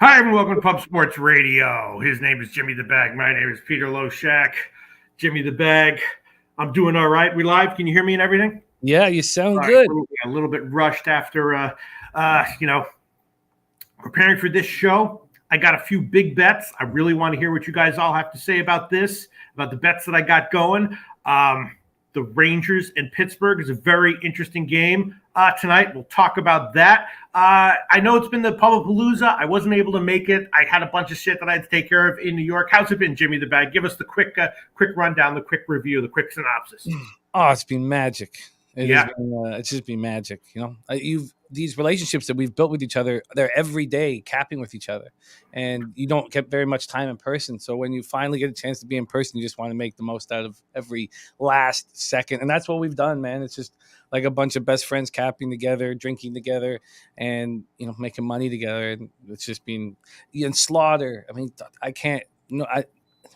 Hi, everyone. Welcome to Pub Sports Radio. His name is Jimmy the Bag. My name is Peter Loshak. Jimmy the Bag. I'm doing all right. We live? Can you hear me and everything? Yeah, you sound good. A little bit rushed after, preparing for this show. I got a few big bets. I really want to hear what you guys all have to say about this, about the bets that I got going. The Rangers and Pittsburgh is a very interesting game tonight. We'll talk about that. I know it's been the Pubapalooza. I wasn't able to make it. I had a bunch of shit that I had to take care of in New York. How's it been, Jimmy the Bag? Give us the quick rundown, the quick review, the quick synopsis. Oh, it's been magic. It's just been magic. You know, these relationships that we've built with each other, they're every day capping with each other, and you don't get very much time in person. So when you finally get a chance to be in person, you just want to make the most out of every last second, and that's what we've done, man. It's just like a bunch of best friends capping together, drinking together, and making money together. And it's just been Slaughter. I mean, I can't.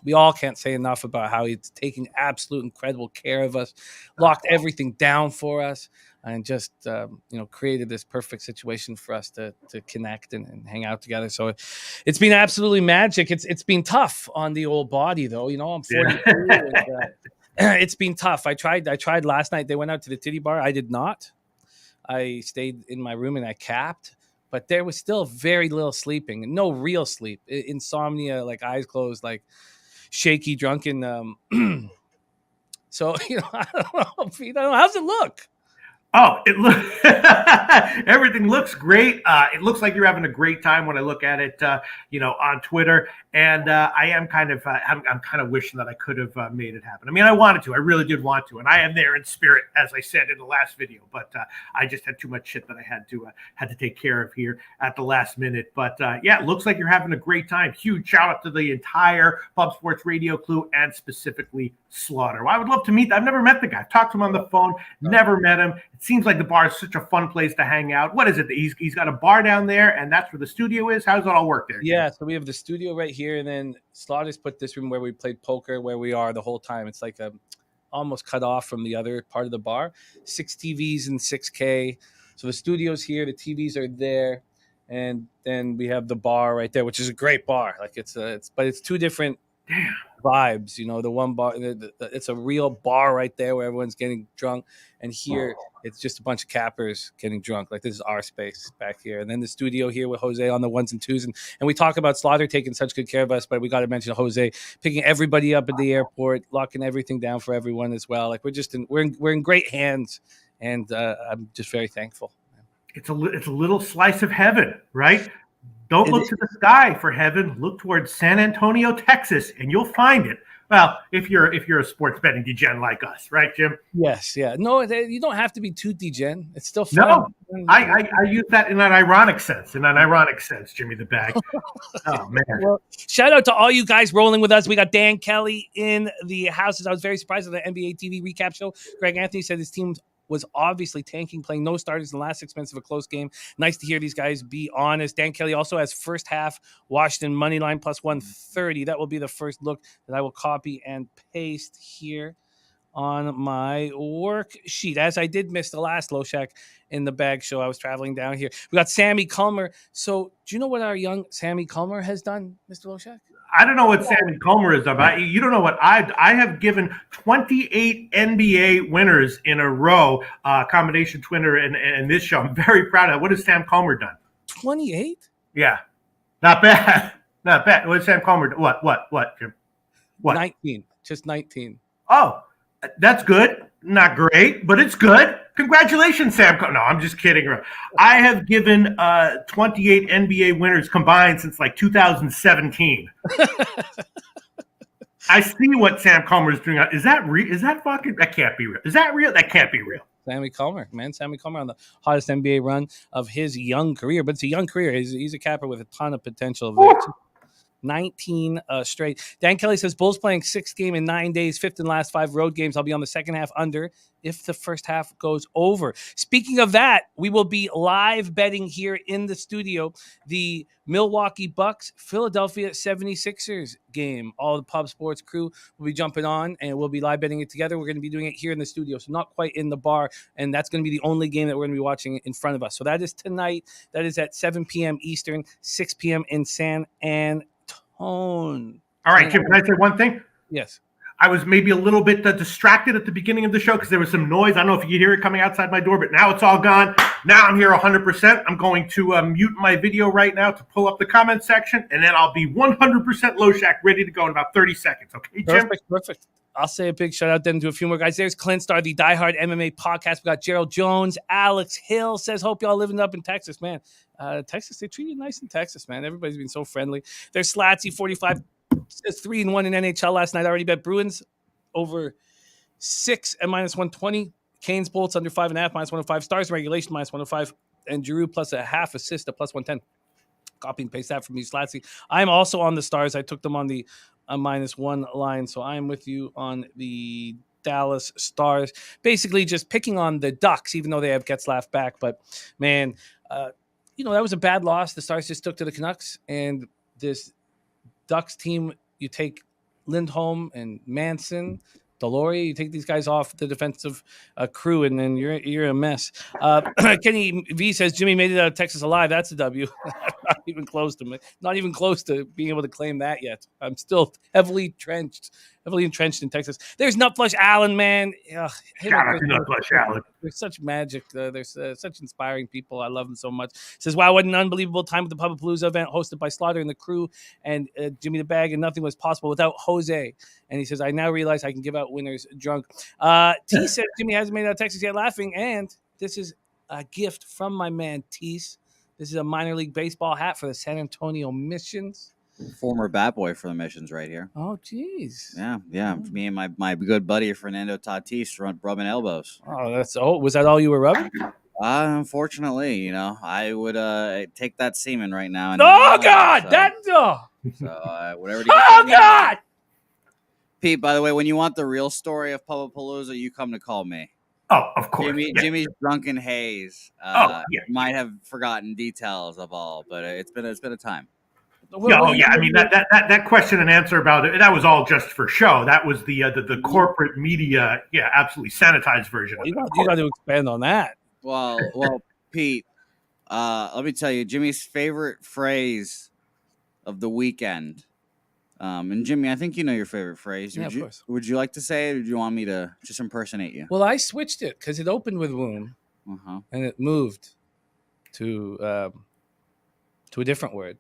We all can't say enough about how he's taking absolute incredible care of us, locked everything down for us, and just created this perfect situation for us to connect and hang out together. So it's been absolutely magic. It's been tough on the old body, though. I'm 42. It's been tough. I tried last night. They went out to the titty bar. I did not. I stayed in my room and I capped. But there was still very little sleeping, no real sleep, insomnia, like eyes closed, like shaky, drunken. So I don't know. How's it look? Oh, everything looks great. It looks like you're having a great time when I look at it, on Twitter. And I am I'm kind of wishing that I could have made it happen. I mean, I wanted to. I really did want to, and I am there in spirit, as I said in the last video. But I just had too much shit that I had to take care of here at the last minute. But it looks like you're having a great time. Huge shout out to the entire Pub Sports Radio crew and specifically Slaughter. Well, I would love to meet. I've never met the guy. I've talked to him on the phone. Never met him. It seems like the bar is such a fun place to hang out. What is it? He's got a bar down there, and that's where the studio is. How does it all work there? Yeah, so we have the studio right here, and then Slaughter's put this room where we played poker, where we are the whole time. It's like almost cut off from the other part of the bar. 6 TVs and 6K. So the studio's here, the TVs are there, and then we have the bar right there, which is a great bar. Like but it's two different vibes. The one bar, it's a real bar right there where everyone's getting drunk, and here it's just a bunch of cappers getting drunk. Like, this is our space back here, and then the studio here with Jose on the ones and twos, and we talk about Slaughter taking such good care of us, but we got to mention Jose picking everybody up at the airport, locking everything down for everyone as well. Like, we're in great hands, and I'm just very thankful. It's a little slice of heaven, right? Don't look to the sky for heaven. Look towards San Antonio, Texas, and you'll find it. Well, if you're a sports betting degen like us, right, Jim? Yes, yeah. No, you don't have to be too degen. It's still fun. No, I use that in an ironic sense. Jimmy the Bag. Oh man! Well, shout out to all you guys rolling with us. We got Dan Kelly in the houses. I was very surprised at the NBA TV recap show. Greg Anthony said his team was obviously tanking, playing no starters in the last 6 minutes of a close game. Nice to hear these guys be honest. Dan Kelly also has first half Washington money line plus 130. That will be the first look that I will copy and paste here on my worksheet, as I did miss the last Loshak in the Bag show. I was traveling down here. We got Sammy Culmer. So do you know what our young Sammy Culmer has done, Mr. Loshak? I don't know what Sammy Culmer is about. You don't know what I have given 28 NBA winners in a row, combination Twitter and this show. I'm very proud of it. What has Sam Culmer done? 28? Yeah. Not bad. Not bad. What has Sam Culmer do? What, Jim? What? 19. Just 19. Oh, that's good. Not great, but it's good. Congratulations, Sam. No, I'm just kidding. I have given 28 NBA winners combined since like 2017. I see what Sam Culmer is doing. Is that real? Is that fucking? That can't be real. Is that real? That can't be real. Sammy Culmer, man. Sammy Culmer on the hottest NBA run of his young career. But it's a young career. He's a capper with a ton of potential. 19 straight. Dan Kelly says Bulls playing 6th game in 9 days, 5th in last 5 road games. I'll be on the second half under if the first half goes over. Speaking of that, we will be live betting here in the studio the Milwaukee Bucks Philadelphia 76ers game. All the Pub Sports crew will be jumping on and we'll be live betting it together. We're going to be doing it here in the studio, so not quite in the bar, and that's going to be the only game that we're going to be watching in front of us. So that is tonight. That is at 7 p.m. Eastern, 6 p.m. in San Antone. All right, Jim, can I say one thing? Yes. I was maybe a little bit distracted at the beginning of the show because there was some noise. I don't know if you could hear it coming outside my door, but now it's all gone. Now I'm here 100%. I'm going to mute my video right now to pull up the comment section, and then I'll be 100% Loshak ready to go in about 30 seconds. Okay, Jim? Perfect. I'll say a big shout out then to a few more guys. There's Clint Star, the Die Hard MMA podcast. We got Gerald Jones. Alex Hill says, hope y'all living up in Texas, man. Texas, they treat you nice in Texas, man. Everybody's been so friendly. There's Slatsy, 45, 3-1 in NHL last night. I already bet Bruins over 6 at -120. Canes Bolts under 5.5, -105. Stars regulation, -105. And Giroux plus a half assist at +110. Copy and paste that from me, Slatsy. I'm also on the Stars. I took them on the -1 line, so I'm with you on the Dallas Stars. Basically just picking on the Ducks, even though they have Getzlaf back. But, man, that was a bad loss. The Stars just took to the Canucks, and this Ducks team, you take Lindholm and Manson, Delory, you take these guys off the defensive crew, and then you're a mess. Kenny V says Jimmy made it out of Texas alive. That's a W. Not even close to being able to claim that yet. I'm still heavily entrenched in Texas. There's Nutflush Allen, man. Shout out to Nutflush Allen. They're such magic. They're such inspiring people. I love them so much. Says, wow, what an unbelievable time at the Pubapalooza event hosted by Slaughter and the crew and Jimmy the Bag, and nothing was possible without Jose. And he says, I now realize I can give out winners drunk. T says Jimmy hasn't made it out of Texas yet, laughing. And this is a gift from my man, Tease. This is a minor league baseball hat for the San Antonio Missions. Former bat boy for the Missions right here. Oh, geez. Yeah. Me and my good buddy Fernando Tatis rubbing elbows. Oh, was that all you were rubbing? Unfortunately, I would take that semen right now. Whatever. God! Pete, by the way, when you want the real story of Pubapalooza, you come to call me. Oh, of course. Jimmy's drunken haze might have forgotten details of all, but it's been a time. I mean that question and answer about it, that was all just for show. That was the corporate media, absolutely sanitized version. You got to expand on that. Well, Pete, let me tell you, Jimmy's favorite phrase of the weekend. And Jimmy, I think you know your favorite phrase. Yeah, of course. Would you like to say it, or do you want me to just impersonate you? Well, I switched it because it opened with womb, and it moved to a different word.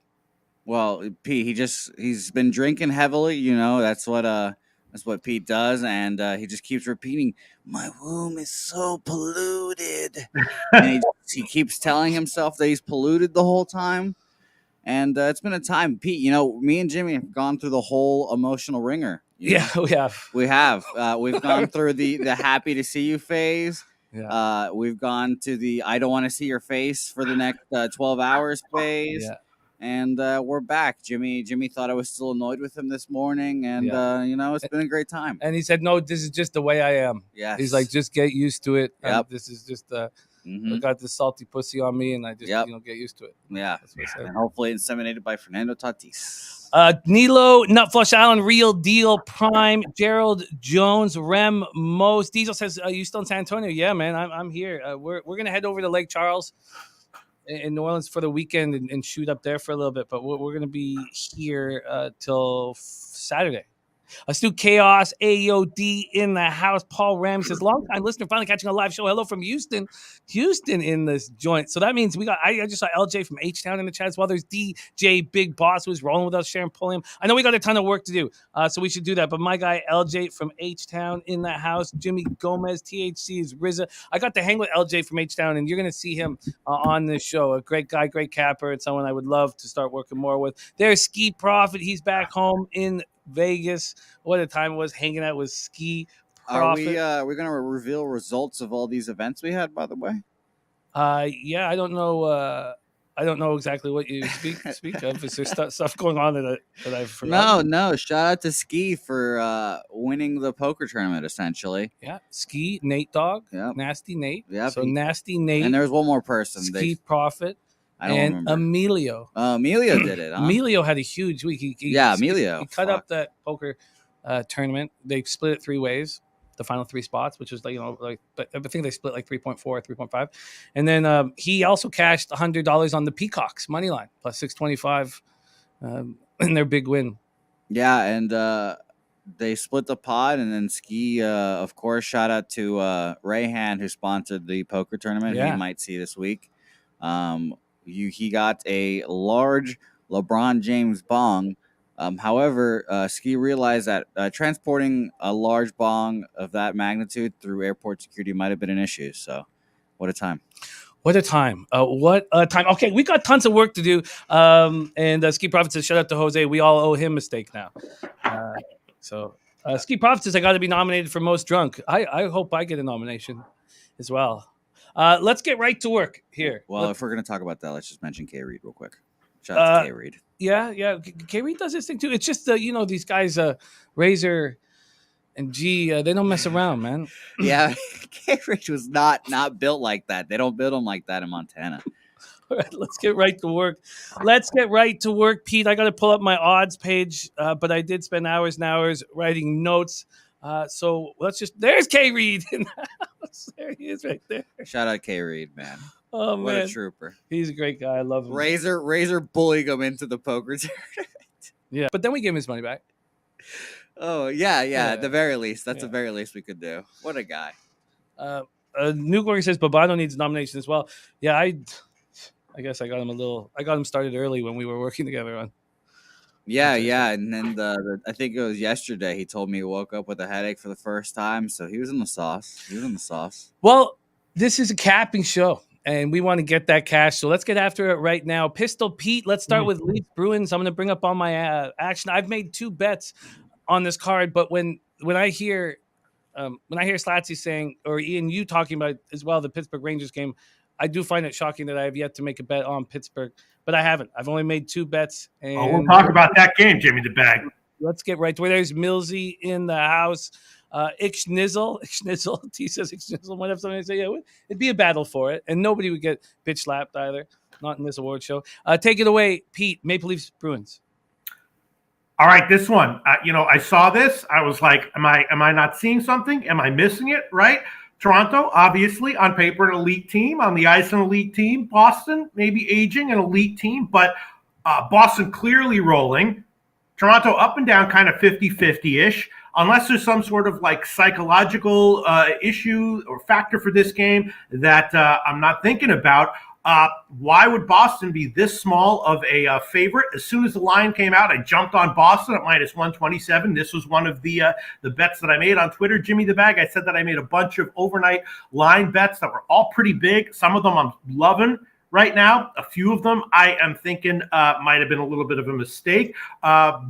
Well, Pete, he's been drinking heavily. That's what Pete does, and he just keeps repeating, "My womb is so polluted," and he keeps telling himself that he's polluted the whole time. And it's been a time, Pete. Me and Jimmy have gone through the whole emotional ringer. Yeah, we have. We have. We've gone through the happy to see you phase. Yeah. We've gone to the I don't want to see your face for the next 12 hours phase. Yeah. And we're back. Jimmy thought I was still annoyed with him this morning, and it's been a great time. And he said, "No, this is just the way I am." Yeah. He's like, "Just get used to it." Yep. This is just I got this salty pussy on me, and I just get used to it. Yeah. That's what I said. And hopefully inseminated by Fernando Tatis. Nilo, Nutflush Allen, Real Deal, Prime, Gerald Jones, Rem, Mose. Diesel says, "Are you still in San Antonio?" Yeah, man, I'm here. We're gonna head over to Lake Charles in New Orleans for the weekend and shoot up there for a little bit, but we're gonna be here till Saturday. Stu Chaos, AOD in the house. Paul Ram says, long time listener, finally catching a live show. Hello from Houston in this joint. So that means I just saw LJ from H-Town in the chat as well. There's DJ Big Boss who's rolling with us, Sharon Pulliam. I know we got a ton of work to do, so we should do that. But my guy LJ from H-Town in the house. Jimmy Gomez, THC is RZA. I got to hang with LJ from H-Town, and you're going to see him on this show. A great guy, great capper, and someone I would love to start working more with. There's Ski Prophet. He's back home in Vegas. What a time it was hanging out with Ski Prophet. Are we going to reveal results of all these events we had, by the way? Yeah, I don't know. I don't know exactly what you speak of. Is there stuff going on that I've forgotten? No. Shout out to Ski for winning the poker tournament. Essentially, Yeah, Ski, Nate Dog, yep, Nasty Nate. yep. So Nasty Nate, And there was one more person. Ski Prophet, I don't and remember. Emilio. Emilio did it. Huh? Emilio had a huge week. Emilio. He cut up that poker tournament. They split it 3 ways. The final 3 spots, which was but I think they split like 3.4, 3.5, and then he also cashed $100 on the Peacocks money line plus 625 in their big win. Yeah, and they split the pot, and then Ski, of course, shout out to Rayhan who sponsored the poker tournament. Yeah. You might see this week. He got a large LeBron James bong. However, Ski realized that transporting a large bong of that magnitude through airport security might have been an issue. So, what a time! What a time! What a time! Okay, we got tons of work to do. And Ski Prophet says, "Shout out to Jose. We all owe him a steak now." Ski Prophet says, "I got to be nominated for most drunk." I hope I get a nomination as well. Let's get right to work here. Well, if we're gonna talk about that, let's just mention K Reed real quick. Shout out to K Reed. Yeah. K Reed does this thing too. It's just these guys, Razor and G, they don't mess around, man. Yeah, K Reed was not built like that. They don't build them like that in Montana. All right, let's get right to work. Pete. I got to pull up my odds page, but I did spend hours and hours writing notes. So there's K Reed in the house. There he is right there. Shout out K Reed, man. Oh, what man. a trooper. He's a great guy. I love him. Razor bullying him into the poker tournament. Yeah, but then we gave him his money back. Oh, yeah. At the very least. That's the very least we could do. What a guy. New Glory says Babano needs a nomination as well. Yeah, I guess I got him started early when we were working together on. Yeah. And then I think it was yesterday, he told me he woke up with a headache for the first time. So he was in the sauce. Well, this is a capping show, and we want to get that cash. So let's get after it right now. Pistol Pete, let's start with Leafs Bruins. I'm going to bring up on my action. I've made 2 bets on this card, but when I hear Slatsy saying, or Ian, you talking about as well, the Pittsburgh Rangers game, I do find it shocking that I have yet to make a bet on Pittsburgh, but I haven't. I've only made 2 bets. And we'll talk about that game, Jimmy the Bag. Let's get right to where there's Millsy in the house. Ixnizzle. T says Ixnizzle might have something to say. Yeah, it'd be a battle for it, and nobody would get bitch slapped either. Not in this award show. Take it away, Pete. Maple Leafs Bruins. All right, this one. I saw this. I was like, am I not seeing something? Am I missing it? Right? Toronto, obviously, on paper, an elite team. On the ice, an elite team. Boston, maybe aging, an elite team. But Boston clearly rolling. Toronto up and down, kind of 50-50-ish. Unless there's some sort of like psychological issue or factor for this game that I'm not thinking about. Why would Boston be this small of a favorite? As soon as the line came out, I jumped on Boston at minus 127. This was one of the bets that I made on Twitter, Jimmy the Bag. I said that I made a bunch of overnight line bets that were all pretty big. Some of them I'm loving right now. A few of them I am thinking might have been a little bit of a mistake.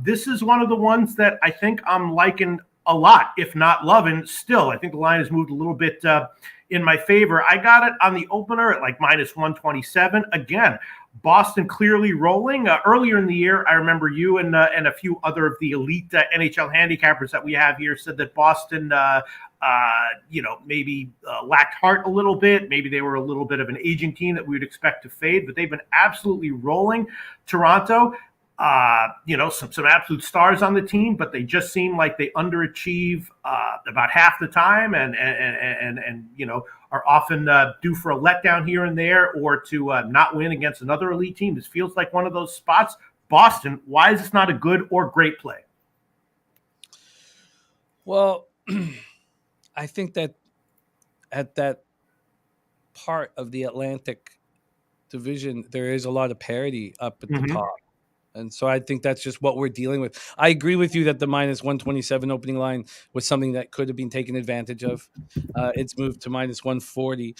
This is one of the ones that I think I'm liking a lot, if not loving still. I think the line has moved a little bit in my favor. I got it on the opener at like minus 127. Again, Boston clearly rolling. Earlier in the year, I remember you and a few other of the elite NHL handicappers that we have here said that Boston maybe lacked heart a little bit. Maybe they were a little bit of an aging team that we would expect to fade, but they've been absolutely rolling. Toronto, some absolute stars on the team, but they just seem like they underachieve about half the time and are often due for a letdown here and there or to not win against another elite team. This feels like one of those spots. Boston, why is this not a good or great play? Well, I think that at that part of the Atlantic division, there is a lot of parity up at the top. And so I think that's just what we're dealing with. I agree with you that the minus 127 opening line was something that could have been taken advantage of. It's moved to minus 140.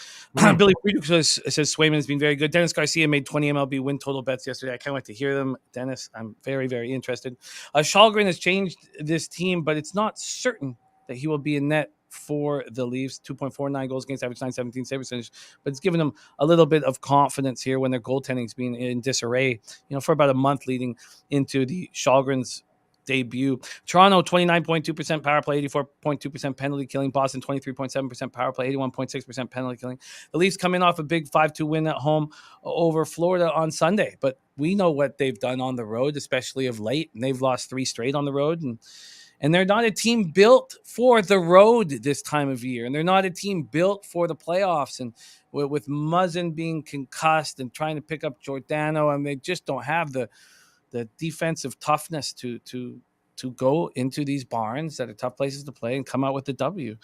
Billy Friedrich says Swayman has been very good. Dennis Garcia made 20 MLB win total bets yesterday. I can't wait to hear them. Dennis, I'm very, very interested. Shalgren has changed this team, but it's not certain that he will be in net for the Leafs, 2.49 goals against average, 917 save percentage, but it's given them a little bit of confidence here when their goaltending is being in disarray, for about a month leading into the Shalgren's debut. Toronto, 29.2% power play, 84.2% penalty killing. Boston, 23.7% power play, 81.6% penalty killing. The Leafs coming off a big 5-2 win at home over Florida on Sunday, but we know what they've done on the road, especially of late, and they've lost 3 straight on the road, and they're not a team built for the road this time of year, and they're not a team built for the playoffs. And with Muzzin being concussed and trying to pick up Giordano, and they just don't have the defensive toughness to go into these barns that are tough places to play and come out with the W.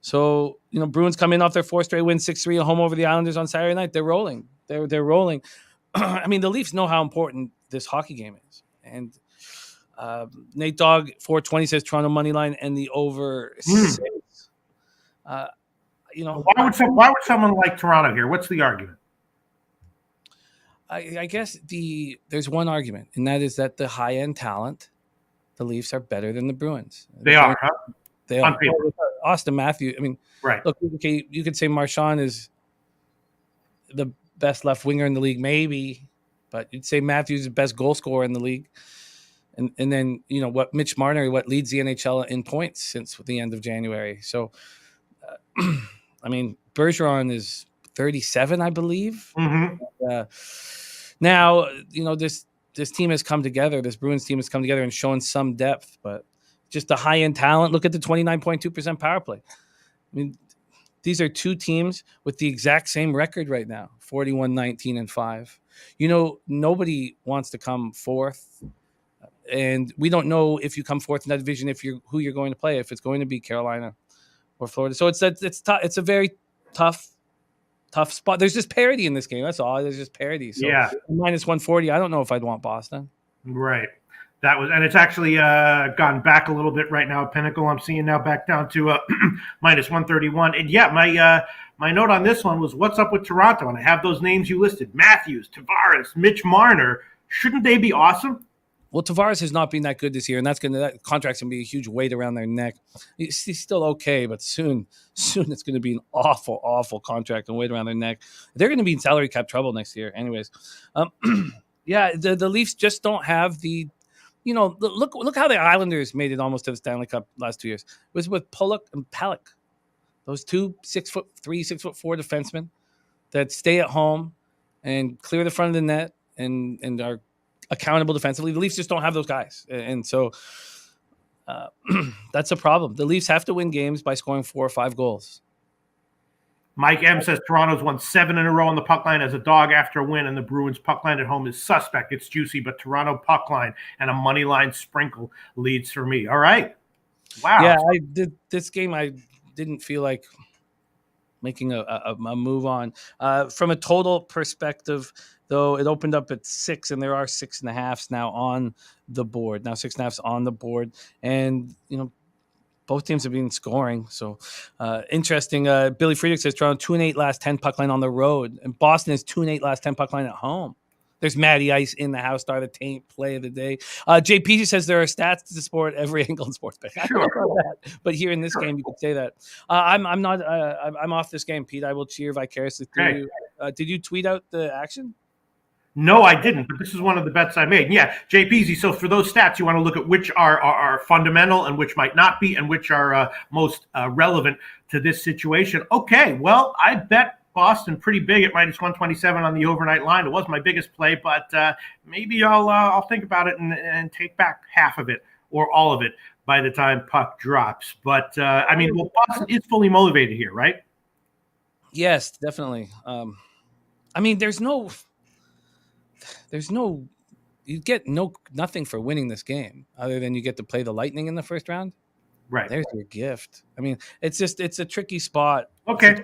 So, Bruins coming off their 4 straight wins, 6-3 at home over the Islanders on Saturday night. They're rolling. They're rolling. I mean, the Leafs know how important this hockey game is. And Nate Dogg 420 says Toronto money line and the over 6. Why would someone like Toronto here? What's the argument? I guess there's one argument, and that is that the high-end talent, the Leafs are better than the Bruins. They are, huh? They are. Austin Matthews, right. Look, okay, you could say Marchand is the best left winger in the league, maybe, but you'd say Matthews is the best goal scorer in the league. And then, what Mitch Marner, what leads the NHL in points since the end of January. So, Bergeron is 37, I believe. Mm-hmm. Now, this team has come together. This Bruins team has come together and shown some depth, but just the high-end talent. Look at the 29.2% power play. These are 2 teams with the exact same record right now, 41-19-5. Nobody wants to come fourth, and we don't know if you come fourth in that division who you're going to play, if it's going to be Carolina or Florida. So it's tough. It's a very tough spot. There's just parity in this game. That's all. There's just parity. So yeah. Minus 140. I don't know if I'd want Boston. Right. And it's actually gone back a little bit right now. Pinnacle, I'm seeing now back down to minus 131. And yeah, my note on this one was what's up with Toronto? And I have those names you listed: Matthews, Tavares, Mitch Marner. Shouldn't they be awesome? Well, Tavares has not been that good this year, and that contract's going to be a huge weight around their neck. He's still okay, but soon it's going to be an awful, awful contract and weight around their neck. They're going to be in salary cap trouble next year anyways. Yeah, the Leafs just don't have the look how the Islanders made it almost to the Stanley Cup last 2 years. It was with Pulock and Pelech, those 2 6'3", 6'4" defensemen that stay at home and clear the front of the net and are accountable defensively. The Leafs just don't have those guys, and so that's a problem. The Leafs have to win games by scoring 4 or 5 goals. Mike M says Toronto's won 7 in a row on the puck line as a dog after a win, and the Bruins puck line at home is suspect. It's juicy, but Toronto puck line and a money line sprinkle leads for me. All right. Wow. Yeah, this game I didn't feel like making a move on. From a total perspective, though, it opened up at 6, and there are 6.5s now on the board. And both teams have been scoring. So interesting. Billy Friedrich says Toronto 2-8 last 10 puck line on the road, and Boston is 2-8 last 10 puck line at home. There's Matty Ice in the house star, the taint play of the day. JP says there are stats to support every angle in sports betting. Sure. But here in this game, you could say that. I'm off this game, Pete. I will cheer vicariously through you. Did you tweet out the action? No, I didn't, but this is one of the bets I made. Yeah, JPZ. So for those stats, you want to look at which are fundamental and which might not be, and which are most relevant to this situation. Okay, well, I bet Boston pretty big at minus 127 on the overnight line. It was my biggest play, but maybe I'll think about it and take back half of it or all of it by the time puck drops. But Boston is fully motivated here, right? Yes, definitely. You get nothing for winning this game other than you get to play the Lightning in the first round. Right. There's your gift. It's a tricky spot. Okay.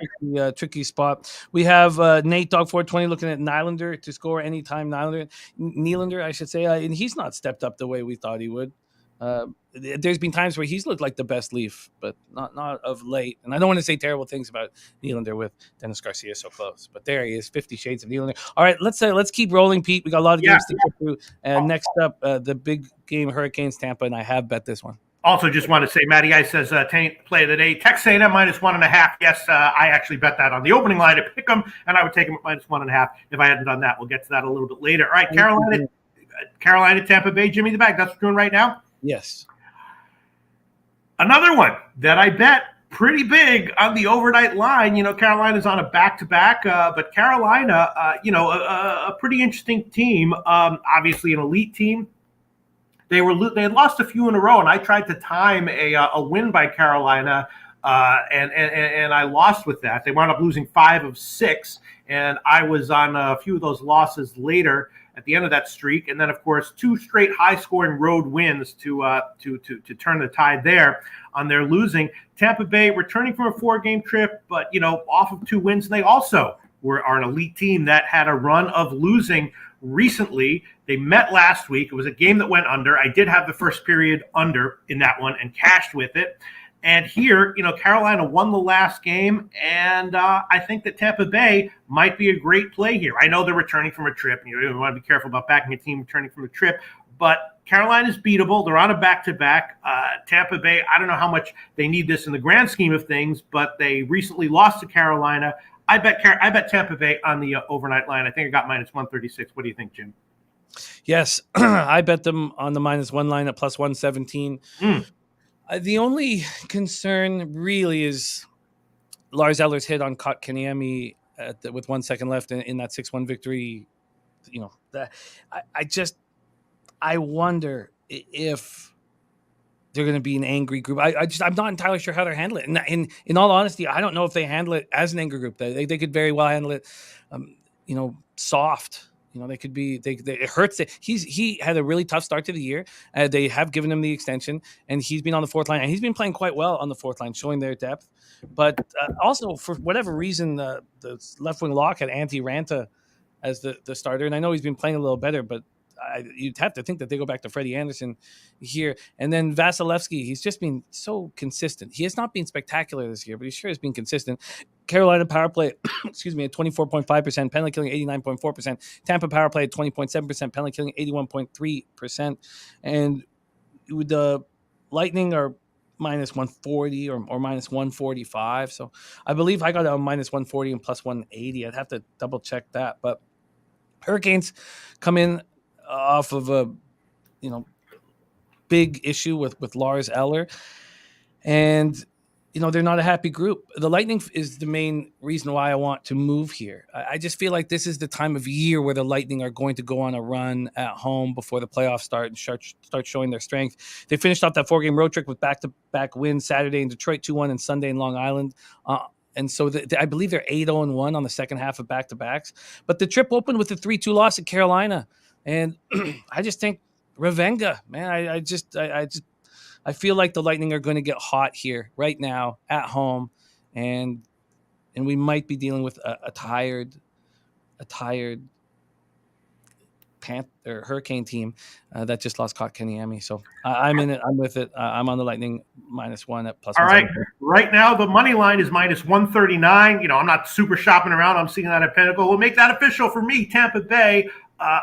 Tricky spot. We have Nate Dogg 420 looking at Nylander to score anytime. Nylander, I should say, and he's not stepped up the way we thought he would. There's been times where he's looked like the best Leaf, but not of late. And I don't want to say terrible things about Nylander with Dennis Garcia so close, but there he is, 50 Shades of Nylander. All right, let's keep rolling, Pete. We got a lot of games to get through. And next up, the big game, Hurricanes Tampa, and I have bet this one. Also, just want to say, Matty I says, play of the day, Texas A&M -1.5. Yes, I actually bet that on the opening line at Pick'em, and I would take them at -1.5 if I hadn't done that. We'll get to that a little bit later. All right, Carolina, Tampa Bay, Jimmy the Bag. That's what we're doing right now. Yes. Another one that I bet pretty big on the overnight line. Carolina's on a back-to-back, but Carolina, a pretty interesting team. Obviously, an elite team. They had lost a few in a row, and I tried to time a win by Carolina, and I lost with that. They wound up losing 5 of 6, and I was on a few of those losses later at the end of that streak, and then of course 2 straight high-scoring road wins to turn the tide there on their losing. Tampa Bay returning from a 4-game trip, but off of 2 wins, and they also are an elite team that had a run of losing recently. They met last week. It was a game that went under. I did have the first period under in that one and cashed with it. And here, Carolina won the last game, and I think that Tampa Bay might be a great play here. I know they're returning from a trip, and you want to be careful about backing a team returning from a trip, but Carolina's beatable. They're on a back-to-back. Tampa Bay, I don't know how much they need this in the grand scheme of things, but they recently lost to Carolina. I bet Tampa Bay on the overnight line. I think I got -136. What do you think, Jim? Yes, I bet them on the -1 line at +117. The only concern really is Lars Eller's hit on Kotkaniemi with 1 second left in that 6-1 victory. I wonder if they're going to be an angry group. I'm not entirely sure how they're handling it. And in all honesty, I don't know if they handle it as an angry group. They could very well handle it, soft. They could be. It hurts. He had a really tough start to the year. They have given him the extension, and he's been on the 4th line, and he's been playing quite well on the 4th line, showing their depth. But also, for whatever reason, the left wing lock had Antti Ranta as the starter, and I know he's been playing a little better, but you'd have to think that they go back to Freddie Anderson here. And then Vasilevsky, he's just been so consistent. He has not been spectacular this year, but he sure has been consistent. Carolina power play, at 24.5%, penalty killing 89.4%. Tampa power play at 20.7%, penalty killing 81.3%. And with the Lightning are -140 or -145. So I believe I got a -140 and +180. I'd have to double check that. But Hurricanes come in off of a big issue with Lars Eller, and they're not a happy group. The Lightning is the main reason why I want to move here. I just feel like this is the time of year where the Lightning are going to go on a run at home before the playoffs start and start showing their strength. They finished off that 4-game road trip with back-to-back wins Saturday in Detroit, 2-1, and Sunday in Long Island. And so I believe they're 8-0-1 on the second half of back-to-backs. But the trip opened with a 3-2 loss at Carolina. And I just think Revenga, man, I feel like the Lightning are going to get hot here right now at home. And we might be dealing with a tired Hurricane team that just lost Kotkaniemi. So I'm in it. I'm with it. I'm on the Lightning -1 at +1. All right. Right now, the money line is -139. I'm not super shopping around. I'm seeing that at Pinnacle. We'll make that official for me. Tampa Bay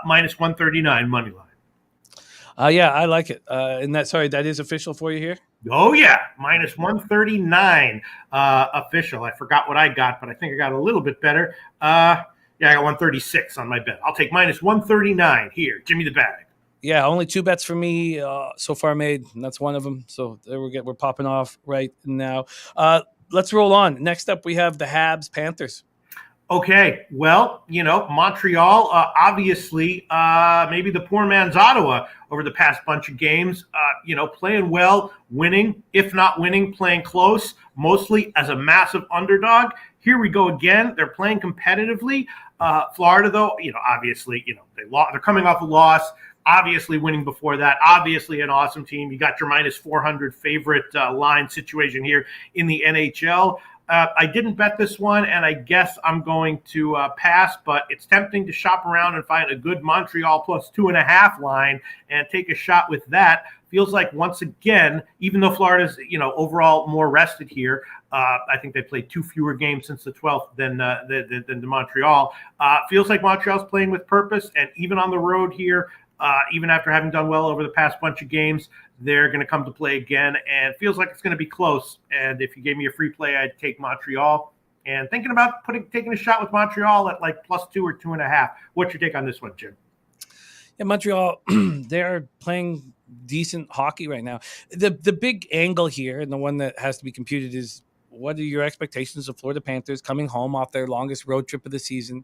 -139 money line. Yeah, I like it. And that is official for you here? Oh, yeah. -139 official. I forgot what I got, but I think I got a little bit better. Yeah, I got 136 on my bet. I'll take -139 here. Jimmy the Bag. Yeah, only 2 bets for me so far made, and that's one of them. So there we're popping off right now. Let's roll on. Next up, we have the Habs Panthers. Okay, well, Montreal, obviously, maybe the poor man's Ottawa over the past bunch of games, playing well, winning, if not winning, playing close, mostly as a massive underdog. Here we go again. They're playing competitively. Florida, though, obviously, they're coming off a loss. Obviously winning before that. Obviously an awesome team. You got your -400 favorite line situation here in the NHL. I didn't bet this one, and I guess I'm going to pass, but it's tempting to shop around and find a good Montreal +2.5 line and take a shot with that. Feels like once again, even though Florida's overall more rested here, I think they played 2 fewer games since the 12th than the Montreal. Feels like Montreal's playing with purpose, and even on the road here, even after having done well over the past bunch of games, they're going to come to play again, and it feels like it's going to be close. And if you gave me a free play, I'd take Montreal. And thinking about taking a shot with Montreal at like +2 or 2.5. What's your take on this one, Jim? Yeah, Montreal, they're playing decent hockey right now. The big angle here, and the one that has to be computed, is what are your expectations of Florida Panthers coming home off their longest road trip of the season?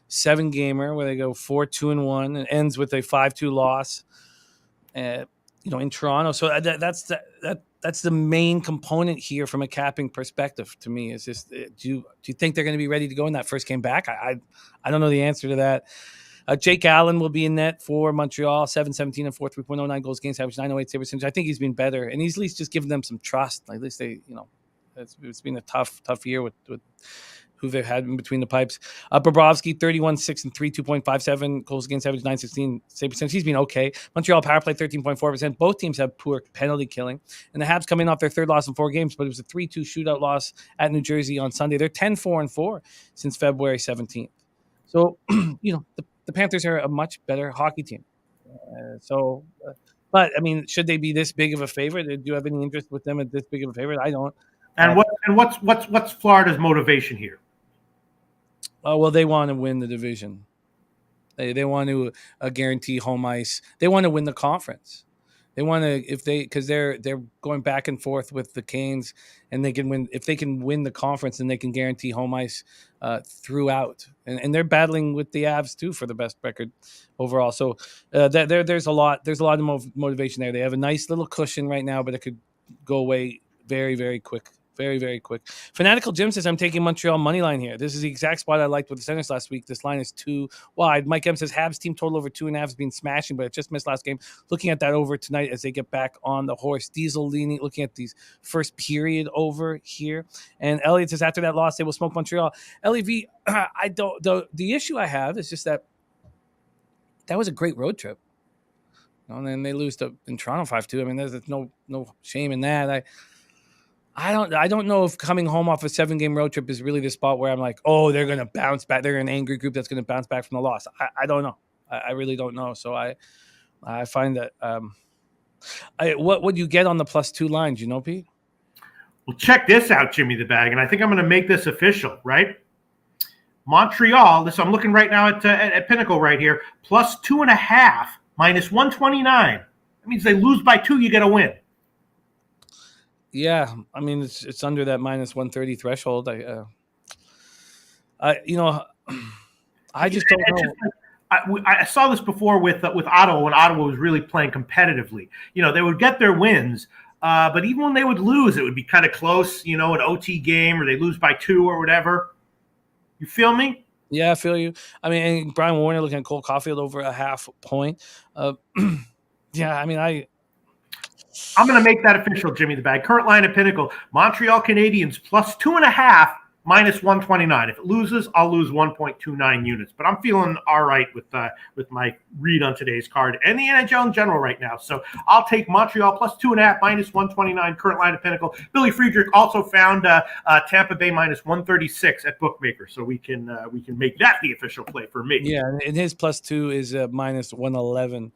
7-gamer where they go 4-2-1 and ends with a 5-2 loss. In Toronto. So that's the main component here from a capping perspective to me. Is just do you think they're going to be ready to go in that first game back? I don't know the answer to that. Jake Allen will be in net for Montreal, 7-17 and 4, 3.09 goals against average, 908 save percentage. I think he's been better, and he's at least just giving them some trust. At least they, it's been a tough year with who they've had in between the pipes. Bobrovsky, 31-6 and 3, 2.57 goals against average, 916 save percentage. He's been okay. Montreal power play, 13.4%. Both teams have poor penalty killing. And the Habs coming off their third loss in 4 games, but it was a 3-2 shootout loss at New Jersey on Sunday. They're 10-4-4 since February 17th. So, the Panthers are a much better hockey team. But I mean, should they be this big of a favorite? Do you have any interest with them at this big of a favorite? I don't. And what's Florida's motivation here? Well, they want to win the division. They want to guarantee home ice. They want to win the conference. They want to because they're going back and forth with the Canes, and they can win. If they can win the conference, then they can guarantee home ice throughout. And they're battling with the Avs too for the best record overall. So there's a lot of motivation there. They have a nice little cushion right now, but it could go away very, very quick. Very, very quick. Fanatical Jim says, I'm taking Montreal money line here. This is the exact spot I liked with the Senators last week. This line is too wide. Mike M says, Habs team total over 2.5 has been smashing, but it just missed last game. Looking at that over tonight as they get back on the horse. Diesel leaning, looking at these first period over here. And Elliot says, after that loss, they will smoke Montreal. LEV, I don't. The issue I have is just that was a great road trip. And then they lose in Toronto 5-2. I mean, there's no shame in that. I don't know if coming home off a 7-game road trip is really the spot where I'm like, oh, they're going to bounce back. They're an angry group that's going to bounce back from the loss. I don't know. I really don't know. So I find that what would you get on the +2 line? Do you know, Pete? Well, check this out, Jimmy the Bag, and I think I'm going to make this official, right? Montreal, I'm looking right now at Pinnacle right here, +2.5, -129. That means they lose by 2, you get a win. Yeah, I mean it's under that -130 threshold. I just don't know. I saw this before with Ottawa when Ottawa was really playing competitively. They would get their wins, but even when they would lose, it would be kind of close. An OT game, or they lose by 2 or whatever. You feel me? Yeah, I feel you. I mean, and Brian Warner looking at Cole Caulfield over a half point. Yeah, I mean I'm going to make that official, Jimmy the Bag. Current line at Pinnacle, Montreal Canadiens +2.5, -129. If it loses, I'll lose 1.29 units. But I'm feeling all right with my read on today's card and the NHL in general right now. So I'll take Montreal +2.5, -129. Current line at Pinnacle. Billy Friedrich also found Tampa Bay -136 at Bookmaker. So we can make that the official play for me. Yeah, and his +2 is -111.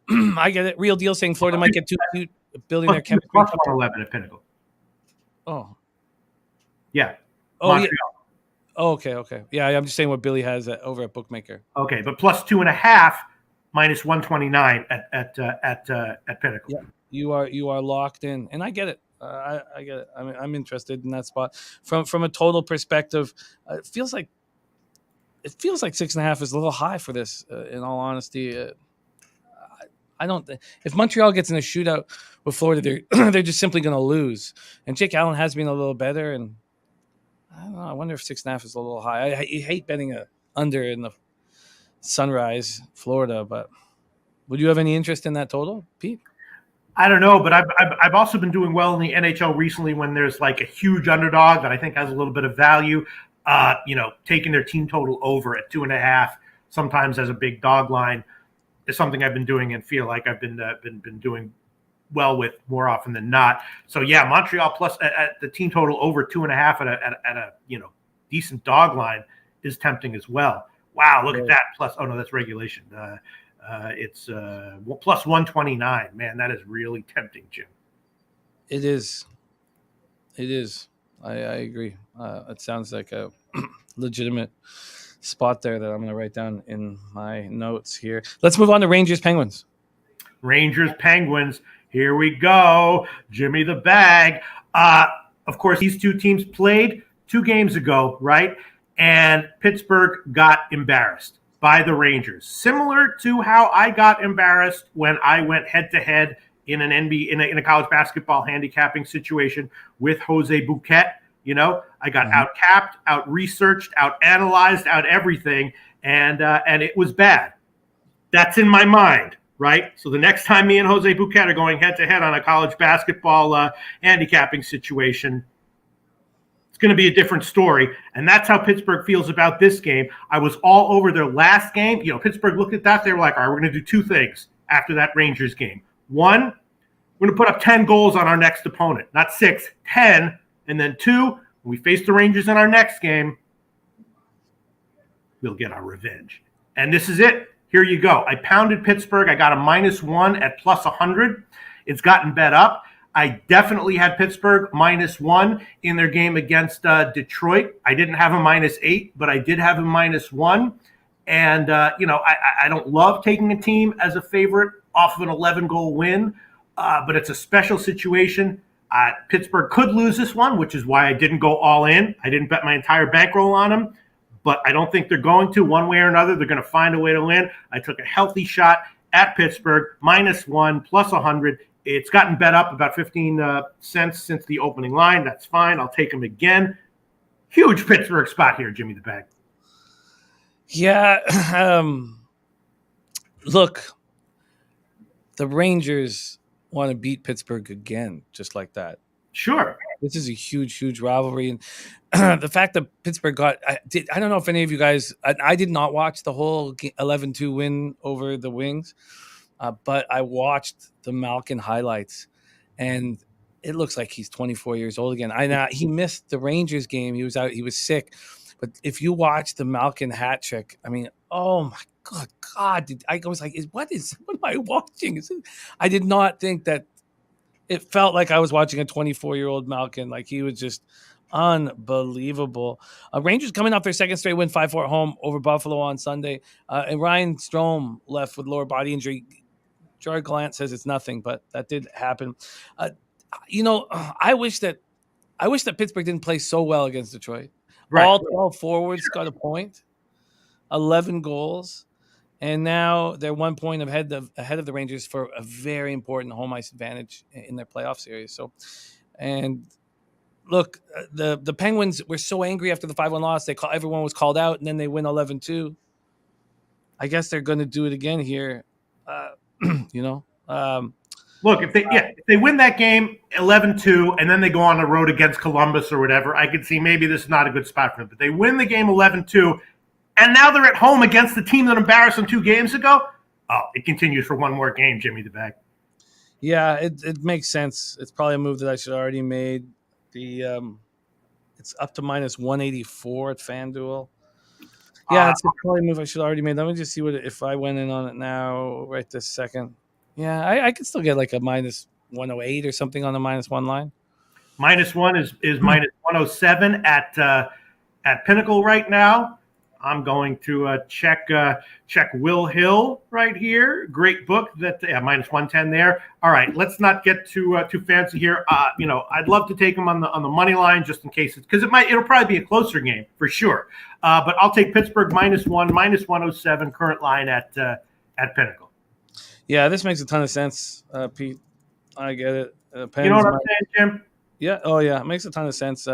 I get it. Real deal saying Florida might get too cute building their chemistry. +111 at Pinnacle. Oh. Yeah. Oh, Montreal. yeah. Oh, okay. Yeah, I'm just saying what Billy has over at Bookmaker. Okay, but +2.5, -129 at Pinnacle. Yeah, you are locked in, and I get it. I get it. I mean, I'm interested in that spot from a total perspective. It feels like 6.5 is a little high for this. In all honesty. I don't. If Montreal gets in a shootout with Florida, they're just simply going to lose. And Jake Allen has been a little better, and I don't know. I wonder if 6.5 is a little high. I hate betting under in the Sunrise, Florida, but would you have any interest in that total, Pete? I don't know, but I've also been doing well in the NHL recently when there's like a huge underdog that I think has a little bit of value. Taking their team total over at 2.5, sometimes as a big dog line, is something I've been doing and feel like I've been doing well with more often than not. So yeah, Montreal plus at the team total over 2.5 at a decent dog line is tempting as well. Wow, look at that. Plus, oh no, that's regulation. It's plus 129. Man, that is really tempting, Jim. It is. It is. I agree. It sounds like a legitimate spot there that I'm going to write down in my notes here. Let's move on to Rangers Penguins. Rangers Penguins. Here we go. Jimmy the Bag. Of course, these two teams played 2 games ago, right? And Pittsburgh got embarrassed by the Rangers, similar to how I got embarrassed when I went head-to-head in an in a college basketball handicapping situation with Jose Bouquet. You know, I got out-capped, out-researched, out-analyzed, out-everything, and it was bad. That's in my mind, right? So the next time me and Jose Bouquet are going head-to-head on a college basketball handicapping situation, it's going to be a different story. And that's how Pittsburgh feels about this game. I was all over their last game. You know, Pittsburgh looked at that. They were like, all right, we're going to do 2 things after that Rangers game. 1, we're going to put up 10 goals on our next opponent. Not 6, 10. And then 2, when we face the Rangers in our next game, we'll get our revenge. And this is it. Here you go. I pounded Pittsburgh. I got a -1 at plus 100. It's gotten bet up. I definitely had Pittsburgh -1 in their game against Detroit. I didn't have a -8, but I did have a -1. And, I don't love taking a team as a favorite off of an 11-goal win, but it's a special situation. Pittsburgh could lose this one, which is why I didn't go all in. I didn't bet my entire bankroll on them, but I don't think they're going to. One way or another, they're going to find a way to win. I took a healthy shot at Pittsburgh, -1, plus 100. It's gotten bet up about 15 cents since the opening line. That's fine. I'll take them again. Huge Pittsburgh spot here, Jimmy the Bag. Yeah. Look, the Rangers want to beat Pittsburgh again, just like that. Sure. This is a huge, huge rivalry. And the fact that Pittsburgh I don't know if any of you guys, I did not watch the whole 11-2 win over the Wings, but I watched the Malkin highlights, and it looks like he's 24 years old again. He missed the Rangers game. He was out. He was sick. But if you watch the Malkin hat trick, I mean, oh my God! I was like, what am I watching? I did not think that. It felt like I was watching a 24-year-old Malkin. Like, he was just unbelievable. Rangers coming off their second straight win, 5-4 at home over Buffalo on Sunday. And Ryan Strome left with lower body injury. Gerard Gallant says it's nothing, but that did happen. I wish that Pittsburgh didn't play so well against Detroit. Right. All 12 forwards got a point, 11 goals. And now they're 1 point ahead of the Rangers for a very important home ice advantage in their playoff series. So, and look, the Penguins were so angry after the 5-1 loss. Everyone was called out, and then they win 11-2. I guess they're going to do it again here. Look, if they win that game 11-2, and then they go on the road against Columbus or whatever, I could see maybe this is not a good spot for them. But they win the game 11-2. And now they're at home against the team that embarrassed them 2 games ago. Oh, it continues for one more game, Jimmy the Bag. Yeah, it makes sense. It's probably a move that I should have already made. It's up to -184 at FanDuel. Yeah, it's probably a move I should have already made. Let me just see if I went in on it now right this second. Yeah, I could still get like a -108 or something on the -1 line. -1 is -107 at Pinnacle right now. I'm going to check Will Hill right here. Great book. -110 there. All right, let's not get too fancy here. I'd love to take him on the money line just in case because it'll probably be a closer game for sure. But I'll take Pittsburgh -1, -107 current line at Pinnacle. Yeah, this makes a ton of sense, Pete. I get it. You know what I'm saying, Jim? Yeah. Oh, yeah. It makes a ton of sense.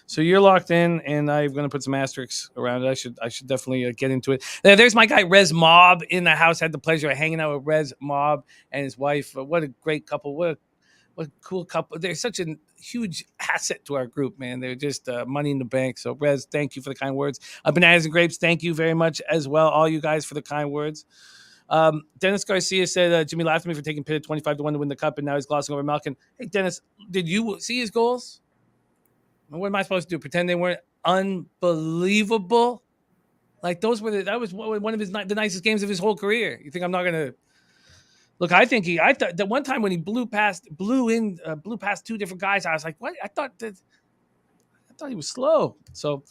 So you're locked in, and I'm going to put some asterisks around it. I should definitely get into it. There's my guy, Rez Mob, in the house. Had the pleasure of hanging out with Rez Mob and his wife. What a great couple. What a cool couple. They're such a huge asset to our group, man. They're just money in the bank. So, Rez, thank you for the kind words. Bananas and Grapes, thank you very much as well, all you guys, for the kind words. Dennis Garcia said, Jimmy laughed at me for taking Pitt at 25-1 to win the cup, and now he's glossing over Malkin. Hey, Dennis, did you see his goals? What am I supposed to do? Pretend they weren't unbelievable? Like that was one of the nicest games of his whole career. You think I'm not gonna look? I thought that one time when he blew past two different guys, I was like, what? I thought he was slow. So,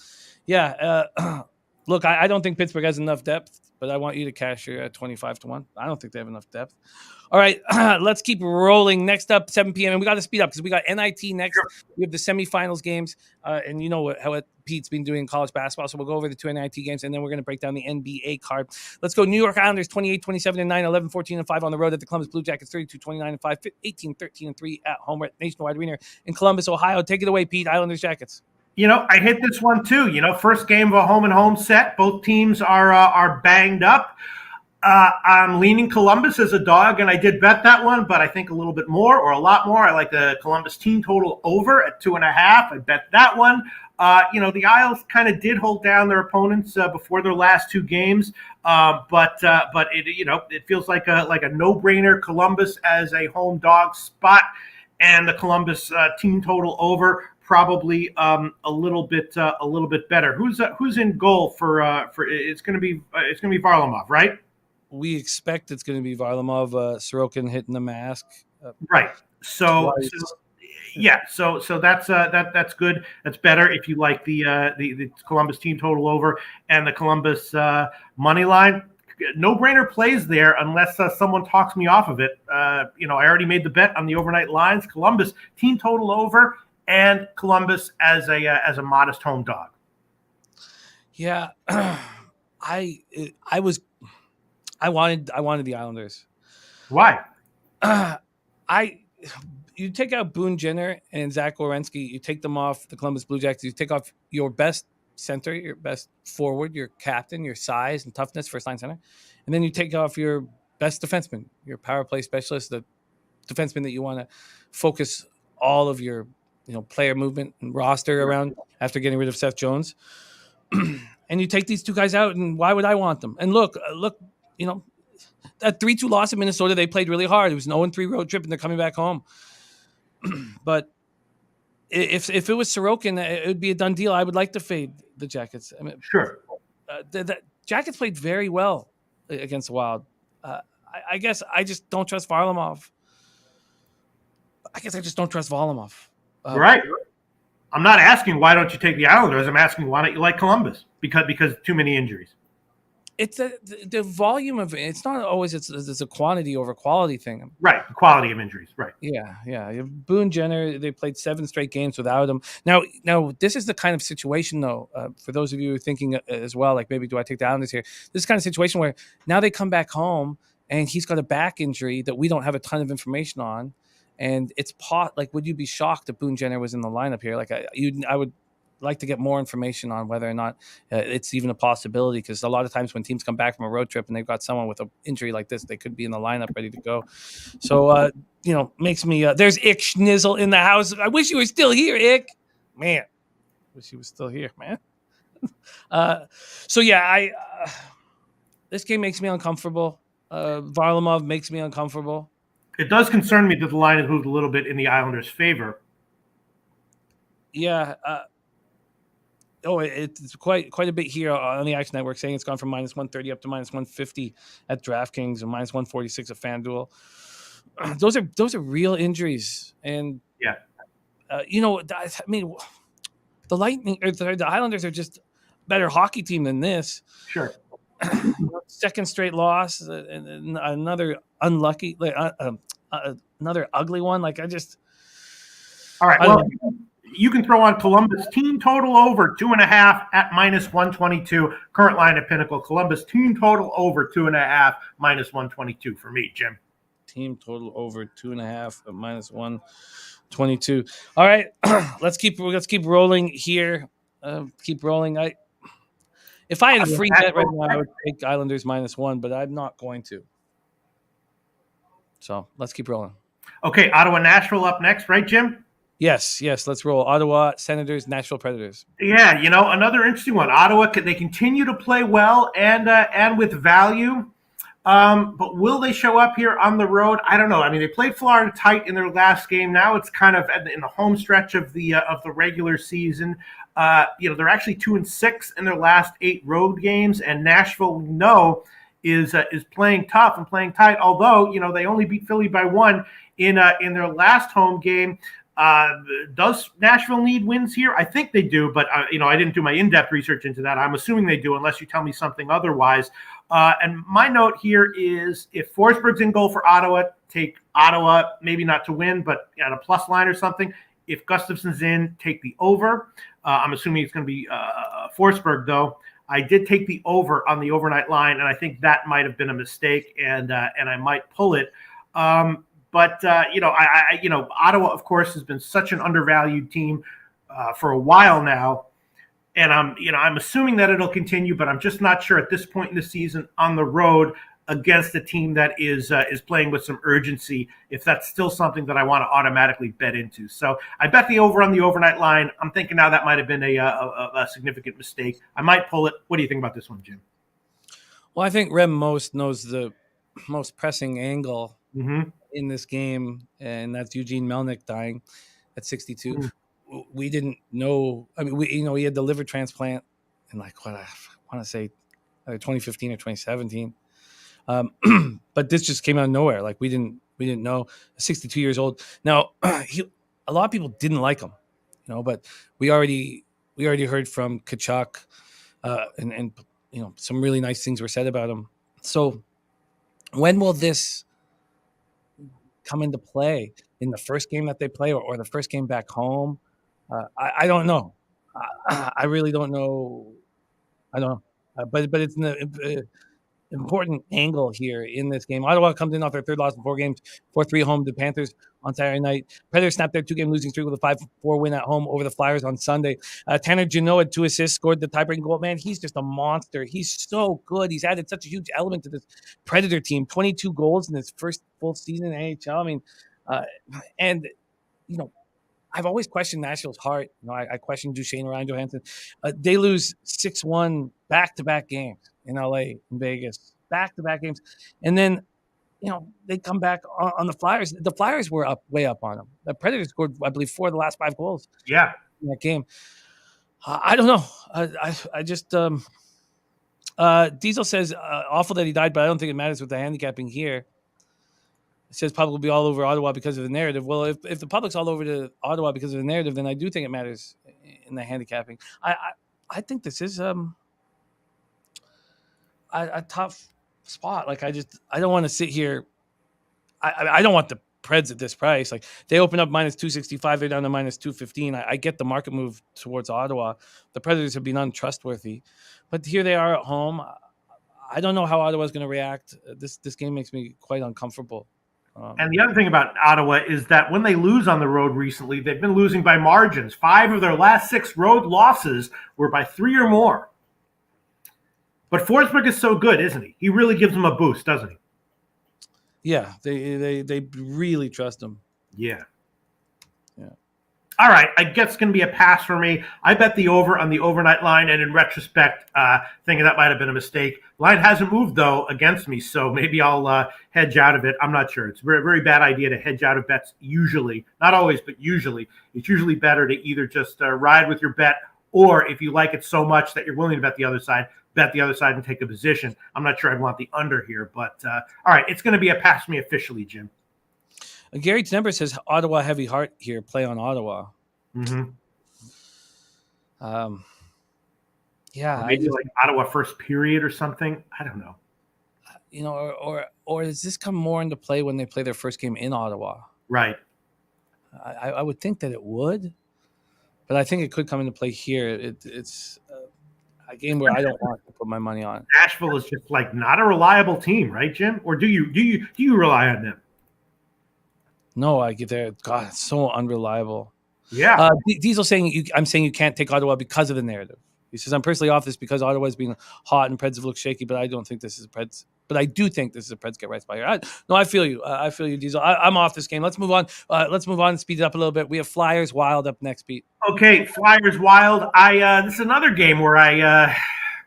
yeah. Look, I don't think Pittsburgh has enough depth, but I want you to cash your 25-1. I don't think they have enough depth. All right, let's keep rolling. Next up, 7 p.m. And we got to speed up because we got NIT next. Sure. We have the semifinals games, and you know how Pete's been doing in college basketball. So we'll go over the two NIT games, and then we're going to break down the NBA card. Let's go. New York Islanders 28-27 and 9, 11-14 and 5 on the road at the Columbus Blue Jackets 32-29 and 5, 18-13 and 3 at home at Nationwide Arena in Columbus, Ohio. Take it away, Pete. Islanders Jackets. I hit this one too. First game of a home and home set. Both teams are banged up. I'm leaning Columbus as a dog, and I did bet that one, but I think a little bit more or a lot more. I like the Columbus team total over at 2.5. I bet that one. The Isles kind of did hold down their opponents before their last two games, but it feels like a no-brainer. Columbus as a home dog spot, and the Columbus team total over. Probably a little bit better. Who's in goal for it's going to be Varlamov, right? We expect it's going to be Varlamov, Sorokin hitting the mask. Right. So that's good. That's better if you like the Columbus team total over and the Columbus money line. No-brainer plays there unless someone talks me off of it. I already made the bet on the overnight lines. Columbus team total over. And Columbus as a modest home dog. Yeah, I wanted the Islanders. Why? You take out Boone Jenner and Zach Werenski. You take them off the Columbus Blue Jackets. You take off your best center, your best forward, your captain, your size and toughness, first line center, and then you take off your best defenseman, your power play specialist, the defenseman that you want to focus all of your player movement and roster around after getting rid of Seth Jones. And you take these two guys out, and why would I want them? And look, that 3-2 loss in Minnesota, they played really hard. It was an 0-3 road trip, and they're coming back home. But if it was Sorokin, it would be a done deal. I would like to fade the Jackets. I mean, sure. The Jackets played very well against the Wild. I guess I just don't trust Varlamov. Right. I'm not asking why don't you take the Islanders. I'm asking why don't you like Columbus? Because too many injuries. It's the volume of it's not always it's a quantity over quality thing. Right. The quality of injuries. Right. Yeah. Boone Jenner, they played 7 straight games without him. Now this is the kind of situation though. For those of you who are thinking as well, like maybe do I take the Islanders here? This is the kind of situation where now they come back home and he's got a back injury that we don't have a ton of information on. And it's would you be shocked if Boone Jenner was in the lineup here? Like I would like to get more information on whether or not it's even a possibility, because a lot of times when teams come back from a road trip and they've got someone with an injury like this, they could be in the lineup ready to go. So, makes me there's Ick Schnizzle in the house. I wish you were still here, Ick. Man, wish you was still here, man. This game makes me uncomfortable. Varlamov makes me uncomfortable. It does concern me that the line has moved a little bit in the Islanders' favor. Yeah. It's quite a bit here on the Action Network, saying it's gone from -130 up to -150 at DraftKings and -146 at FanDuel. Those are real injuries, and yeah, the Lightning or the Islanders are just a better hockey team than this. Sure. Second straight loss, and another unlucky, another ugly one. Like all right. Well, you can throw on Columbus team total over 2.5 at -122. Current line at Pinnacle. Columbus team total over 2.5 -122 for me, Jim. Team total over 2.5 at -122. All right, let's keep rolling here. Keep rolling. If I had a free bet right now, I would take Islanders -1, but I'm not going to. So let's keep rolling. Okay, Ottawa, Nashville up next, right, Jim? Yes, let's roll. Ottawa Senators, Nashville Predators. Yeah, another interesting one. Ottawa, they continue to play well and with value. But will they show up here on the road? I don't know. I mean, they played Florida tight in their last game. Now it's kind of in the home stretch of the regular season. They're actually 2-6 in their last 8 road games, and Nashville, we know, is playing tough and playing tight. Although they only beat Philly by 1 in their last home game. Does Nashville need wins here? I think they do, but I didn't do my in-depth research into that. I'm assuming they do, unless you tell me something otherwise. And my note here is, if Forsberg's in goal for Ottawa, take Ottawa, maybe not to win, but at a plus line or something. If Gustafson's in, take the over. I'm assuming it's going to be Forsberg, though. I did take the over on the overnight line, and I think that might have been a mistake, and I might pull it. But Ottawa, of course, has been such an undervalued team for a while now. And I'm assuming that it'll continue, but I'm just not sure at this point in the season on the road against a team that is playing with some urgency, if that's still something that I want to automatically bet into. So I bet the over on the overnight line. I'm thinking now that might have been a significant mistake. I might pull it. What do you think about this one, Jim? Well, I think Rem Most knows the most pressing angle in this game, and that's Eugene Melnyk dying at 62. Mm. We didn't know. I mean, he had the liver transplant in I want to say 2015 or 2017. But this just came out of nowhere. Like we didn't know. 62 years old now. A lot of people didn't like him, but we already heard from Tkachuk, and some really nice things were said about him. So when will this come into play? In the first game that they play, or the first game back home? I don't know. I really don't know. I don't know. But it's an important angle here in this game. Ottawa comes in off their third loss in 4 games, 4-3 home to Panthers on Saturday night. Predators snapped their 2-game losing streak with a 5-4 win at home over the Flyers on Sunday. Tanner Jeannot had 2 assists, scored the tie-breaking goal. Man, he's just a monster. He's so good. He's added such a huge element to this Predator team. 22 goals in his first full season in NHL. I mean, I've always questioned Nashville's heart. I questioned Duchesne and Ryan Johansson. They lose 6-1 back-to-back games in LA, in Vegas, back-to-back games. And then, they come back on the Flyers. The Flyers were way up on them. The Predators scored, I believe, 4 of the last 5 goals. Yeah. In that game. I don't know. I just Diesel says, awful that he died, but I don't think it matters with the handicapping here. It says public will be all over Ottawa because of the narrative. Well, if the public's all over to Ottawa because of the narrative, then I do think it matters in the handicapping. I think this is a tough spot. Like I don't want to sit here. I don't want the Preds at this price. Like they open up minus 265, they're down to minus 215. I get the market move towards Ottawa. The Predators have been untrustworthy, but here they are at home. I don't know how Ottawa's going to react. This game makes me quite uncomfortable. And the other thing about Ottawa is that when they lose on the road recently, they've been losing by margins. 5 of their last 6 road losses were by 3 or more. But Forsberg is so good, isn't he? He really gives them a boost, doesn't he? Yeah, they really trust him. Yeah. All right, I guess it's going to be a pass for me. I bet the over on the overnight line, and in retrospect, thinking that might have been a mistake. Line hasn't moved, though, against me, so maybe I'll hedge out of it. I'm not sure. It's a very, very bad idea to hedge out of bets usually. Not always, but usually. It's usually better to either just ride with your bet, or if you like it so much that you're willing to bet the other side and take a position. I'm not sure I'd want the under here, but all right, it's going to be a pass me officially, Jim. Gary Tenber says Ottawa heavy heart here. Play on Ottawa. Mm-hmm. Yeah, or maybe like Ottawa first period or something. I don't know. Or does this come more into play when they play their first game in Ottawa? Right. I would think that it would, but I think it could come into play here. It's a game where I don't want to put my money on. Nashville is just like not a reliable team, right, Jim? Or do you rely on them? No, I get there. God, it's so unreliable. Yeah. Diesel saying I'm saying you can't take Ottawa because of the narrative. He says I'm personally off this because Ottawa's being hot and Preds have looked shaky, but I don't think this is a Preds. But I do think this is a Preds get right by here. I feel you. I feel you, Diesel. I'm off this game. Let's move on. Let's move on and speed it up a little bit. We have Flyers Wild up next, Pete. Okay, Flyers Wild. This is another game where I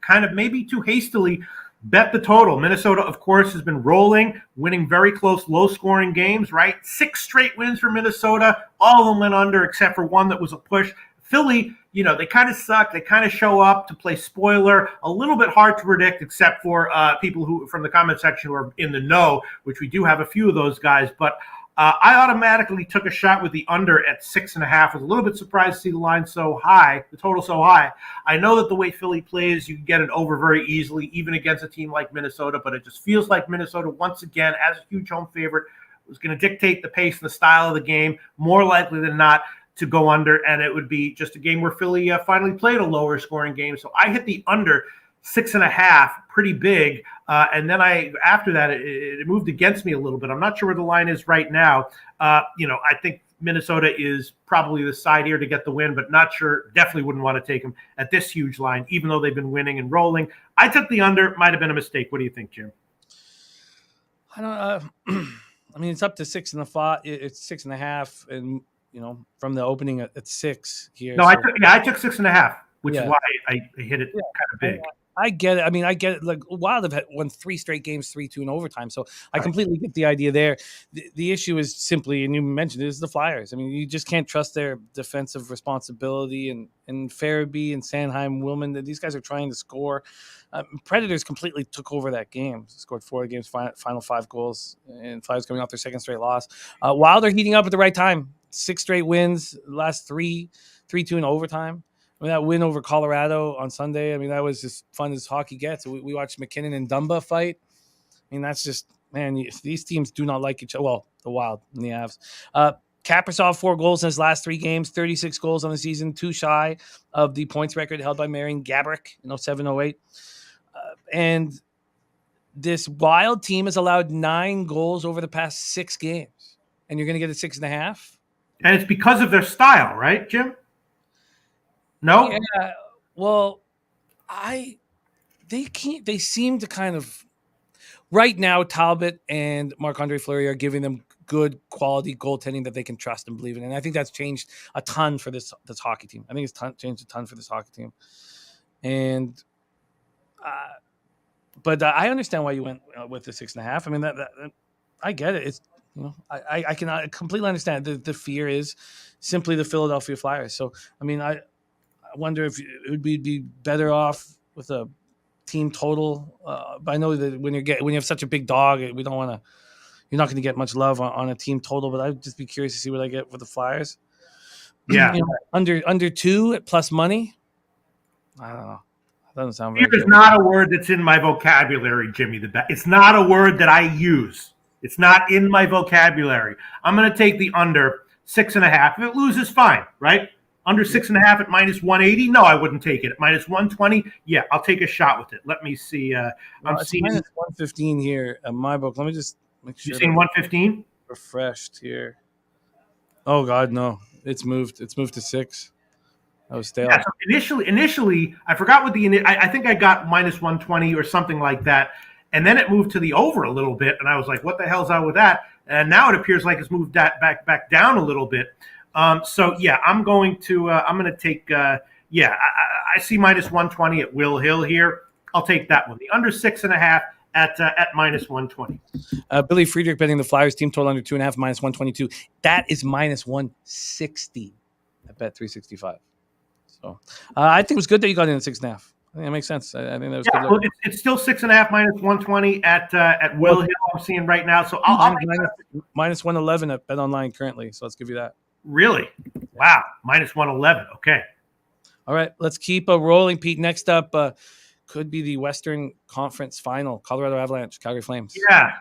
kind of maybe too hastily Bet the total. Minnesota, of course, has been rolling, winning very close, low-scoring games, right? 6 straight wins for Minnesota. All of them went under except for one that was a push. Philly, they kind of suck. They kind of show up to play spoiler. A little bit hard to predict, except for people who from the comment section who are in the know, which we do have a few of those guys. But I automatically took a shot with the under at 6.5. I was a little bit surprised to see the line so high, the total so high. I know that the way Philly plays, you can get it over very easily, even against a team like Minnesota. But it just feels like Minnesota, once again, as a huge home favorite, was going to dictate the pace and the style of the game, more likely than not to go under, and it would be just a game where Philly finally played a lower scoring game. So I hit the under 6.5, pretty big, and then after that it moved against me a little bit. I'm not sure where the line is right now. I think Minnesota is probably the side here to get the win, but not sure. Definitely wouldn't want to take them at this huge line, even though they've been winning and rolling. I took the under. Might have been a mistake. What do you think, Jim? I don't. I mean, it's up to 6.5. It's 6.5, and from the opening at 6 here. No, so. I took 6.5, which is why I hit it kind of big. I get it. I mean, I get it. Like Wild have won 3 straight games, 3-2 in overtime. So I completely get the idea there. The issue is simply, and you mentioned it, is the Flyers. I mean, you just can't trust their defensive responsibility and Farabee and Sanheim, Willman. These guys are trying to score. Predators completely took over that game. Scored 4 games, final 5 goals, and Flyers coming off their 2nd straight loss. Wild are heating up at the right time. 6 straight wins, last 3-2 in overtime. I mean, that win over Colorado on Sunday, I mean, that was as fun as hockey gets. We watched McKinnon and Dumba fight. I mean, that's just, man, these teams do not like each other. Well, the Wild and the Avs. Kaprizov, 4 goals in his last 3 games, 36 goals on the season, 2 shy of the points record held by Marian Gaborik in 07-08. And this Wild team has allowed 9 goals over the past 6 games. And you're going to get a 6.5? And it's because of their style, right, Jim? No? Yeah. Well, they seem to kind of right now. Talbot and Marc-Andre Fleury are giving them good quality goaltending that they can trust and believe in, and I think that's changed a ton for this hockey team. I think it's changed a ton for this hockey team, and but I understand why you went with the 6.5. I mean that I get it. It's I can completely understand. The fear is simply the Philadelphia Flyers. So I mean I wonder if it would be better off with a team total. But I know that when you have such a big dog, we don't want to. You're not going to get much love on a team total. But I'd just be curious to see what I get for the Flyers. Yeah, under 2 at plus money. I don't know. That doesn't sound. Fear is not a word that's in my vocabulary, Jimmy. It's not a word that I use. It's not in my vocabulary. I'm going to take the under 6.5. If it loses, fine, right? Under 6.5 at -180? No, I wouldn't take it. At -120? Yeah, I'll take a shot with it. Let me see. I'm seeing -115 here at my book. Let me just make sure. You seen 115? Refreshed here. Oh God, no! It's moved. It's moved to 6. I was stale. Yeah, so initially, I forgot what I think I got -120 or something like that, and then it moved to the over a little bit, and I was like, "What the hell's out with that?" And now it appears like it's moved that back down a little bit. So yeah, I'm going to take I see -120 at Will Hill here. I'll take that one. The under 6.5 at -120. Billy Friedrich betting the Flyers team total under 2.5 -122. That is -160 at Bet365. So I think it was good that you got in at 6.5. I think that makes sense. I think that was good. Well, it's still 6.5 -120 at Will Hill. I'm seeing right now. So I'll -111 at Bet Online currently. So let's give you that. Really? Wow. -111. Okay. All right. Let's keep rolling, Pete. Next up could be the Western Conference Final. Colorado Avalanche, Calgary Flames. Yeah.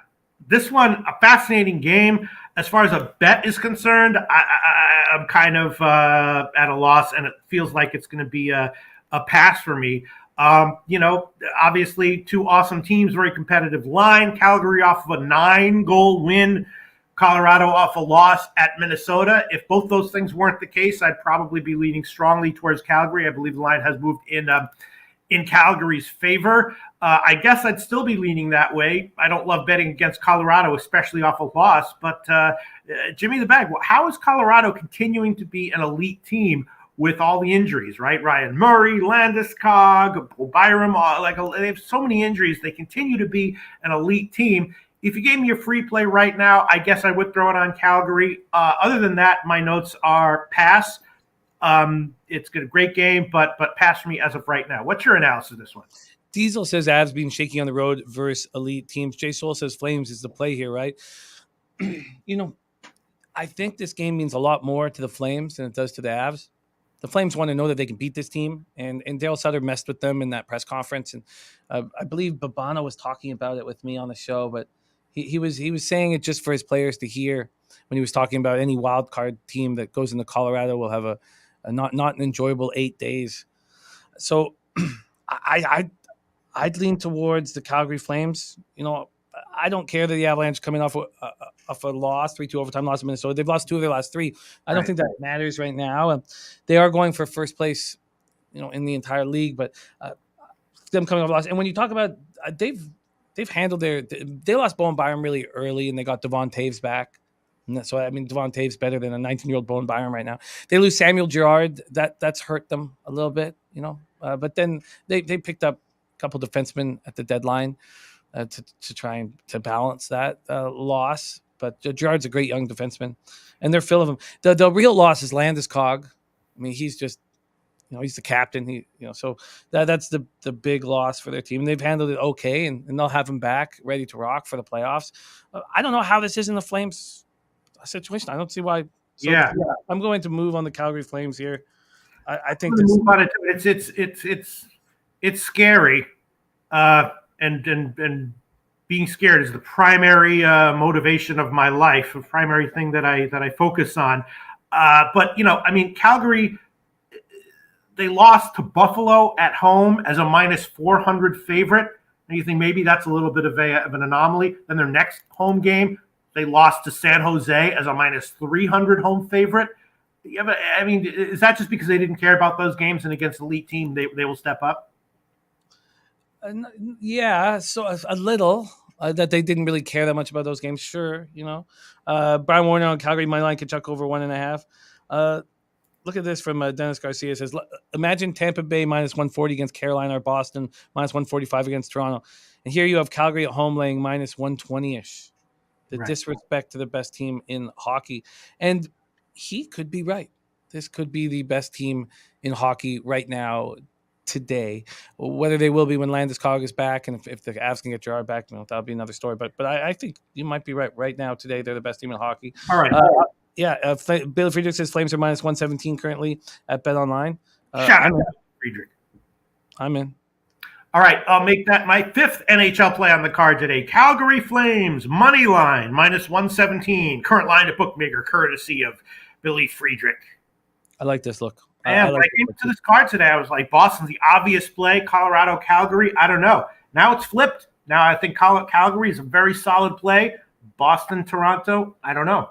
This one, a fascinating game. As far as a bet is concerned, I'm kind of at a loss, and it feels like it's going to be a pass for me. Obviously 2 awesome teams, very competitive line. Calgary off of a 9-goal win. Colorado off a loss at Minnesota. If both those things weren't the case, I'd probably be leaning strongly towards Calgary. I believe the line has moved in Calgary's favor. I guess I'd still be leaning that way. I don't love betting against Colorado, especially off a loss. But Jimmy the Bag, how is Colorado continuing to be an elite team with all the injuries, right? Ryan Murray, Landeskog, Byram, they have so many injuries. They continue to be an elite team. If you gave me a free play right now, I guess I would throw it on Calgary. Other than that, my notes are pass. It's a great game, but pass for me as of right now. What's your analysis of this one? Diesel says Avs being shaky on the road versus elite teams. Jay Soul says Flames is the play here, right? I think this game means a lot more to the Flames than it does to the Avs. The Flames want to know that they can beat this team, and Dale Sutter messed with them in that press conference, and I believe Babano was talking about it with me on the show, but he was saying it just for his players to hear when he was talking about any wild card team that goes into Colorado will have a not an enjoyable 8 days. So I'd lean towards the Calgary Flames. I don't care that the Avalanche coming off a loss, 3-2 overtime loss to Minnesota. They've lost 2 of their last 3. I don't think that matters right now. They are going for first place, in the entire league. But them coming off a loss, and when you talk about they've handled they lost Bowen Byram really early, and they got Devon Taves back. And so Devon Taves better than a 19-year-old Bowen Byram right now. They lose Samuel Girard. That's hurt them a little bit, But then they picked up a couple defensemen at the deadline. To try and to balance that loss. But Girard's a great young defenseman, and they're full of him. The real loss is Landeskog. He's just, he's the captain. So that's the big loss for their team. They've handled it okay, and they'll have him back ready to rock for the playoffs. I don't know how this is in the Flames situation. I don't see why. So, yeah, I'm going to move on the Calgary Flames here. I think move on it's scary. And being scared is the primary motivation of my life, a primary thing that I focus on. But Calgary, they lost to Buffalo at home as a minus 400 favorite. And you think maybe that's a little bit of an anomaly. Then their next home game, they lost to San Jose as a minus 300 home favorite. Yeah, but is that just because they didn't care about those games, and against elite team they will step up? Yeah, so a little that they didn't really care that much about those games. Sure, Brian Warner on Calgary money line Kachuk over 1.5. Look at this from Dennis Garcia. Says, imagine Tampa Bay minus 140 against Carolina or Boston minus 145 against Toronto, and here you have Calgary at home laying minus 120ish. The disrespect to the best team in hockey, and he could be right. This could be the best team in hockey right now. Today, whether they will be when Landeskog is back, and if the Avs can get Girard back, that'll be another story. But I think you might be right. Right now, today, they're the best team in hockey. All right. Billy Friedrich says Flames are minus 117 currently at BetOnline. Shout out to Friedrich. I'm in. All right, I'll make that my 5th NHL play on the card today. Calgary Flames money line minus 117. Current line at bookmaker, courtesy of Billy Friedrich. I like this look. And when I came to this card today, I was like, Boston's the obvious play. Colorado, Calgary, I don't know. Now it's flipped. Now I think Calgary is a very solid play. Boston, Toronto, I don't know.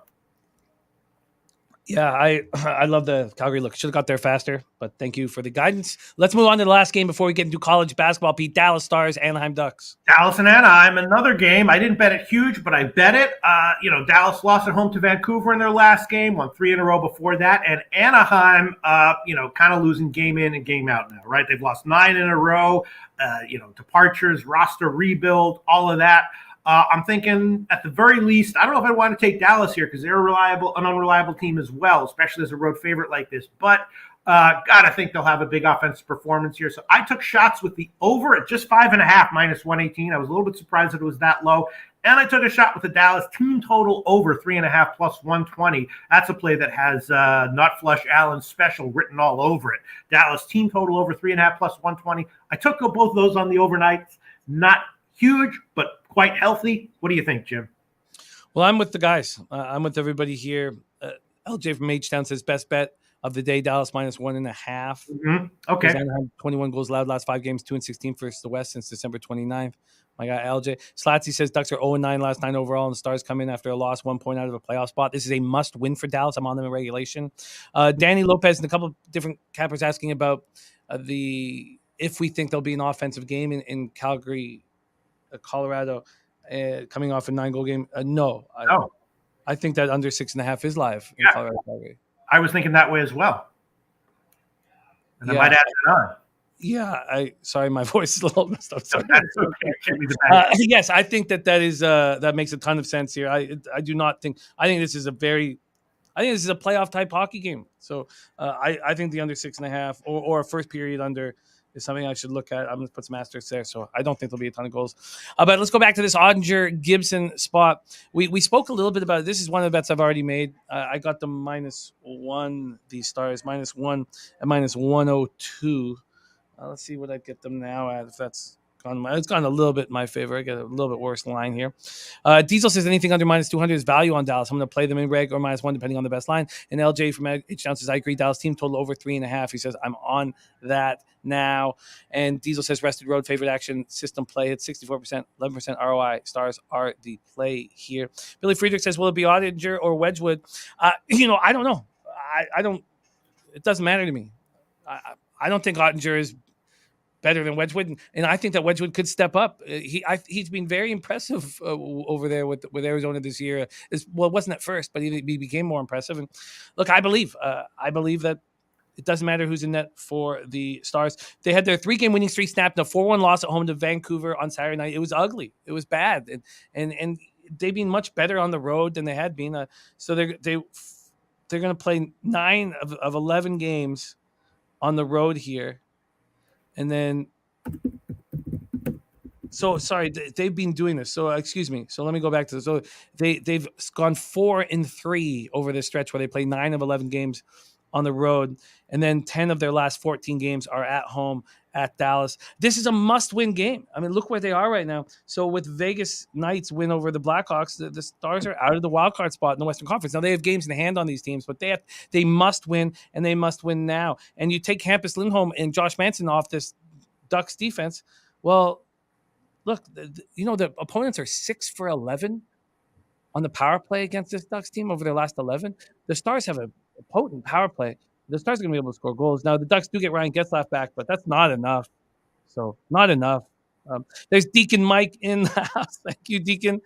Yeah, I love the Calgary look. Should have got there faster, but thank you for the guidance. Let's move on to the last game before we get into college basketball. Pete, Dallas Stars, Anaheim Ducks. Dallas and Anaheim, another game. I didn't bet it huge, but I bet it. Dallas lost at home to Vancouver in their last game, won 3 in a row before that. And Anaheim, kind of losing game in and game out now, right? They've lost 9 in a row, departures, roster rebuild, all of that. I'm thinking at the very least, I don't know if I want to take Dallas here because they're an unreliable team as well, especially as a road favorite like this. But I think they'll have a big offensive performance here. So I took shots with the over at just 5.5 minus 118. I was a little bit surprised that it was that low. And I took a shot with the Dallas team total over 3.5 plus 120. That's a play that has Nut Flush Allen special written all over it. Dallas team total over 3.5 plus 120. I took both of those on the overnight. Not huge, but quite healthy. What do you think, Jim? Well, I'm with the guys. I'm with everybody here. LJ from H-Town says best bet of the day, Dallas minus 1.5. Mm-hmm. Okay. Anaheim 21 goals allowed last 5 games, 2-16 versus the West since December 29th. My guy LJ Slatsy says Ducks are 0-9 last 9 overall, and the Stars come in after a loss, 1 point out of a playoff spot. This is a must win for Dallas. I'm on them in regulation. Danny Lopez and a couple of different cappers asking about if we think there'll be an offensive game in Calgary, Colorado, coming off a 9-goal game. No. I think that under 6.5 is live in Colorado. I was thinking that way as well. And I might add it on. Yeah, sorry, my voice is a little messed up. Sorry. That's okay. Give me the back. Yes, I think that is that makes a ton of sense here. I do not think I think this is a playoff type hockey game. So I think the under 6.5 or a first period under is something I should look at. I'm going to put some asterisks there. So I don't think there'll be a ton of goals. But let's go back to this Ottinger Gibson spot. We spoke a little bit about it. This is one of the bets I've already made. I got the -1, these Stars, -1 and -102. Let's see what I get them now at. If that's it's gone a little bit in my favor. I get a little bit worse line here. Diesel says anything under -200 is value on Dallas. I'm going to play them in reg or -1 depending on the best line. And LJ from H-Town says I agree. Dallas team total over 3.5. He says I'm on that now. And Diesel says rested road favorite action system play at 64%, 11% ROI. Stars are the play here. Billy Friedrich says will it be Ottinger or Wedgwood? I don't know. I don't. It doesn't matter to me. I don't think Ottinger is better than Wedgwood, and I think that Wedgwood could step up. He's been very impressive over there with Arizona this year. It wasn't at first, but he became more impressive. And look, I believe that it doesn't matter who's in net for the Stars. They had their 3-game winning streak snapped in a 4-1 loss at home to Vancouver on Saturday night. It was ugly. It was bad, and they've been much better on the road than they had been. So they're going to play 9 of 11 games on the road here. And then, they've been doing this. So, excuse me. So let me go back to this. So they've gone 4-3 over this stretch where they play 9 of 11 games on the road. And then 10 of their last 14 games are at home at Dallas. This is a must-win game. I mean, look where they are right now. So with Vegas Knights win over the Blackhawks, the Stars are out of the wild card spot in the Western Conference. Now they have games in hand on these teams, but they must win, and they must win now. And you take Hampus Lindholm and Josh Manson off this Ducks defense. Well, look, the opponents are 6 for 11 on the power play against this Ducks team over their last 11. The Stars have a potent power play. The Stars are going to be able to score goals. Now, the Ducks do get Ryan Getzlaf back, but that's not enough. So, not enough. There's Deacon Mike in the house. Thank you, Deacon.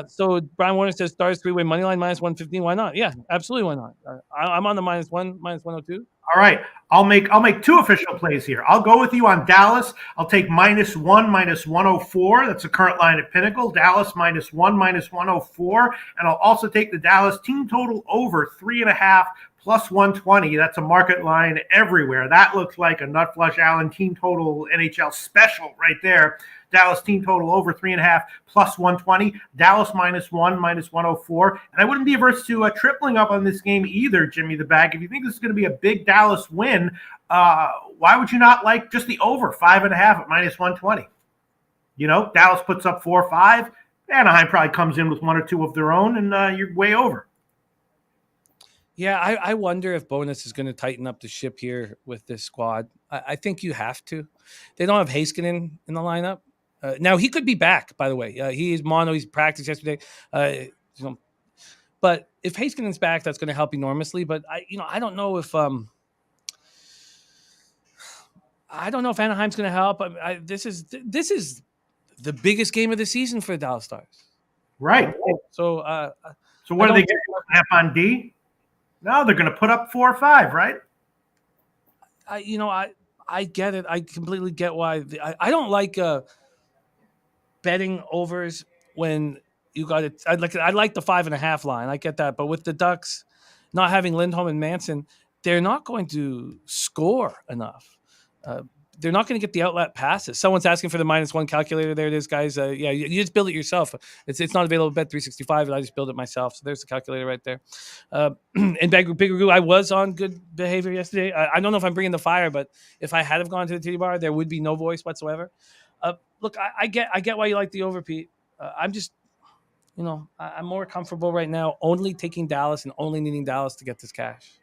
So, Brian Warner says Stars 3-way money line -115. Why not? Yeah, absolutely. Why not? I'm on the -1, -102. All right. I'll make 2 official plays here. I'll go with you on Dallas. I'll take -1, -104. That's the current line at Pinnacle. Dallas -1, -104. And I'll also take the Dallas team total over 3.5 +120. That's a market line everywhere. That looks like a Nut Flush Allen team total NHL special right there. Dallas team total over 3.5 +120. Dallas -1, -104. And I wouldn't be averse to tripling up on this game either, Jimmy the Bag. If you think this is going to be a big Dallas win, why would you not like just the over 5.5 at -120? Dallas puts up 4 or 5. Anaheim probably comes in with 1 or 2 of their own, and you're way over. Yeah, I wonder if Bowness is going to tighten up the ship here with this squad. I think you have to. They don't have Heiskanen in the lineup. Now, he could be back, by the way. He is mono. He's practiced yesterday. But if Heiskanen's back, that's going to help enormously. But, I don't know if Anaheim's going to help. This is the biggest game of the season for the Dallas Stars. Right. So what are they going to snap on D? No, they're going to put up 4 or 5, right? I get it. I completely get why. I don't like betting overs when you got it. I like the 5.5 line. I get that, but with the Ducks not having Lindholm and Manson, they're not going to score enough. They're not going to get the outlet passes. Someone's asking for the -1 calculator. There it is, guys. You just build it yourself. It's not available at Bet365, and I just build it myself. So there's the calculator right there. And Bigger Goo, I was on good behavior yesterday. I don't know if I'm bringing the fire, but if I had have gone to the titty bar, there would be no voice whatsoever. Look, I get why you like the over, Pete. I'm just, I'm more comfortable right now only taking Dallas and only needing Dallas to get this cash.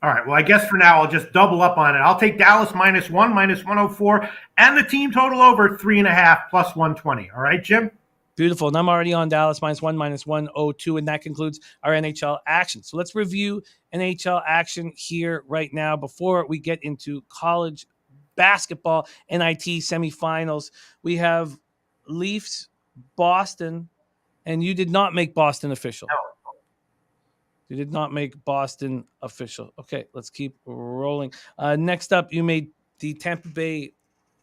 All right. Well, I guess for now, I'll just double up on it. I'll take Dallas -1, -104, and the team total over 3.5 +120. All right, Jim? Beautiful. And I'm already on Dallas -1, -102, and that concludes our NHL action. So let's review NHL action here right now before we get into college basketball NIT semifinals. We have Leafs, Boston, and you did not make Boston official. No. You did not make Boston official. Okay, let's keep rolling. Next up, you made the Tampa Bay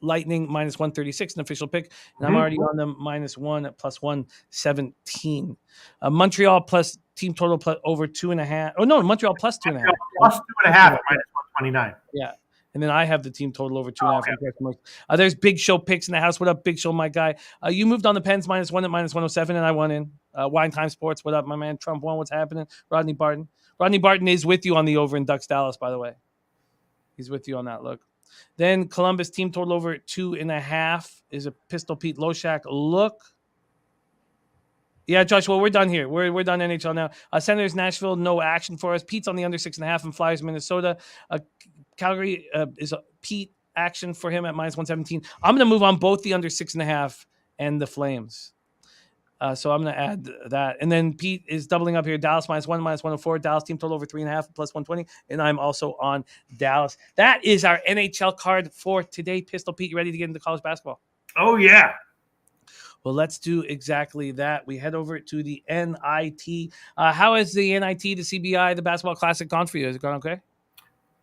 Lightning minus 136, an official pick, and I'm already on them -1 at plus 117. Montreal plus team total plus over 2.5. Oh no, Montreal plus 2.5. Plus 2.5 at -129. Yeah. And then I have the team total over 2.5. There's Big Show picks in the house. What up, Big Show, my guy? You moved on the Pens -1 at -107, and I won in. Wine Time Sports, what up, my man? Trump won. What's happening? Rodney Barton. Rodney Barton is with you on the over in Ducks Dallas, by the way. He's with you on that look. Then Columbus team total over 2.5 is a Pistol Pete Loshak look. Yeah, Josh, well, we're done here. We're done NHL now. Senators Nashville, no action for us. Pete's on the under 6.5 and Flyers Minnesota. Calgary is a Pete action for him at -117. I'm going to move on both the under 6.5 and the Flames. So I'm going to add that. And then Pete is doubling up here. Dallas -1, -104. Dallas team total over 3.5, plus 120. And I'm also on Dallas. That is our NHL card for today. Pistol Pete, you ready to get into college basketball? Oh, yeah. Well, let's do exactly that. We head over to the NIT. How has the NIT, the CBI, the Basketball Classic gone for you? Has it gone okay?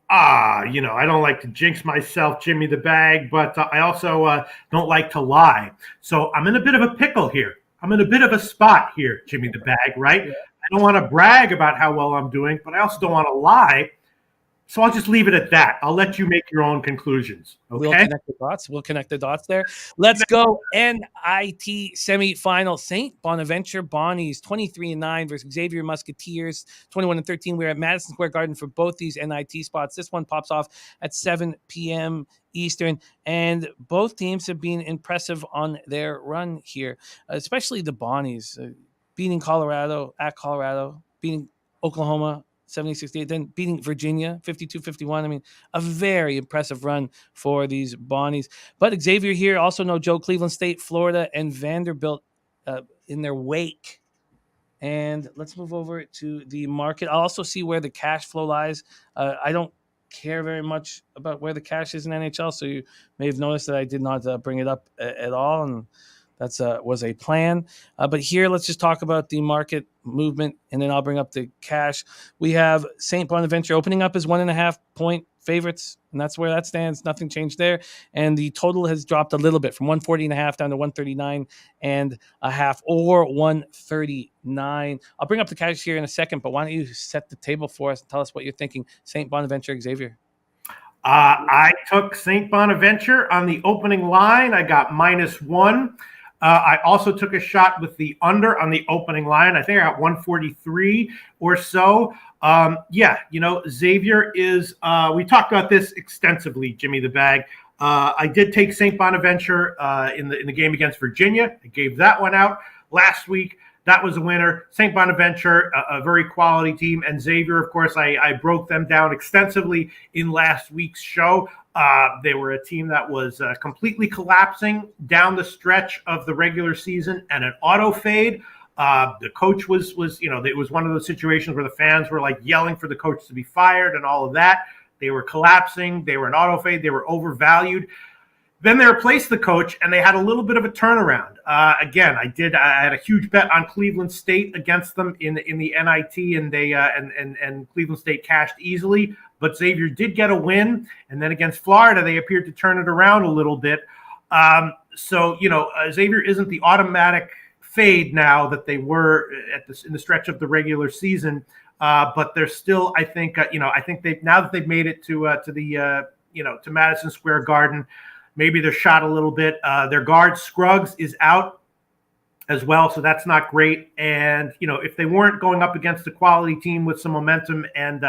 I don't like to jinx myself, Jimmy the Bag, but I also don't like to lie. So I'm in a bit of a pickle here. I'm in a bit of a spot here, Jimmy the Bag, right? Yeah. I don't want to brag about how well I'm doing, but I also don't want to lie. So I'll just leave it at that. I'll let you make your own conclusions. Okay. We'll connect the dots there. Let's go. NIT semifinal. St. Bonaventure Bonnies 23-9 versus Xavier Musketeers 21-13. We're at Madison Square Garden for both these NIT spots. This one pops off at 7 p.m. Eastern, and both teams have been impressive on their run here, especially the Bonnies beating Colorado at Colorado, beating Oklahoma 70-68, then beating Virginia 52-51. I mean, a very impressive run for these Bonnies. But Xavier here, also no joke. Cleveland State, Florida, and Vanderbilt in their wake. And let's move over to the market. I'll also see where the cash flow lies. I don't care very much about where the cash is in NHL, so you may have noticed that I did not bring it up at all, and that's was a plan. But here, let's just talk about the market movement, and then I'll bring up the cash. We have St. Bonaventure opening up as 1.5-point favorites, and that's where that stands. Nothing changed there. And the total has dropped a little bit from 140.5 down to 139.5 or 139. I'll bring up the cash here in a second, but why don't you set the table for us and tell us what you're thinking, St. Bonaventure, Xavier? I took St. Bonaventure on the opening line. I got -1. I also took a shot with the under on the opening line. I think I got 143 or so. Xavier is, we talked about this extensively, Jimmy the Bag. I did take St. Bonaventure in the game against Virginia. I gave that one out last week. That was a winner. St. Bonaventure, a very quality team. And Xavier, of course, I broke them down extensively in last week's show. They were a team that was completely collapsing down the stretch of the regular season and an auto fade. The coach was it was one of those situations where the fans were like yelling for the coach to be fired and all of that. They were collapsing. They were an auto fade. They were overvalued. Then they replaced the coach, and they had a little bit of a turnaround. Again, I had a huge bet on Cleveland State against them in the NIT, and they and Cleveland State cashed easily. But Xavier did get a win, and then against Florida, they appeared to turn it around a little bit. Xavier isn't the automatic fade now that they were in the stretch of the regular season, but they're still, I think, I think now that they've made it to Madison Square Garden. Maybe they're shot a little bit. Their guard Scruggs is out as well, so that's not great. And if they weren't going up against a quality team with some momentum and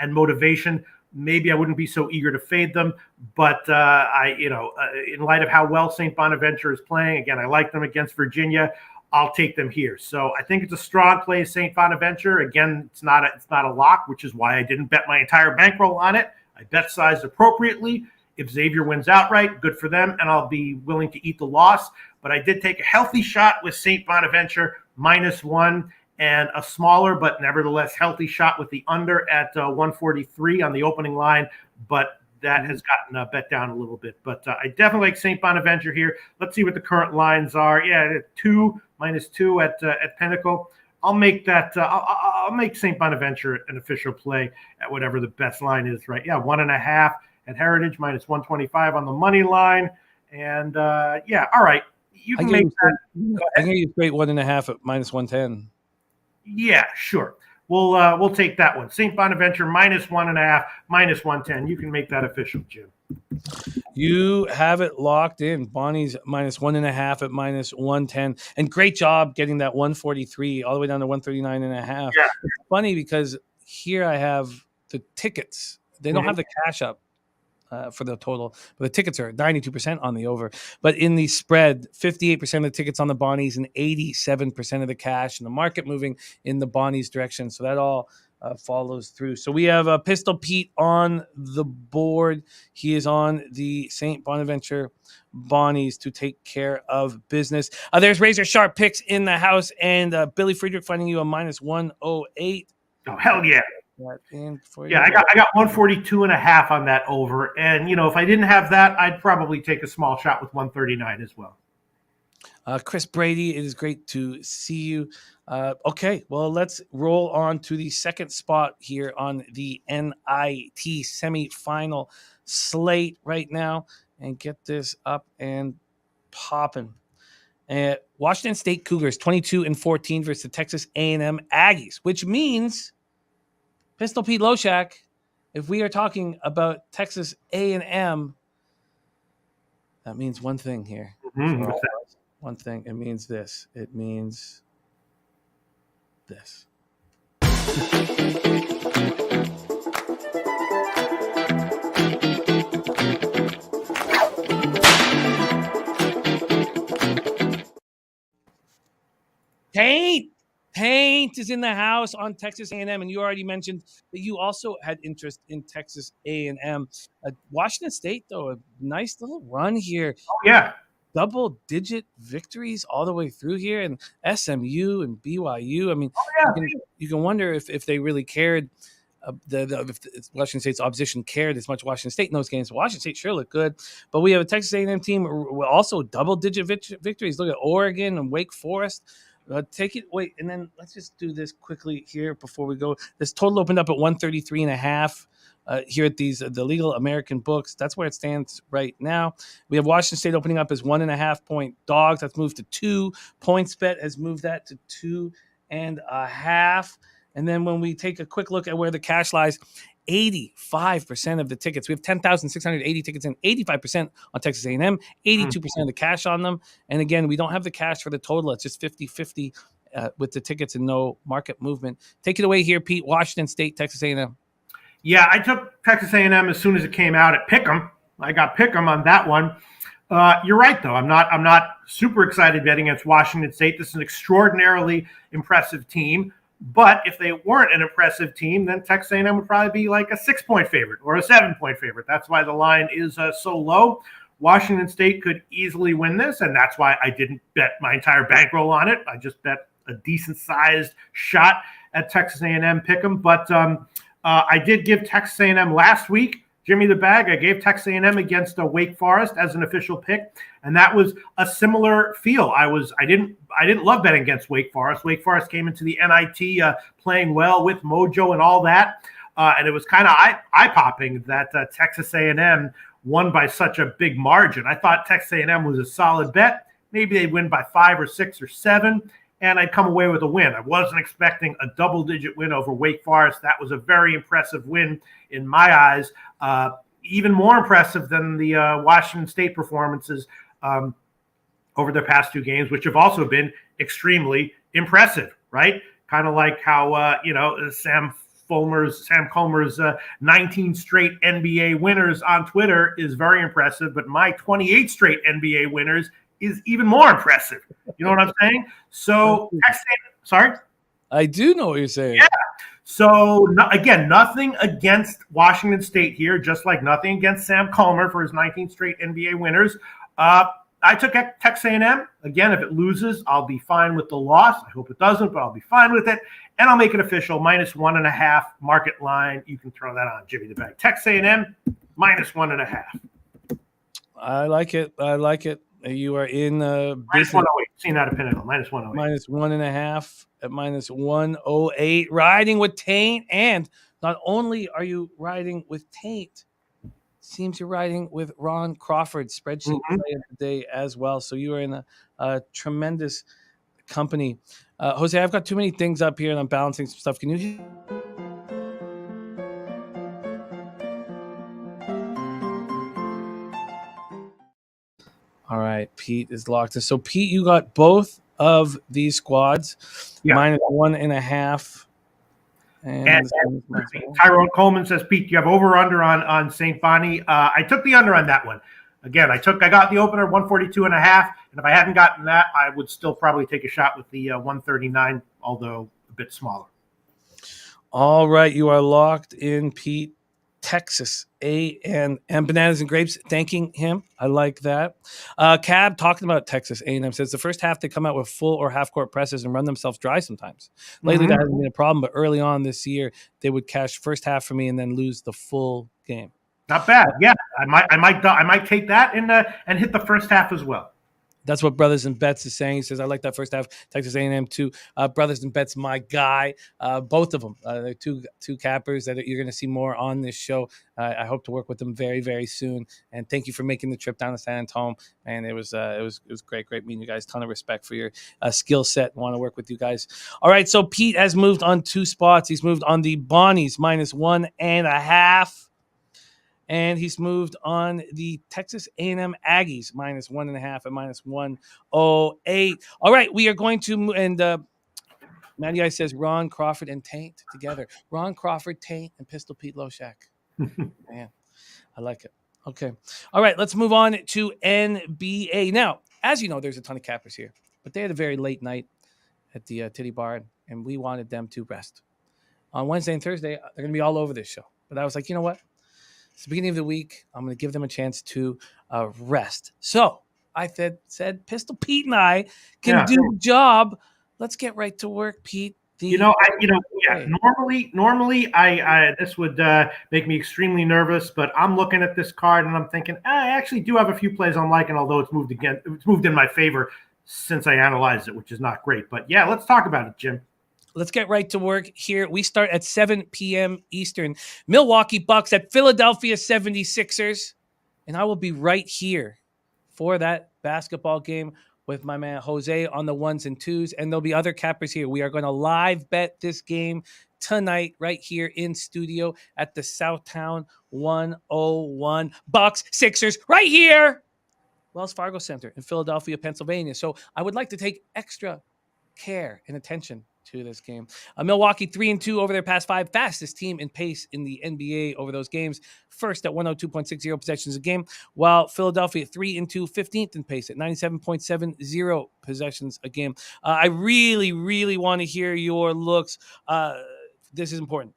motivation, maybe I wouldn't be so eager to fade them. But in light of how well St. Bonaventure is playing, again, I like them against Virginia. I'll take them here. So I think it's a strong play, St. Bonaventure. Again, it's not a lock, which is why I didn't bet my entire bankroll on it. I bet sized appropriately. If Xavier wins outright, good for them, and I'll be willing to eat the loss. But I did take a healthy shot with St. Bonaventure -1 and a smaller but nevertheless healthy shot with the under at 143 on the opening line. But that has gotten bet down a little bit. But I definitely like St. Bonaventure here. Let's see what the current lines are. Yeah, -2 at Pinnacle I'll make that. I'll make St. Bonaventure an official play at whatever the best line is. Right? Yeah, 1.5 at Heritage, minus 125 on the money line, and yeah, all right. You can make that. I can get you straight 1.5 at minus 110. Yeah, sure. We'll take that one. St. Bonaventure minus 1.5, minus 110. You can make that official, Jim. You have it locked in. Bonnie's minus 1.5 at minus 110. And great job getting that 143 all the way down to 139.5. Yeah. It's funny because here I have the tickets. They don't have the cash up for the total, but the tickets are 92% on the over. But in the spread, 58% of the tickets on the Bonnies and 87% of the cash, and the market moving in the Bonnies direction. So that all follows through. So we have Pistol Pete on the board. He is on the St. Bonaventure Bonnies to take care of business. There's Razor Sharp picks in the house, and Billy Friedrich finding you a minus 108. Oh, hell yeah. Yeah, I got 142.5 on that over. And, if I didn't have that, I'd probably take a small shot with 139 as well. Chris Brady, it is great to see you. Okay, well, let's roll on to the second spot here on the NIT semifinal slate right now and get this up and popping. Washington State Cougars 22-14 versus the Texas A&M Aggies, which means Pistol Pete Loshak, if we are talking about Texas A&M, that means one thing here. Mm-hmm. One thing. It means this. It means this. Paint is in the house on Texas A&M, and you already mentioned that you also had interest in Texas A&M. Washington State, though, a nice little run here. Oh, yeah. Double-digit victories all the way through here, and SMU and BYU. I mean, you can wonder if they really cared. If Washington State's opposition cared as much Washington State in those games. Washington State sure looked good, but we have a Texas A&M team also double-digit victories. Look at Oregon and Wake Forest. Take it. Wait, and then let's just do this quickly here before we go. This total opened up at 133.5 here at the Legal American Books. That's where it stands right now. We have Washington State opening up as 1.5 point dogs. That's moved to 2. PointsBet has moved that to 2.5. And then when we take a quick look at where the cash lies, 85% of the tickets. We have 10,680 tickets in, 85% on Texas A&M, 82% of the cash on them. And again, we don't have the cash for the total. It's just 50-50 with the tickets and no market movement. Take it away here, Pete. Washington State, Texas A&M. Yeah, I took Texas A&M as soon as it came out at Pick'em. I got Pick'em on that one. You're right, though. I'm not super excited betting against Washington State. This is an extraordinarily impressive team. But if they weren't an impressive team, then Texas A&M would probably be like a 6-point favorite or a 7-point favorite. That's why the line is so low. Washington State could easily win this, and that's why I didn't bet my entire bankroll on it. I just bet a decent-sized shot at Texas A&M Pick'em. But I did give Texas A&M last week, Jimmy the Bag. I gave Texas A&M against Wake Forest as an official pick, and that was a similar feel. I didn't love betting against Wake Forest. Wake Forest came into the NIT playing well with mojo and all that, and it was kind of eye-popping that Texas A&M won by such a big margin. I thought Texas A&M was a solid bet. Maybe they'd win by 5 or 6 or 7, and I'd come away with a win. I wasn't expecting a double-digit win over Wake Forest. That was a very impressive win in my eyes. Even more impressive than the Washington State performances over the past 2 games, which have also been extremely impressive, right? Kind of like how, Sam Comer's 19 straight NBA winners on Twitter is very impressive, but my 28 straight NBA winners is even more impressive. You know what I'm saying? So, sorry? I do know what you're saying. Yeah. So, again, nothing against Washington State here, just like nothing against Sam Comer for his 19 straight NBA winners. I took Texas A&M. Again, if it loses, I'll be fine with the loss. I hope it doesn't, but I'll be fine with it. And I'll make it official, minus 1.5 market line. You can throw that on Jimmy the Bag. Texas A&M, minus 1.5. I like it. You are in Minus business. 108. Seen that at Pinnacle. Minus 108. Minus 1.5 at minus 108. Riding with Taint. And not only are you riding with Taint, seems you're riding with Ron Crawford, spreadsheet play of the day as well. So you are in a tremendous company. Jose, I've got too many things up here and I'm balancing some stuff. Can you? All right, Pete is locked in. So Pete, you got both of these squads, minus 1.5. And Tyrone Coleman says, Pete, do you have over under on St. Bonnie? I took the under on that one. Again, I got the opener 142.5, and if I hadn't gotten that, I would still probably take a shot with the 139, although a bit smaller. All right, you are locked in, Pete. Texas A&M Bananas and Grapes thanking him. I like that. Cab talking about Texas A&M says the first half they come out with full or half court presses and run themselves dry sometimes. Lately that hasn't been a problem, but early on this year they would cash first half for me and then lose the full game. Not bad. Yeah, I might take that and hit the first half as well. That's what Brothers and Bets is saying. He says, I like that first half. Texas A&M too. Brothers and Bets, my guy. Both of them. They're two cappers that you're going to see more on this show. I hope to work with them very, very soon. And thank you for making the trip down to San Antonio. And it was great meeting you guys. Ton of respect for your skill set. Want to work with you guys. All right, so Pete has moved on 2 spots. He's moved on the Bonnies minus 1.5. And he's moved on the Texas A&M Aggies minus 1.5 and minus 108. All right, we are going to and Matty Ice says Ron Crawford and Taint together. Ron Crawford, Taint, and Pistol Pete Loshak. Man, I like it. Okay. All right, let's move on to NBA. Now, as you know, there's a ton of cappers here, but they had a very late night at the Titty Bar, and we wanted them to rest. On Wednesday and Thursday, they're going to be all over this show. But I was like, you know what? It's the beginning of the week. I'm going to give them a chance to rest. So I said, Pistol Pete and I can do the job. Let's get right to work, Pete. Normally, I this would make me extremely nervous, but I'm looking at this card and I'm thinking, I actually do have a few plays I'm liking, although it's moved in my favor since I analyzed it, which is not great. But yeah, let's talk about it, Jim. Let's get right to work here. We start at 7 p.m. Eastern. Milwaukee Bucks at Philadelphia 76ers. And I will be right here for that basketball game with my man Jose on the 1s and 2s. And there'll be other cappers here. We are going to live bet this game tonight right here in studio at the Southtown 101 Bucks Sixers right here. Wells Fargo Center in Philadelphia, Pennsylvania. So I would like to take extra care and attention to this game. Milwaukee 3-2 over their past 5, fastest team in pace in the NBA over those games, first at 102.60 possessions a game, while Philadelphia 3-2, 15th in pace at 97.70 possessions a game. I really, really want to hear your looks. This is important.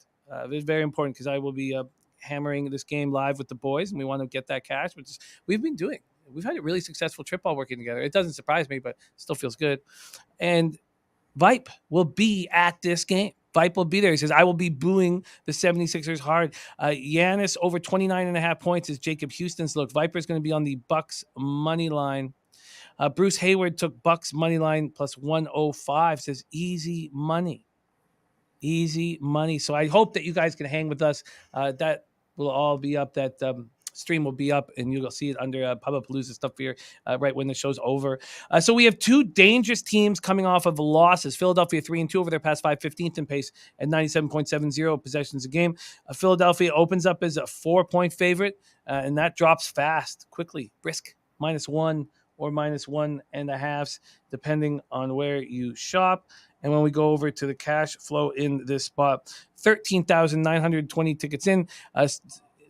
This is very important because I will be hammering this game live with the boys, and we want to get that cash, which is, we've been doing. We've had a really successful trip all working together. It doesn't surprise me, but still feels good. And Vipe will be at this game. Vipe will be there. He says, I will be booing the 76ers hard. Giannis over 29.5 points is Jacob Houston's look. Viper's going to be on the Bucks money line. Bruce Hayward took Bucks money line plus 105. Says easy money. Easy money. So I hope that you guys can hang with us. That will all be up. That stream will be up, and you'll see it under Pubapalooza stuff here right when the show's over. So we have 2 dangerous teams coming off of losses. Philadelphia 3-2 over their past 5, 15th in pace at 97.70 possessions a game. Philadelphia opens up as a 4-point favorite, and that drops fast, quickly, brisk, -1 or -1.5, depending on where you shop. And when we go over to the cash flow in this spot, 13,920 tickets in.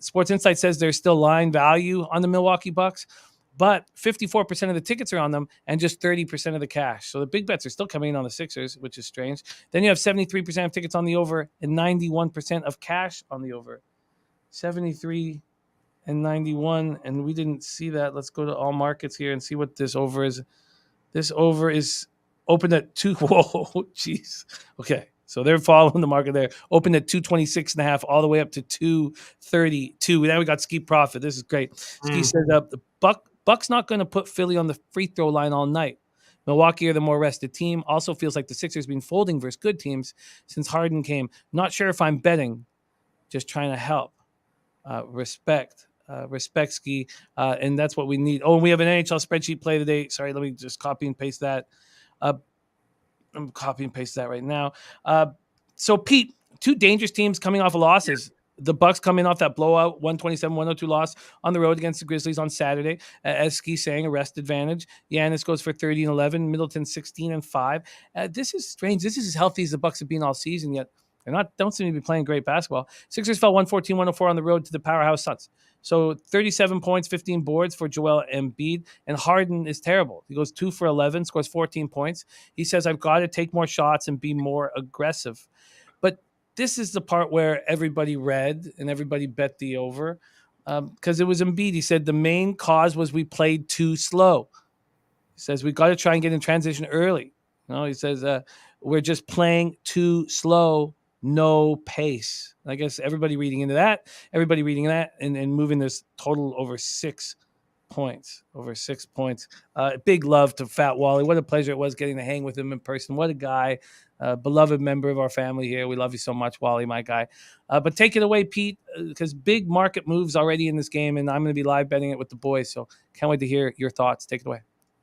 Sports Insight says there's still line value on the Milwaukee Bucks, but 54% of the tickets are on them and just 30% of the cash. So the big bets are still coming in on the Sixers, which is strange. Then you have 73% of tickets on the over and 91% of cash on the over. 73 and 91, and we didn't see that. Let's go to all markets here and see what this over is. This over is opened at 2. Whoa, jeez. Okay. So they're following the market there. Opened at 226.5 all the way up to 232. Now we got Ski Profit. This is great. Ski says the Bucks not going to put Philly on the free throw line all night. Milwaukee are the more rested team. Also feels like the Sixers been folding versus good teams since Harden came. Not sure if I'm betting, just trying to help. Respect ski, and that's what we need. Oh, and we have an NHL spreadsheet play today. Sorry, let me just copy and paste that. I'm copy and paste that right now. So Pete, two dangerous teams coming off of losses. The Bucks coming off that blowout 127-102 loss on the road against the Grizzlies on Saturday. As Ski saying, a rest advantage. Giannis goes for 30 and 11. Middleton 16 and 5. This is strange. This is as healthy as the Bucks have been all season, yet don't seem to be playing great basketball. Sixers fell 114-104 on the road to the powerhouse Suns. So 37 points, 15 boards for Joel Embiid. And Harden is terrible. He goes 2 for 11, scores 14 points. He says, I've got to take more shots and be more aggressive. But this is the part where everybody read and everybody bet the over because it was Embiid. He said the main cause was we played too slow. He says we got to try and get in transition early. He says we're just playing too slow, no pace. I guess everybody reading into that, and moving this total over 6 points. Big love to Fat Wally. What a pleasure it was getting to hang with him in person. What a guy. Beloved member of our family here. We love you so much, Wally, my guy. But take it away, Pete, because big market moves already in this game, and I'm going to be live betting it with the boys. So can't wait to hear your thoughts. Take it away.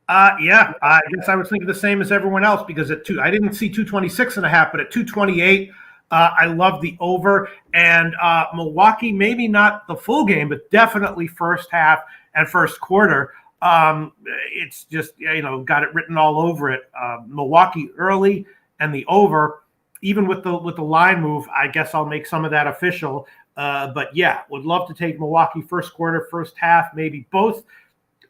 Yeah, I guess I was thinking the same as everyone else because I didn't see 226.5, but at 228, I love the over. And Milwaukee, maybe not the full game, but definitely first half and first quarter. It's just, got it written all over it. Milwaukee early. And the over, even with the line move, I guess I'll make some of that official. But yeah, would love to take Milwaukee first quarter, first half, maybe both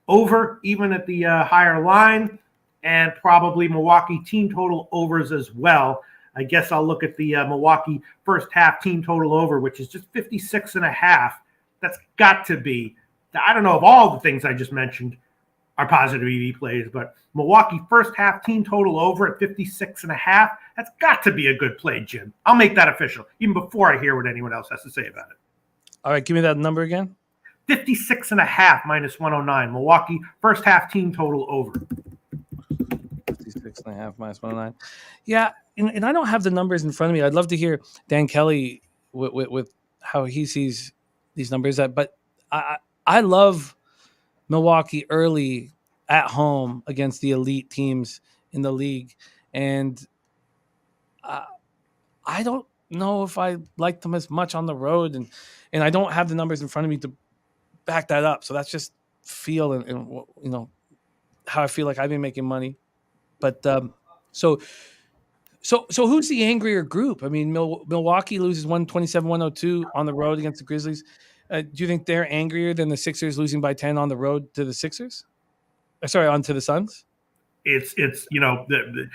over, even at the higher line, and probably Milwaukee team total overs as well. I guess I'll look at the Milwaukee first half team total over, which is just 56.5. That's got to be, I don't know if all the things I just mentioned are positive EV plays, but Milwaukee first half team total over at 56.5. That's got to be a good play, Jim. I'll make that official, even before I hear what anyone else has to say about it. All right, give me that number again. 56.5 minus 109. Milwaukee first half team total over. 56.5 minus 109. Yeah, and I don't have the numbers in front of me. I'd love to hear Dan Kelly with how he sees these numbers. But I love Milwaukee early at home against the elite teams in the league. And I don't know if I like them as much on the road. And I don't have the numbers in front of me to back that up. So that's just feel and how I feel like I've been making money. But so who's the angrier group? I mean, Milwaukee loses 127-102 on the road against the Grizzlies. Do you think they're angrier than the Sixers losing by 10 on the road to the Sixers? Onto the Suns? It's the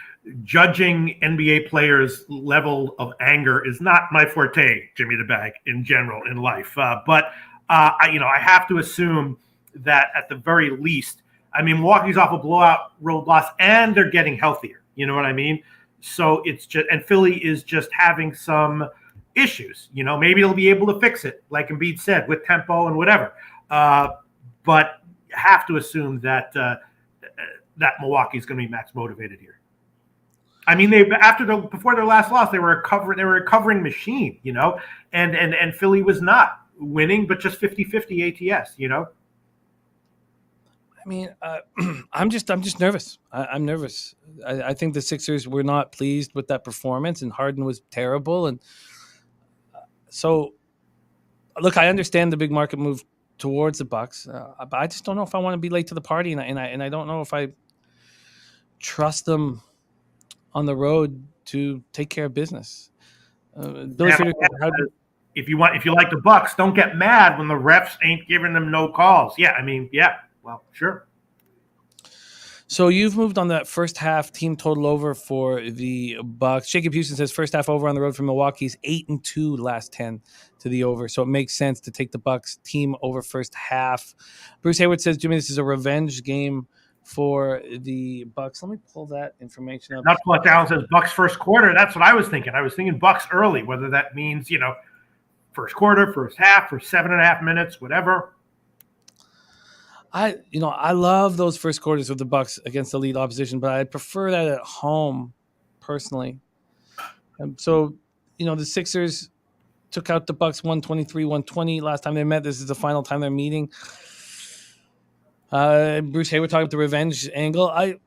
judging NBA players' level of anger is not my forte, Jimmy the Bag, in general in life. But I have to assume that at the very least, I mean, Milwaukee's off a blowout road loss, and they're getting healthier. You know what I mean? So it's just, and Philly is just having some issues. Maybe they'll be able to fix it, like Embiid said, with tempo and whatever. But have to assume that that Milwaukee's going to be max motivated here. I mean, before their last loss, they were a covering machine, and Philly was not winning, but just 50-50 ATS, I mean, I'm just nervous. I'm nervous. I think the Sixers were not pleased with that performance, and Harden was terrible. And so, look, I understand the big market move towards the Bucks, but I just don't know if I want to be late to the party, and I don't know if I trust them on the road to take care of business. If you like the Bucks, don't get mad when the refs ain't giving them no calls. Yeah, I mean, yeah. Well, sure. So you've moved on that first half team total over for the Bucks. Jacob Houston says first half over on the road for Milwaukee's 8-2 last 10 to the over. So it makes sense to take the Bucks team over first half. Bruce Hayward says, Jimmy, this is a revenge game for the Bucks. Let me pull that information up. Not what Allen says Bucks first quarter. That's what I was thinking. I was thinking Bucks early, whether that means, first quarter, first half, for 7.5 minutes, whatever. I love those first quarters of the Bucks against elite opposition, but I prefer that at home, personally. So, the Sixers took out the Bucks 123-120 last time they met. This is the final time they're meeting. Bruce Hayward talking about the revenge angle. I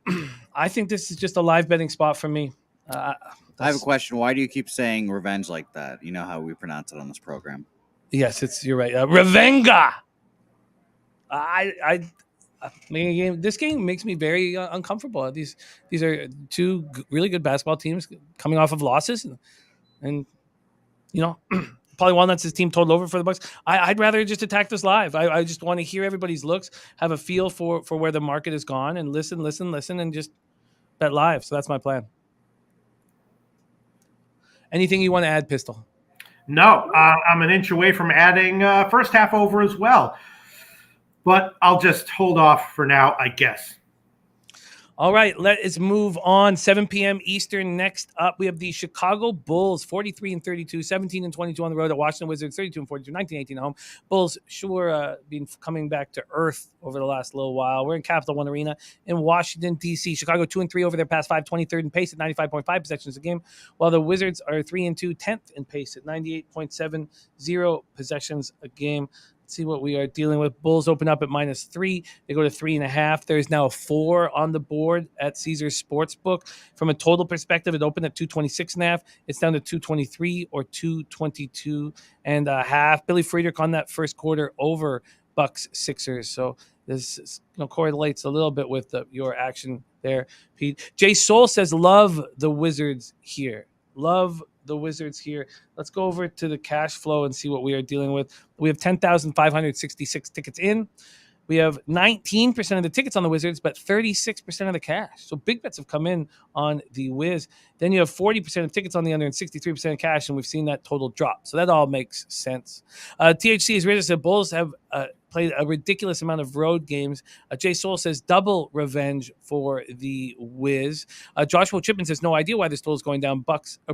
think this is just a live betting spot for me. I have a question. Why do you keep saying revenge like that? You know how we pronounce it on this program. Yes, you're right. Revenga. This game makes me very uncomfortable. These are two really good basketball teams coming off of losses, and Paulie Walnuts' his team totaled over for the Bucks. I'd rather just attack this live. I just want to hear everybody's looks, have a feel for where the market has gone, and listen, and just bet live. So that's my plan. Anything you want to add, Pistol? No, I'm an inch away from adding first half over as well. But I'll just hold off for now, I guess. All right, let's move on. 7 p.m. Eastern. Next up, we have the Chicago Bulls, 43-32, 17-22 on the road at Washington Wizards, 32-42, 19-18 at home. Bulls sure been coming back to earth over the last little while. We're in Capital One Arena in Washington, D.C. Chicago 2-3 over their past 5, 23rd in pace at 95.5 possessions a game, while the Wizards are 3-2, 10th in pace at 98.70 possessions a game. See what we are dealing with. Bulls open up at -3. They go to 3.5. There's now a 4 on the board at Caesars Sportsbook. From a total perspective, it opened at 226.5. It's down to 223 or 222.5. Billy Friedrich on that first quarter over Bucks Sixers. So this correlates a little bit with your action there, Pete. Jay Soul says, love the Wizards here. Love the Wizards here. Let's go over to the cash flow and see what we are dealing with. We have 10,566 tickets in. We have 19% of the tickets on the Wizards, but 36% of the cash. So big bets have come in on the Wiz. Then you have 40% of tickets on the under and 63% of cash, and we've seen that total drop. So that all makes sense. THC is ready. Said Bulls have played a ridiculous amount of road games. Jay Soul says double revenge for the Wiz. Joshua Chipman says no idea why this total is going down.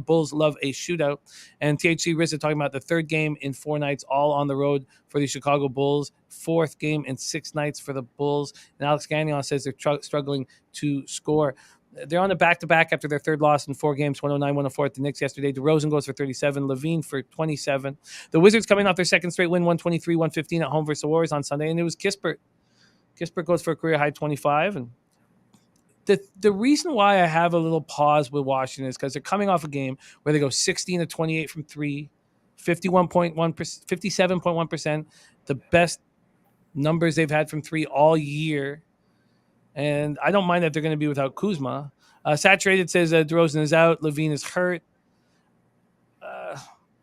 Bulls love a shootout. And THC Rizza talking about the third game in 4 nights, all on the road for the Chicago Bulls. 4th game in 6 nights for the Bulls. And Alex Gagnon says they're struggling to score. They're on a back-to-back after their third loss in 4 games, 109-104 at the Knicks yesterday. DeRozan goes for 37, Levine for 27. The Wizards coming off their second straight win, 123-115 at home versus the Warriors on Sunday, and it was Kispert. Kispert goes for a career-high 25. And the reason why I have a little pause with Washington is because they're coming off a game where they go 16-28 from 3, 57.1%, the best numbers they've had from 3 all year. And I don't mind that they're going to be without Kuzma. Saturated says DeRozan is out. Levine is hurt.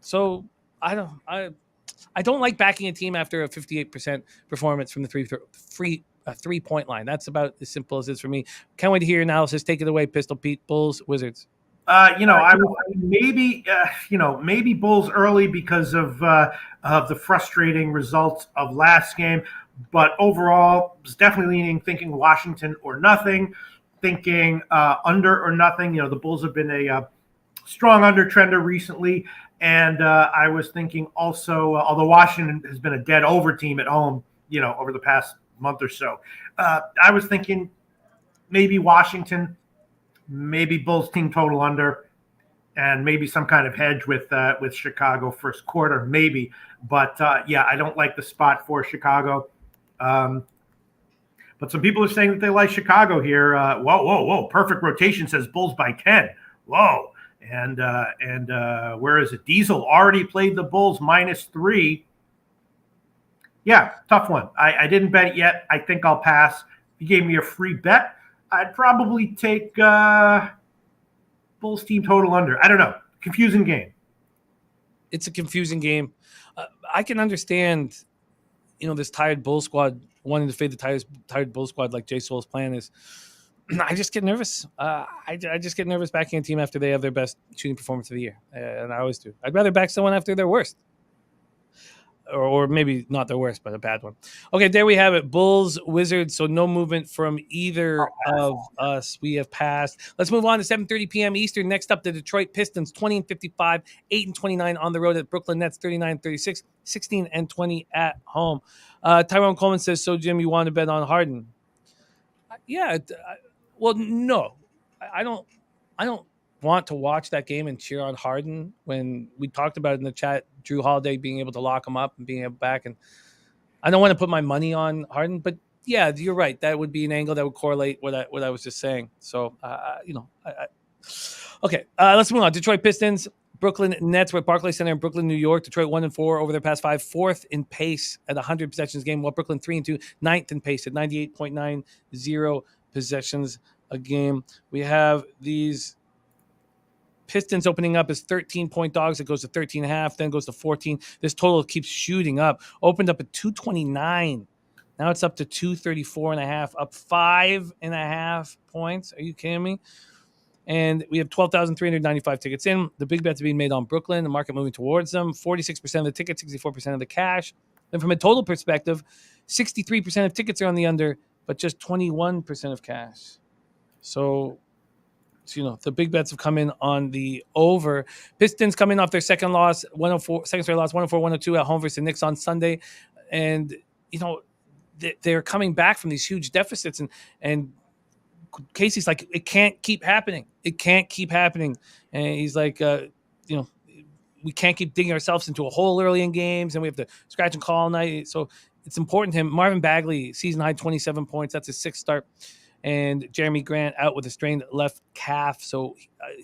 So I don't like backing a team after a 58% performance from the three-point line. That's about as simple as it is for me. Can't wait to hear your analysis. Take it away, Pistol Pete. Bulls, Wizards. Maybe Bulls early because of the frustrating results of last game. But overall, was definitely thinking Washington or nothing, thinking under or nothing. The Bulls have been a strong under trender recently. And I was thinking also, although Washington has been a dead over team at home, over the past month or so, I was thinking maybe Washington, maybe Bulls team total under, and maybe some kind of hedge with Chicago first quarter, maybe. But, I don't like the spot for Chicago. But some people are saying that they like Chicago here. Whoa. Perfect rotation says Bulls by 10. Whoa. And where is it? Diesel already played the Bulls -3. Yeah, tough one. I didn't bet it yet. I think I'll pass. If you gave me a free bet, I'd probably take Bulls team total under. I don't know. Confusing game. It's a confusing game. I can understand this tired Bull squad wanting to fade the tired Bull squad like Jay Soul's plan is. I just get nervous. I just get nervous backing a team after they have their best shooting performance of the year, and I always do. I'd rather back someone after their worst. or maybe not the worst, but a bad one. Okay, there we have it. Bulls, Wizards. So no movement from either of us. We have passed. Let's move on to 7:30 p.m. Eastern. Next up, the Detroit Pistons, 20-55, 8-29 on the road at Brooklyn Nets, 39-36, 16-20 at home. Tyrone Coleman says, "So Jim, you want to bet on Harden?" Yeah. Well, no, I don't. I don't want to watch that game and cheer on Harden when we talked about it in the chat, Drew Holiday being able to lock him up and being able back. And I don't want to put my money on Harden, but yeah, you're right. That would be an angle that would correlate what I was just saying. So, okay, let's move on. Detroit Pistons, Brooklyn Nets. We're at Barclays Center in Brooklyn, New York. Detroit 1-4 over their past 5, fourth in pace at 100 possessions game, while Brooklyn 3-2, ninth in pace at 98.90 possessions a game. We have these Pistons opening up as 13-point dogs. It goes to 13.5, then goes to 14. This total keeps shooting up. Opened up at 229. Now it's up to 234.5, up 5.5 points. Are you kidding me? And we have 12,395 tickets in. The big bets are being made on Brooklyn, the market moving towards them. 46% of the tickets, 64% of the cash. Then from a total perspective, 63% of tickets are on the under, but just 21% of cash. So the big bets have come in on the over. Pistons coming off their second loss, 104, second straight loss, 104-102 at home versus the Knicks on Sunday. And, they're coming back from these huge deficits. And Casey's like, it can't keep happening. It can't keep happening. And he's like, we can't keep digging ourselves into a hole early in games, and we have to scratch and call all night. So it's important to him. Marvin Bagley, season high 27 points. That's his sixth start. And Jeremy Grant out with a strained left calf, so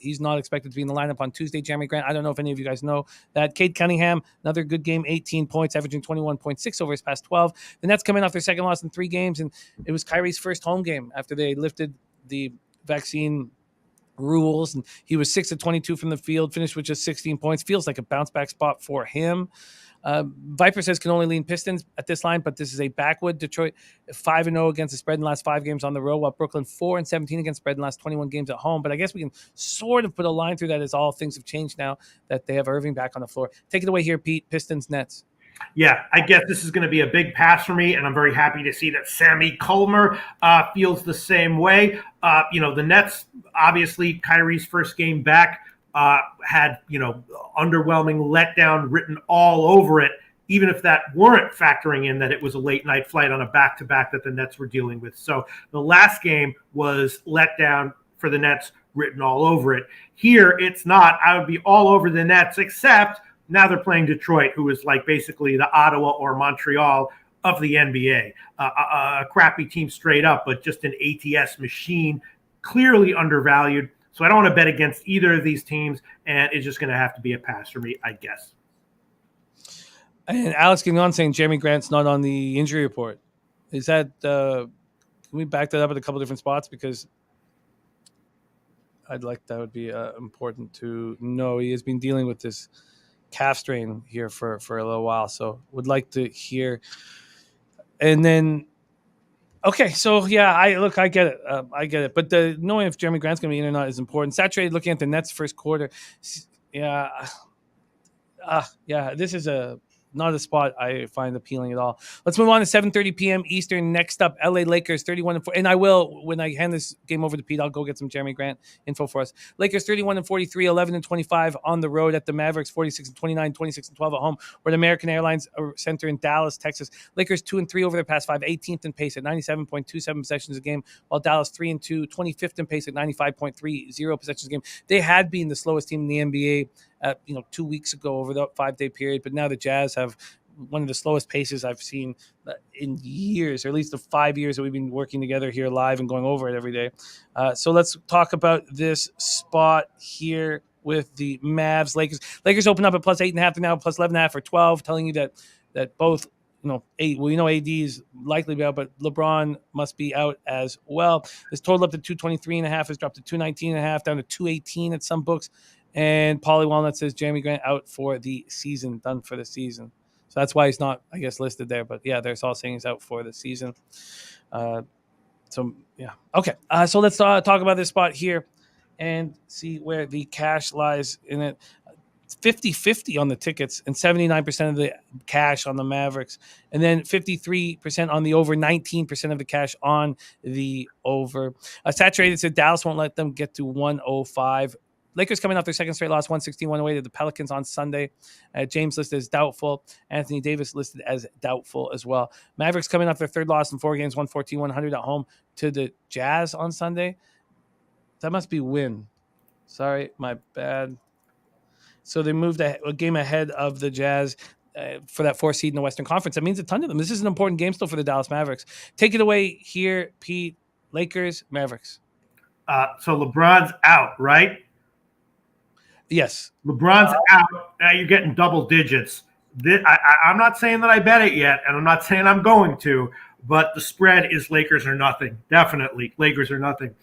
he's not expected to be in the lineup on Tuesday. Jeremy Grant, I don't know if any of you guys know that. Cade Cunningham, another good game, 18 points, averaging 21.6 over his past 12. The Nets coming off their second loss in 3 games, and it was Kyrie's first home game after they lifted the vaccine rules, and he was 6 of 22 from the field, finished with just 16 points. Feels like a bounce back spot for him. Viper says can only lean Pistons at this line, but this is a backwood. Detroit 5-0 against the spread in the last 5 games on the road, while Brooklyn 4-17 against spread in the last 21 games at home. But I guess we can sort of put a line through that as all things have changed now that they have Irving back on the floor. Take it away here, Pete. Pistons, Nets. Yeah, I guess this is going to be a big pass for me, and I'm very happy to see that Sammy Culmer feels the same way. The Nets, obviously, Kyrie's first game back, had, underwhelming letdown written all over it, even if that weren't factoring in that it was a late night flight on a back-to-back that the Nets were dealing with. So the last game was letdown for the Nets written all over it. Here, it's not. I would be all over the Nets, except now they're playing Detroit, who is like basically the Ottawa or Montreal of the NBA. A crappy team straight up, but just an ATS machine, clearly undervalued. So I don't want to bet against either of these teams, and it's just going to have to be a pass for me, I guess. And Alex Gagnon saying Jeremy Grant's not on the injury report. Is that can we back that up at a couple different spots? Because that would be important to know. He has been dealing with this calf strain here for a little while, so would like to hear. And then okay, so yeah, I get it, but knowing if Jeremy Grant's going to be in or not is important. Saturated looking at the Nets first quarter, yeah, this is not a spot I find appealing at all. Let's move on to 7:30 p.m. Eastern. Next up, LA Lakers 31-4. And I will, when I hand this game over to Pete, I'll go get some Jeremy Grant info for us. Lakers 31-43, 11-25 on the road at the Mavericks, 46-29, 26-12 at home. We're at American Airlines Center in Dallas, Texas. Lakers 2-3 over their past 5, 18th in pace at 97.27 possessions a game, while Dallas 3-2, 25th in pace at 95.30 possessions a game. They had been the slowest team in the NBA 2 weeks ago over the 5-day period, but now the Jazz have one of the slowest paces I've seen in years, or at least the 5 years that we've been working together here live and going over it every day. So let's talk about this spot here with the Mavs. Lakers open up at plus 8.5 to now plus 11.5 or 12, telling you that both AD is likely to be out, but LeBron must be out as well. This total up to 223.5 has dropped to 219.5, down to 218 at some books. And Paulie Walnut says Jeremy Grant out for the season, done for the season. So that's why he's not, I guess, listed there. But yeah, they're all saying he's out for the season. So yeah, okay. So let's talk about this spot here and see where the cash lies in it. 50-50 on the tickets and 79% of the cash on the Mavericks, and then 53% on the over, 19% of the cash on the over. Saturated said Dallas won't let them get to 105. Lakers coming off their second straight loss, 116-108 to the Pelicans on Sunday. James listed as doubtful. Anthony Davis listed as doubtful as well. Mavericks coming off their third loss in 4 games, 114-100 at home to the Jazz on Sunday. That must be win. Sorry, my bad. So they moved a game ahead of the Jazz for that 4th seed in the Western Conference. That means a ton to them. This is an important game still for the Dallas Mavericks. Take it away here, Pete. Lakers, Mavericks. So LeBron's out, right? Yes. LeBron's out. Now you're getting double digits. I'm not saying that I bet it yet, and I'm not saying I'm going to, but the spread is Lakers or nothing. Definitely Lakers or nothing.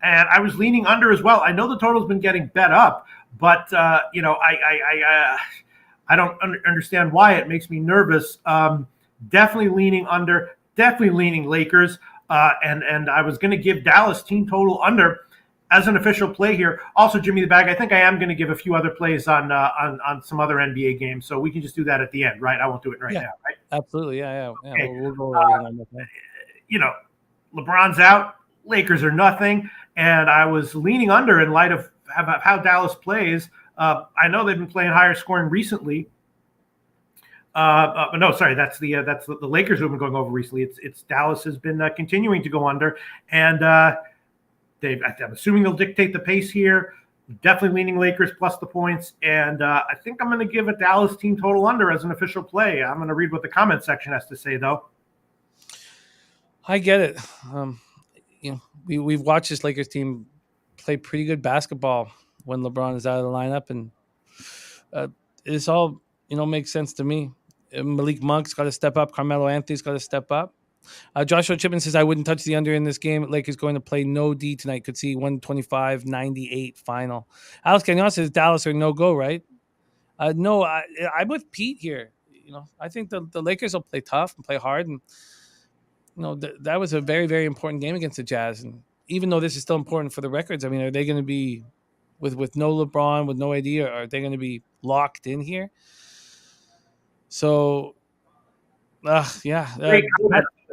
And I was leaning under as well. I know the total's been getting bet up, but I don't understand why. It makes me nervous. Definitely leaning under. Definitely leaning Lakers. And I was going to give Dallas team total under as an official play here. Also, Jimmy the Bag, I think I am going to give a few other plays on some other NBA games, so we can just do that at the end, right? I won't do it now, right? Absolutely, yeah. Okay. We'll go over LeBron's out, Lakers are nothing, and I was leaning under in light of how Dallas plays. I know they've been playing higher scoring recently. No, sorry, that's the Lakers who've been going over recently. It's Dallas has been continuing to go under, and I'm assuming they'll dictate the pace here. Definitely leaning Lakers plus the points, and I think I'm going to give a Dallas team total under as an official play. I'm going to read what the comment section has to say, though. I get it. We've watched this Lakers team play pretty good basketball when LeBron is out of the lineup, and this all makes sense to me. Malik Monk's got to step up. Carmelo Anthony's got to step up. Joshua Chipman says, I wouldn't touch the under in this game. Lakers going to play no D tonight. Could see 125-98 final. Alex Gagnon says Dallas are no-go, right? No, I'm with Pete here. I think the Lakers will play tough and play hard. And, that was a very, very important game against the Jazz. And even though this is still important for the records, I mean, are they going to be, with no LeBron, with no AD, or are they going to be locked in here? So, Great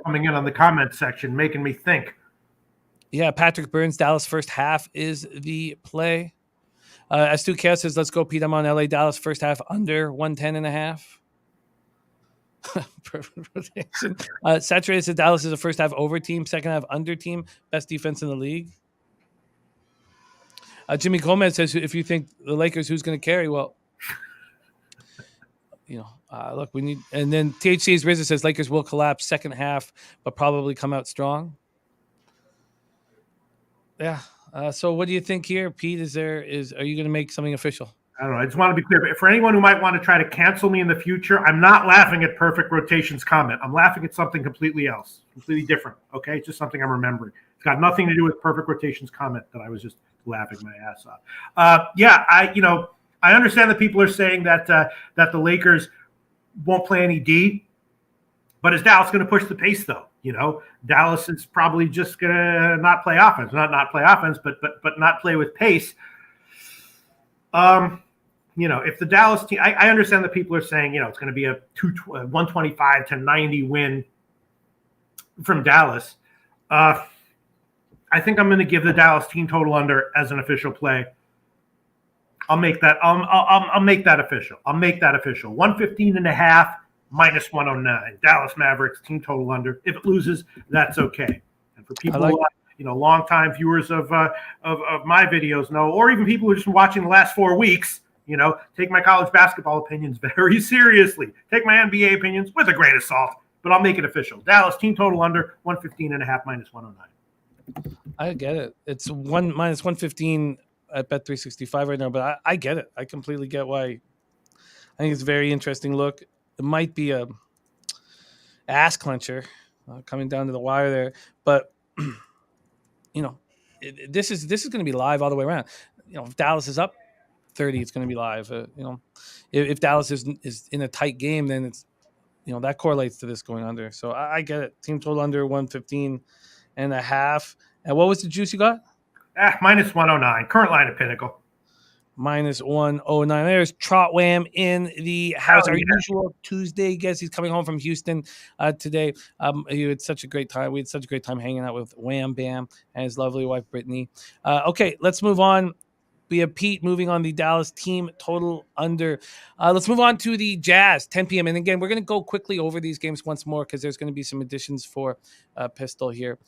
coming in on the comment section, making me think. Yeah, Patrick Burns, Dallas first half is the play. Astute Chaos says, let's go, Pete. I'm on LA. Dallas first half under 110.5. Perfect rotation. Saturated says Dallas is a first half over team, second half under team, best defense in the league. Jimmy Gomez says, if you think the Lakers, who's going to carry? Well, look, we need. And then THC's Rizzo says Lakers will collapse second half, but probably come out strong. Yeah. So what do you think here, Pete? Are you going to make something official? I don't know. I just want to be clear. But for anyone who might want to try to cancel me in the future, I'm not laughing at Perfect Rotations comment. I'm laughing at something completely else, completely different. Okay, it's just something I'm remembering. It's got nothing to do with Perfect Rotations comment that I was just laughing my ass off. I understand that people are saying that the Lakers won't play any D, but is Dallas going to push the pace though? Dallas is probably just going to not play offense, not play offense, but not play with pace. If the Dallas team, I understand that people are saying, it's going to be a 125-90 win from Dallas. I think I'm going to give the Dallas team total under as an official play. I'll make that. I'll make that official. 115.5 minus 109. Dallas Mavericks team total under. If it loses, that's okay. And for people, longtime viewers of my videos know, or even people who are just watching the last 4 weeks, take my college basketball opinions very seriously. Take my NBA opinions with a grain of salt, but I'll make it official. Dallas team total under 115.5 minus 109. I get it. It's minus 115 at Bet365 right now, but I get it. I completely get why. I think it's a very interesting look. It might be a ass clencher coming down to the wire there, but this is going to be live all the way around. If Dallas is up 30, it's going to be live. If Dallas is in a tight game, then it's that correlates to this going under. So I get it. Team total under 115.5. And what was the juice you got? Minus 109. Current line at Pinnacle. minus 109. There's Trot Wham in the house. Our usual Tuesday guest. He's coming home from Houston today. He had such a great time. We had such a great time hanging out with Wham Bam and his lovely wife, Brittany. Okay, let's move on. We have Pete moving on the Dallas team total under. Let's move on to the Jazz, 10 p.m. And again, we're going to go quickly over these games once more because there's going to be some additions for Pistol here.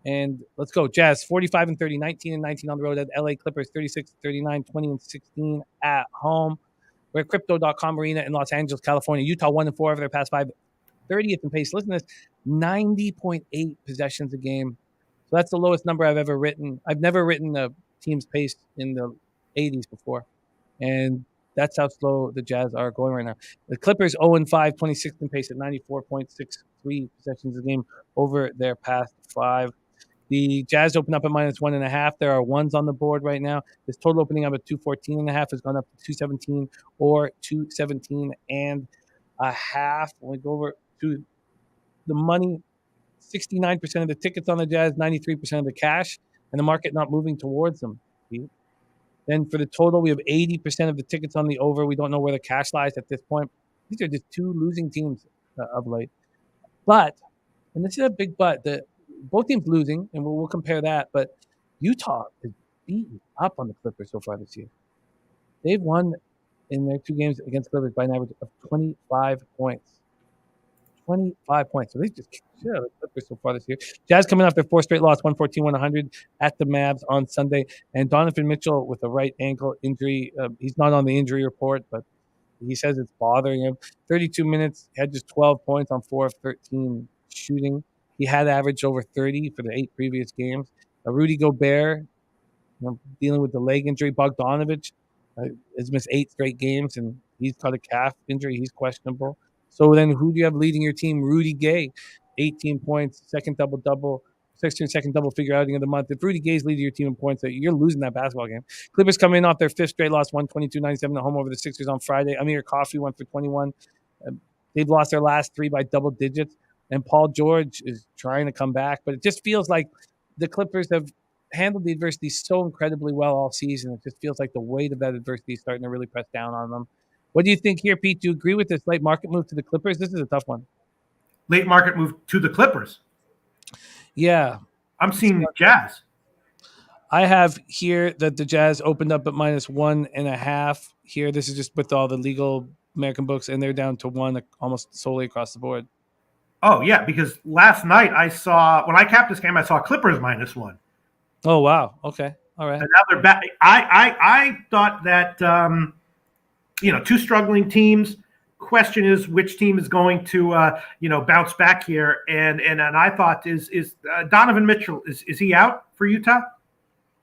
And let's go. Jazz 45-30, 19-19 on the road at LA Clippers, 36-39, 20-16 at home. We're at Crypto.com Arena in Los Angeles, California. Utah 1-4 over their past 5, 30th in pace. Listen to this, 90.8 possessions a game. So that's the lowest number I've ever written. I've never written a team's pace in the 80s before. And that's how slow the Jazz are going right now. The Clippers 0-5, 26th in pace at 94.63 possessions a game over their past 5. The Jazz open up at minus 1.5. There are ones on the board right now. This total opening up at 214.5 has gone up to 217 or 217 and a half. When we go over to the money, 69% of the tickets on the Jazz, 93% of the cash, and the market not moving towards them. Then for the total, we have 80% of the tickets on the over. We don't know where the cash lies at this point. These are just two losing teams of late. But, and this is a big but, both teams losing, and we'll compare that, but Utah is beaten up on the Clippers so far this year. They've won in their 2 games against Clippers by an average of 25 points. 25 points. So they just kicked the Clippers so far this year. Jazz coming off their 4 straight loss, 114-100 at the Mavs on Sunday. And Donovan Mitchell with a right ankle injury. He's not on the injury report, but he says it's bothering him. 32 minutes, had just 12 points on 4 of 13 shooting. He had averaged over 30 for the 8 previous games. Rudy Gobert, dealing with the leg injury. Bogdanovich has missed 8 straight games, and he's got a calf injury. He's questionable. So then who do you have leading your team? Rudy Gay, 18 points, second double-double, second double-figure outing of the month. If Rudy Gay's leading your team in points, you're losing that basketball game. Clippers coming in off their 5th straight loss, 122-97 at home over the Sixers on Friday. Amir Coffey went for 21. They've lost their last 3 by double digits. And Paul George is trying to come back. But it just feels like the Clippers have handled the adversity so incredibly well all season. It just feels like the weight of that adversity is starting to really press down on them. What do you think here, Pete? Do you agree with this late market move to the Clippers? This is a tough one. Late market move to the Clippers? Yeah. I'm seeing Jazz. I have here that the Jazz opened up at minus 1.5 here. This is just with all the legal American books, and they're down to 1 almost solely across the board. Oh, yeah, because last night when I capped this game, I saw Clippers minus 1. Oh, wow. Okay. All right. And now they're back. I thought that, 2 struggling teams. Question is which team is going to, bounce back here. And I thought is Donovan Mitchell, is he out for Utah?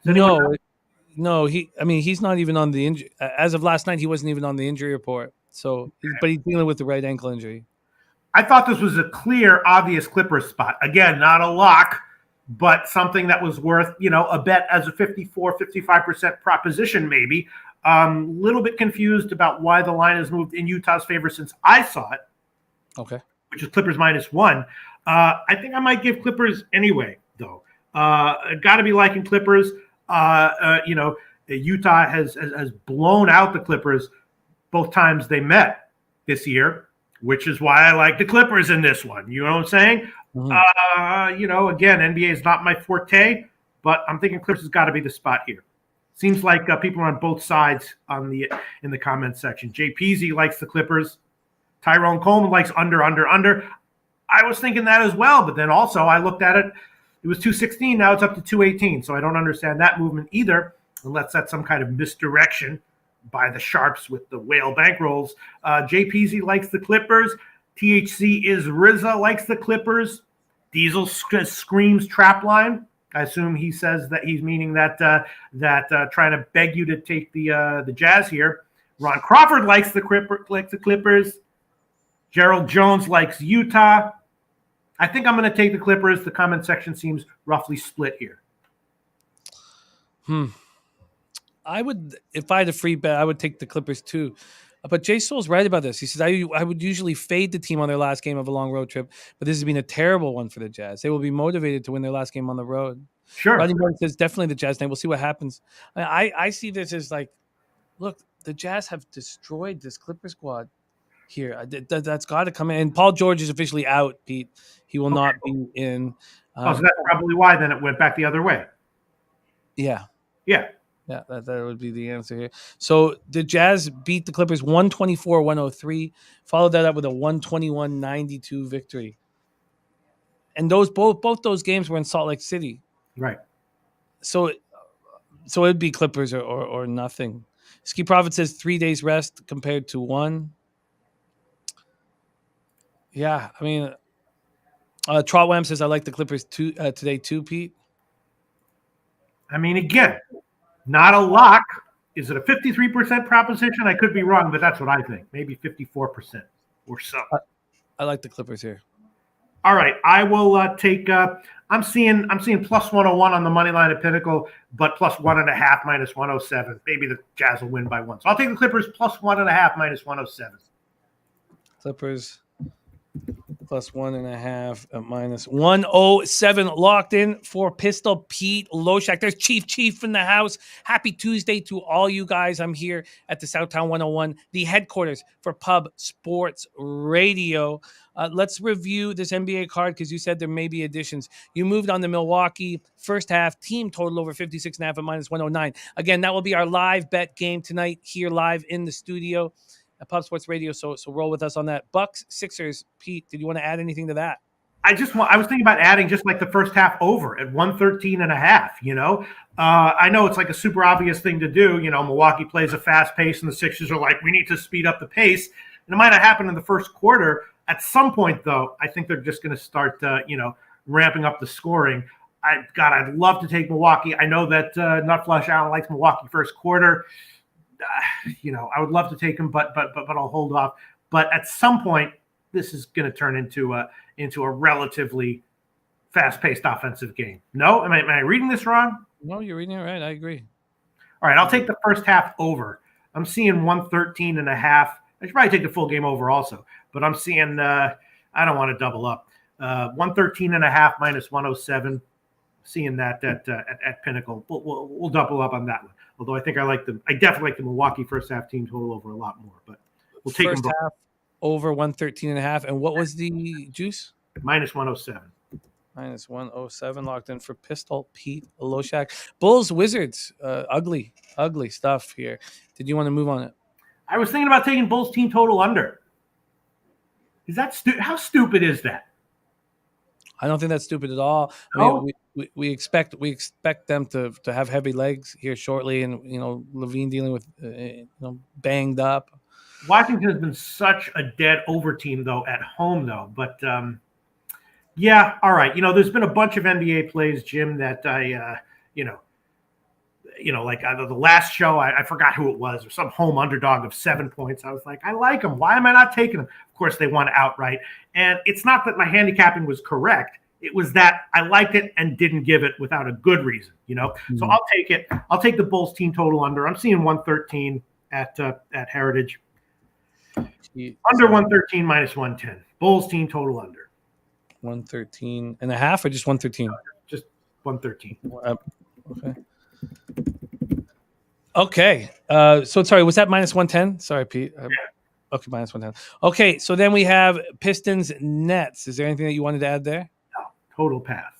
No, he's not even on the injury. As of last night, he wasn't even on the injury report. So, but he's dealing with the right ankle injury. I thought this was a clear, obvious Clippers spot. Again, not a lock, but something that was worth, a bet as a 55% proposition maybe. Little bit confused about why the line has moved in Utah's favor since I saw it. Okay. Which is Clippers minus 1. I think I might give Clippers anyway, though. Got to be liking Clippers. Utah has blown out the Clippers both times they met this year, which is why I like the Clippers in this one. You know what I'm saying? Mm-hmm. Again, NBA is not my forte, but I'm thinking Clippers has got to be the spot here. Seems like people are on both sides in the comments section. Jay Peasy likes the Clippers. Tyrone Coleman likes under. I was thinking that as well, but then also I looked at it. It was 216. Now it's up to 218. So I don't understand that movement either, unless that's some kind of misdirection by the sharps with the whale bankrolls. Jay Peasy likes the Clippers. THC is RZA likes the Clippers. Diesel screams trap line. I assume he says that he's meaning that trying to beg you to take the Jazz here. Ron Crawford likes the Clippers. Gerald Jones likes Utah. I think I'm going to take the Clippers. The comment section seems roughly split here. I would, if I had a free bet, I would take the Clippers too. But Jay Soul's right about this. He says, I would usually fade the team on their last game of a long road trip, but this has been a terrible one for the Jazz. They will be motivated to win their last game on the road. Sure. Rodney Morton says, definitely the Jazz night. We'll see what happens. I see this as like look, the Jazz have destroyed this Clipper squad here. That's got to come in. And Paul George is officially out, Pete. He will not be in. Oh, so that's probably why then it went back the other way. Yeah. Yeah. Yeah, that would be the answer here. So the Jazz beat the Clippers 124-103, followed that up with a 121-92 victory. And both those games were in Salt Lake City. Right. So it'd be Clippers or nothing. Ski Prophet says 3 days rest compared to 1. Yeah, I mean, Trotwham says I like the Clippers today too, Pete. I mean, again, not a lock. Is it a 53% proposition? I could be wrong, but that's what I think. Maybe 54% or so. I like the Clippers here. All right, I will take. I'm seeing plus 101 on the money line at Pinnacle, but plus 1.5 minus 107. Maybe the Jazz will win by 1. So I'll take the Clippers plus 1.5 minus 107. Clippers plus 1.5 minus 107 locked in for Pistol Pete Loshak. There's Chief in the house. Happy Tuesday to all you guys. I'm here at the Southtown 101, the headquarters for Pub Sports Radio. Let's review this NBA card because you said there may be additions. You moved on the Milwaukee first half team total over 56.5 at minus 109. Again, that will be our live bet game tonight here live in the studio at Pub Sports Radio. So roll with us on that. Bucks, Sixers. Pete, did you want to add anything to that? I was thinking about adding just like the first half over at 113.5, you know. I know it's like a super obvious thing to do. You know, Milwaukee plays a fast pace and the Sixers are like, we need to speed up the pace. And it might not happen in the first quarter. At some point, though, I think they're just going to start, ramping up the scoring. I'd love to take Milwaukee. I know that Nutflush Allen likes Milwaukee first quarter. I would love to take them, but I'll hold off. But at some point, this is going to turn into a relatively fast-paced offensive game. No, am I reading this wrong? No, you're reading it right. I agree. All right, I'll take the first half over. I'm seeing 113.5. I should probably take the full game over also, but I'm seeing I don't want to double up. 113.5 minus 107. Seeing that at Pinnacle, we'll double up on that one. Although I think I definitely like the Milwaukee first half team total over a lot more. But we'll take first them half over 113.5. And what was the juice? minus 107. Minus 107 locked in for Pistol Pete Loshak. Bulls Wizards. Ugly stuff here. Did you want to move on it? I was thinking about taking Bulls team total under. Is that how stupid is that? I don't think that's stupid at all. No? I mean, we expect them to have heavy legs here shortly, and Levine dealing with banged up. Washington has been such a dead over team though at home though, but yeah, all right. There's been a bunch of NBA plays, Jim, that I like the last show, I forgot who it was, or some home underdog of 7 points. I was like, I like them. Why am I not taking them? Of course, they won outright. And it's not that my handicapping was correct. It was that I liked it and didn't give it without a good reason, Mm-hmm. So I'll take it. I'll take the Bulls team total under. I'm seeing 113 at Heritage. Under 113 minus 110. Bulls team total under. 113.5 or just 113? Just 113. Okay. So sorry, was that minus 110? Sorry, Pete. Yeah. Okay, minus 110. Okay, so then we have Pistons Nets. Is there anything that you wanted to add there? No, total pass.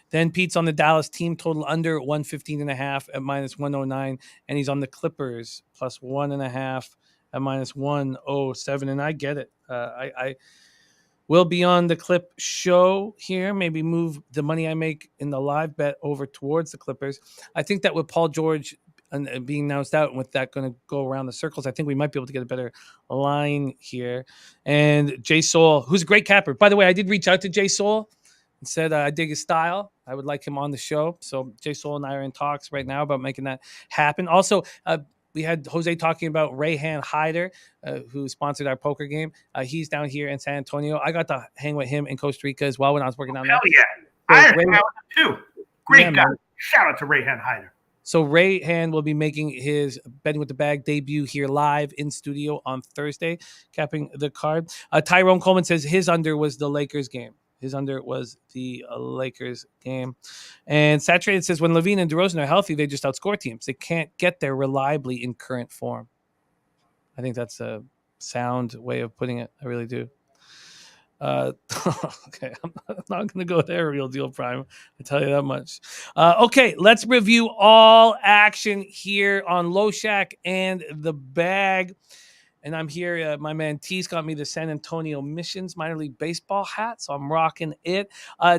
Then Pete's on the Dallas team total under 115.5 at minus 109, and he's on the Clippers plus 1.5 at minus 107. And I get it. I will be on the Clip show here. Maybe move the money I make in the live bet over towards the Clippers. I think that with Paul George and being announced out, and with that going to go around the circles, I think we might be able to get a better line here. And Jay Soul, who's a great capper. By the way, I did reach out to Jay Soul and said I dig his style. I would like him on the show. So Jay Soul and I are in talks right now about making that happen. Also, we had Jose talking about Rayhan Hyder, who sponsored our poker game. He's down here in San Antonio. I got to hang with him in Costa Rica as well when I was working on that. Hell yeah. I hung out with him too. Great guy. Man. Shout out to Rayhan Hyder. So Rayhan will be making his Betting with the Bag debut here live in studio on Thursday, capping the card. Tyrone Coleman says his under was the Lakers game. His under was the Lakers game. And Saturated says when Levine and DeRozan are healthy, they just outscore teams. They can't get there reliably in current form. I think that's a sound way of putting it. I really do. Okay, I'm not going to go there, Real Deal Prime. I tell you that much. Okay, let's review all action here on Loshak and the Bag. And I'm here. My man T's got me the San Antonio Missions minor league baseball hat, so I'm rocking it.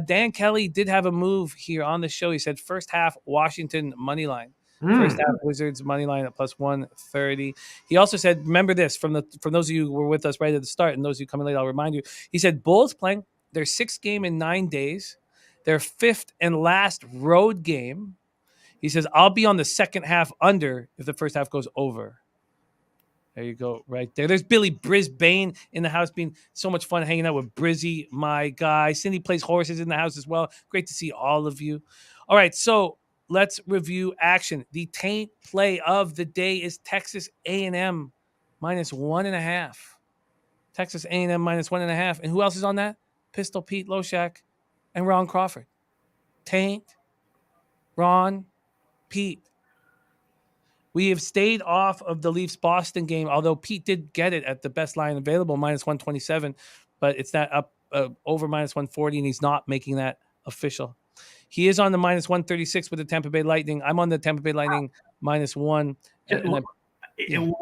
Dan Kelly did have a move here on the show. He said first half Washington money line. First half Wizards money line at plus 130. He also said, remember this from those of you who were with us right at the start, and those of you coming late, I'll remind you. He said Bulls playing their 6th game in 9 days, their 5th and last road game. He says I'll be on the second half under if the first half goes over. There you go, right there. There's Billy Brisbane in the house, being so much fun hanging out with Brizzy, my guy. Cindy plays horses in the house as well. Great to see all of you. All right, so let's review action. The taint play of the day is Texas A&M minus 1.5. Texas A&M minus 1.5. And who else is on that? Pistol Pete Loshak and Ron Crawford. Taint, Ron, Pete. We have stayed off of the Leafs-Boston game, although Pete did get it at the best line available, minus 127, but it's that up over minus 140, and he's not making that official. He is on the minus 136 with the Tampa Bay Lightning. I'm on the Tampa Bay Lightning minus 1. When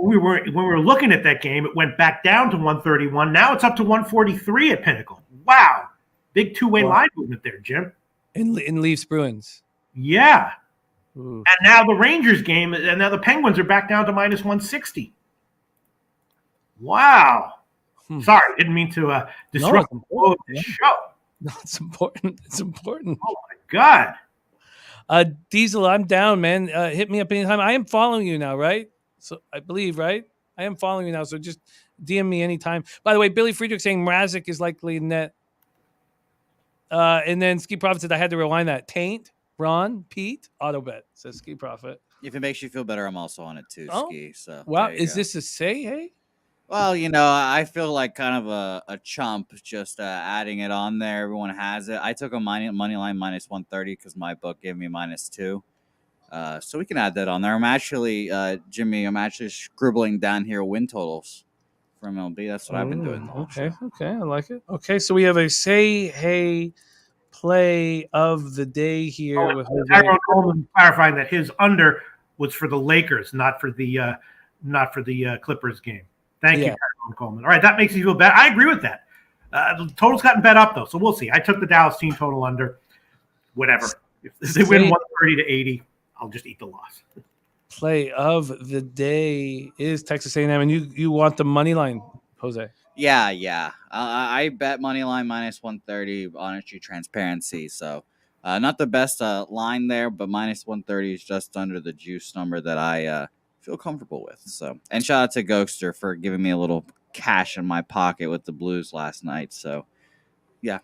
we were looking at that game, it went back down to 131. Now it's up to 143 at Pinnacle. Wow. Big two-way line movement there, Jim. In Leafs-Bruins. Yeah. Ooh. And now the Rangers game, and now the Penguins are back down to minus 160. Wow. Sorry, didn't mean to disrupt the flow of the show. No, it's important. It's important. Oh, my God. Diesel, I'm down, man. Hit me up anytime. I am following you now, right? So I believe, right? I am following you now, so just DM me anytime. By the way, Billy Friedrich saying Mrazek is likely net. And then Ski Prophet said I had to rewind that. Taint, Ron, Pete, auto bet, says Ski Prophet. If it makes you feel better, I'm also on it too, Ski. So wow, is this a say, hey? Well, I feel like kind of a chump just adding it on there. Everyone has it. I took a money line minus 130 because my book gave me minus 2. So we can add that on there. I'm actually, Jimmy, scribbling down here win totals for MLB. That's what I've been doing. Okay, I like it. Okay, so we have a say, hey, play of the day here. With Tyrone Coleman clarifying that his under was for the Lakers, not for the Clippers game. Thank you, Tyrone Coleman. All right, that makes you feel better. I agree with that. The total's gotten bet up though, so we'll see. I took the Dallas team total under. Whatever. If they win 130 to 80, I'll just eat the loss. Play of the day is Texas A&M, and you want the money line, Jose? Yeah. I bet money line minus 130. Honesty, transparency. So, not the best line there, but minus 130 is just under the juice number that I feel comfortable with. So, and shout out to Ghoster for giving me a little cash in my pocket with the Blues last night. So, yeah.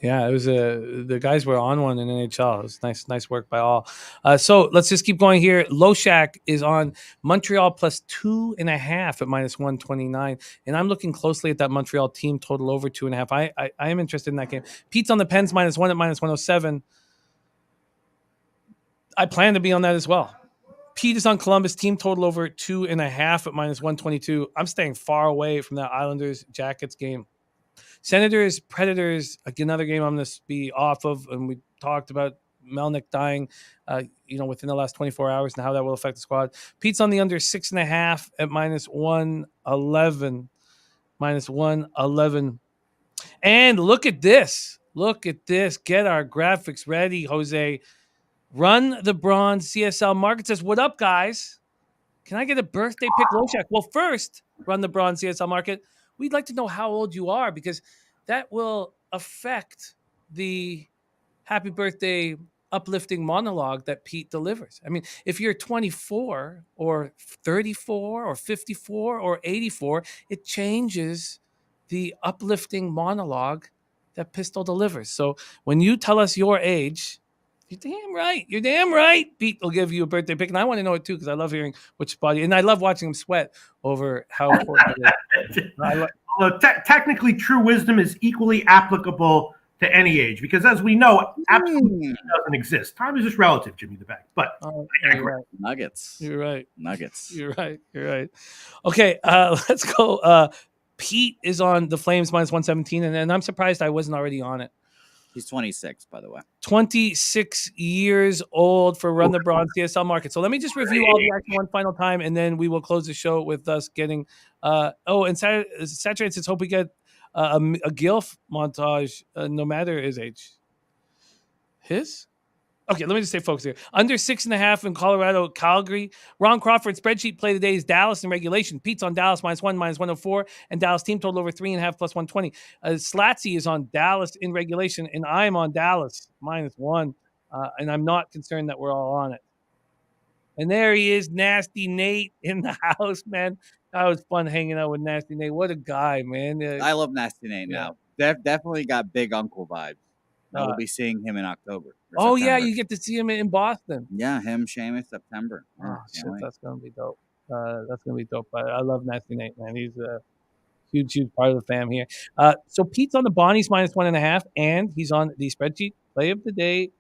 Yeah, it was the guys were on one in NHL. It was nice work by all. So let's just keep going here. Loshak is on Montreal plus 2.5 at minus 129, and I'm looking closely at that Montreal team total over 2.5. I am interested in that game. Pete's on the Pens minus 1 at minus 107. I plan to be on that as well. Pete is on Columbus team total over 2.5 at minus 122. I'm staying far away from that Islanders Jackets game. Senators, Predators, another game I'm going to be off of, and we talked about Melnick dying, within the last 24 hours and how that will affect the squad. Pete's on the under 6.5 at minus 111. Minus 111. And look at this. Get our graphics ready, Jose. Run the Bronze CSL Market says, what up, guys? Can I get a birthday pick, Loshak? Well, first, Run the Bronze CSL Market. We'd like to know how old you are because that will affect the happy birthday uplifting monologue that Pete delivers. I mean, if you're 24 or 34 or 54 or 84, it changes the uplifting monologue that Pistol delivers. So when you tell us your age, you're damn right. Pete will give you a birthday pick. And I want to know it too, because I love hearing which body, and I love watching him sweat over how important it is. Although technically true wisdom is equally applicable to any age, because as we know, absolutely Hmm. doesn't exist. Time is just relative, Jimmy the Bag. But You're right. Nuggets. You're right. Nuggets. You're right. You're right. Okay, let's go. Pete is on the Flames -117, and I'm surprised I wasn't already on it. He's 26, by the way. 26 years old for Run the Bronze CSL market. So let me just review all the action one final time, and then we will close the show with us getting. And Saturated says, hope we get a GILF montage, no matter his age. His? Okay, let me just stay focused here. Under 6.5 in Colorado, Calgary. Ron Crawford spreadsheet play today is Dallas in regulation. Pete's on Dallas -1, -104, and Dallas team total over 3.5 plus 120. Slatsy is on Dallas in regulation, and I'm on Dallas -1. And I'm not concerned that we're all on it. And there he is, Nasty Nate in the house, man. That was fun hanging out with Nasty Nate. What a guy, man. I love Nasty Nate now. Definitely got big uncle vibes. I will be seeing him in October. Oh, yeah, you get to see him in Boston. Yeah, him, Seamus, September. Oh, shit, that's going to be dope. That's going to be dope. I love Nasty Nate, man. He's a huge part of the fam here. So Pete's on the Bonnies -1.5, and he's on the spreadsheet play of the day,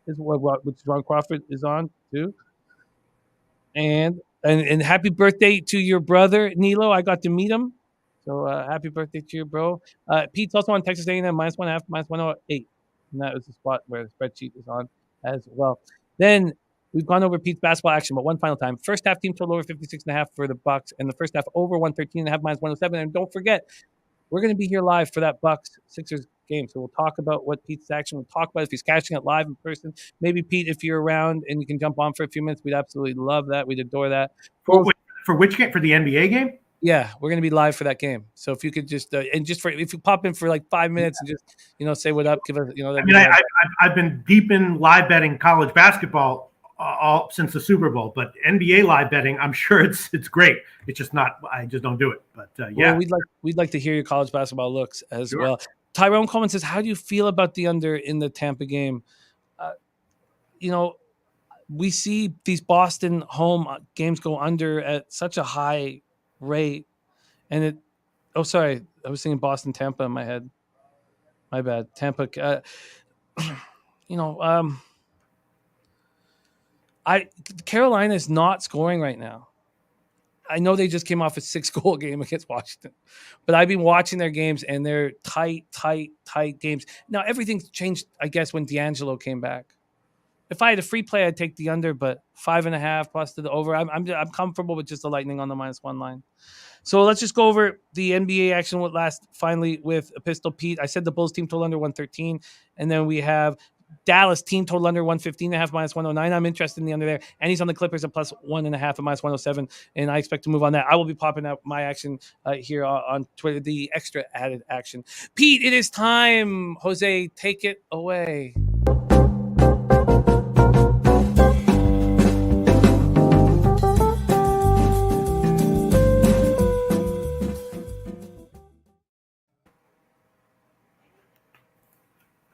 which Ron Crawford is on too. And happy birthday to your brother, Nilo. I got to meet him. So happy birthday to your bro. Pete's also on Texas A&M -1.5, -108. And that was the spot where the spreadsheet is on as well. Then we've gone over Pete's basketball action, but one final time. First half team total over 56.5 for the Bucks, and the first half over 113.5 -107. And don't forget, we're going to be here live for that Bucks Sixers game. So we'll talk about what Pete's action. We'll talk about if he's catching it live in person. Maybe Pete, if you're around and you can jump on for a few minutes, we'd absolutely love that. We'd adore that. For which game? For the NBA game? Yeah, we're going to be live for that game. So if you could just if you pop in for like 5 minutes and just say what up, give us I've been deep in live betting college basketball all since the Super Bowl, but NBA live betting, I'm sure it's great. It's just not. I just don't do it. But yeah, well, we'd like to hear your college basketball looks as well. Tyrone Coleman says, "How do you feel about the under in the Tampa game?" We see these Boston home games go under at such a high rate, and sorry, I was thinking Boston Tampa in my head. My bad. Tampa. Carolina is not scoring right now. I know they just came off a 6-goal game against Washington, but I've been watching their games, and they're tight games. Now everything's changed, I guess, when D'Angelo came back. If I had a free play, I'd take the under, but 5.5 plus to the over. I'm comfortable with just the Lightning on the -1 line. So let's just go over the NBA action. What last finally with Pistol Pete? I said the Bulls team total under 113, and then we have Dallas team total under 115.5 -109. I'm interested in the under there, and he's on the Clippers at +1.5 at -107, and I expect to move on that. I will be popping out my action here on Twitter, the extra added action. Pete, it is time. Jose, take it away.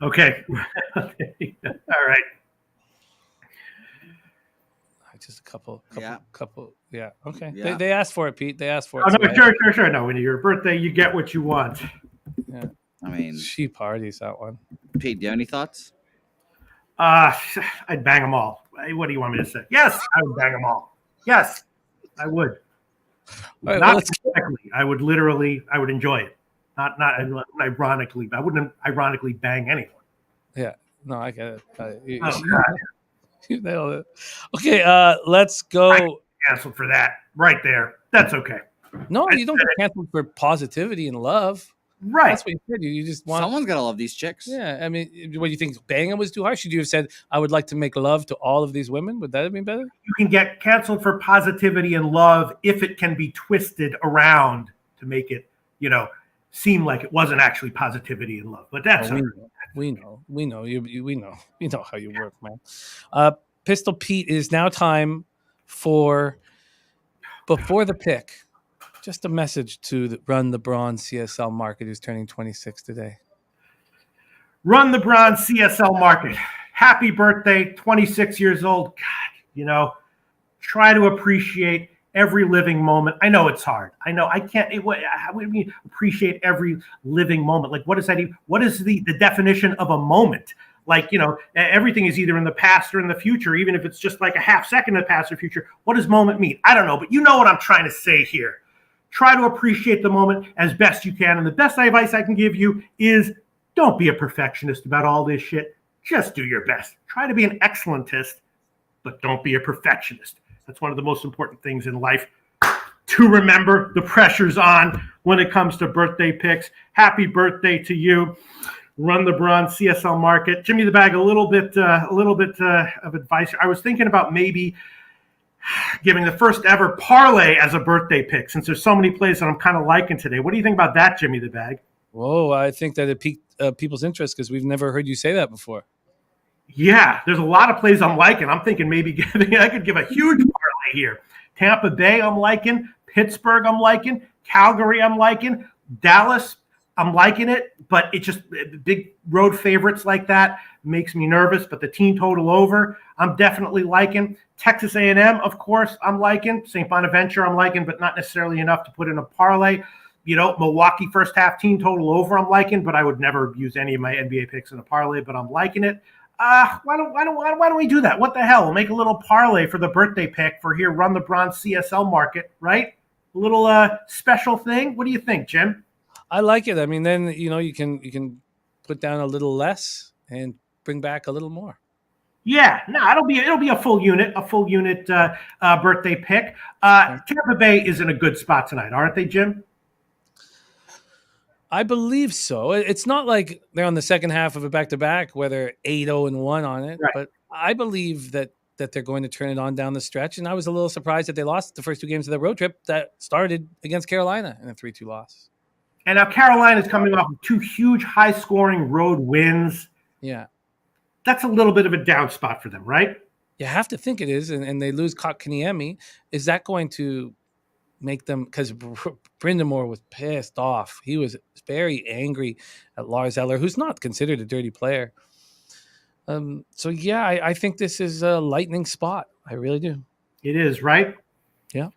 Okay. All right. Just a couple. Yeah. Okay. Yeah. They asked for it, Pete. They asked for it. Oh, no, sure. No, when your birthday, you get what you want. Yeah. I mean, she parties that one. Pete, do you have any thoughts? I'd bang them all. What do you want me to say? Yes, I would bang them all. Yes, I would. All right, not exactly. I would enjoy it. Not ironically, but I wouldn't ironically bang anyone. Yeah, no, I get it. You nailed it. Okay, let's go. I canceled for that right there. That's okay. No, you don't get canceled for positivity and love. Right. That's what you said. You just want. Someone's gotta love these chicks. Yeah, I mean, what do you think? Banging was too harsh? Should you have said, "I would like to make love to all of these women"? Would that have been better? You can get canceled for positivity and love if it can be twisted around to make it, seem like it wasn't actually positivity and love. But that's we know how you work, man. Pistol Pete, it is now time for before the pick. Just a message to Run the Bronze CSL Market, who's turning 26 today. Run the Bronze CSL Market. Happy birthday, 26 years old. God, try to appreciate every living moment. I know it's hard. I know I can't. How would we appreciate every living moment? Like, what is that? What is the definition of a moment? Like, everything is either in the past or in the future, even if it's just like a half second in the past or future. What does moment mean? I don't know, but you know what I'm trying to say here. Try to appreciate the moment as best you can. And the best advice I can give you is don't be a perfectionist about all this shit. Just do your best. Try to be an excellentist, but don't be a perfectionist. That's one of the most important things in life to remember. The pressure's on when it comes to birthday picks. Happy birthday to you. Run the Bronze CSL Market. Jimmy the Bag, a little bit of advice. I was thinking about maybe giving the first ever parlay as a birthday pick, since there's so many plays that I'm kind of liking today. What do you think about that, Jimmy the Bag? Whoa, I think that it piqued people's interest because we've never heard you say that before. Yeah, there's a lot of plays I'm liking. I'm thinking maybe I could give a huge parlay here. Tampa Bay, I'm liking. Pittsburgh, I'm liking. Calgary, I'm liking. Dallas, I'm liking it, but it just big road favorites like that makes me nervous. But the team total over, I'm definitely liking. Texas A&M, of course, I'm liking. St. Bonaventure, I'm liking, but not necessarily enough to put in a parlay. Milwaukee first half team total over, I'm liking, but I would never use any of my NBA picks in a parlay. But I'm liking it. Why don't we do that? What the hell? We'll make a little parlay for the birthday pick for here. Run the Bronze CSL Market, right? A little special thing. What do you think, Jim? I like it. I mean, then you can put down a little less and bring back a little more. Yeah, no, it'll be a full unit birthday pick. Tampa Bay is in a good spot tonight, aren't they, Jim? I believe so. It's not like they're on the second half of a back-to-back where they're 8-0-1 on it, right. But I believe that they're going to turn it on down the stretch. And I was a little surprised that they lost the first two games of the road trip that started against Carolina in a 3-2 loss. And now Carolina is coming off of two huge high-scoring road wins. Yeah. That's a little bit of a down spot for them, right? You have to think it is, and they lose Kotkaniemi. Is that going to make them, because Brind'Amour was pissed off. He was very angry at Lars Eller, who's not considered a dirty player. So, yeah, I think this is a lightning spot. I really do. It is, right? Yeah.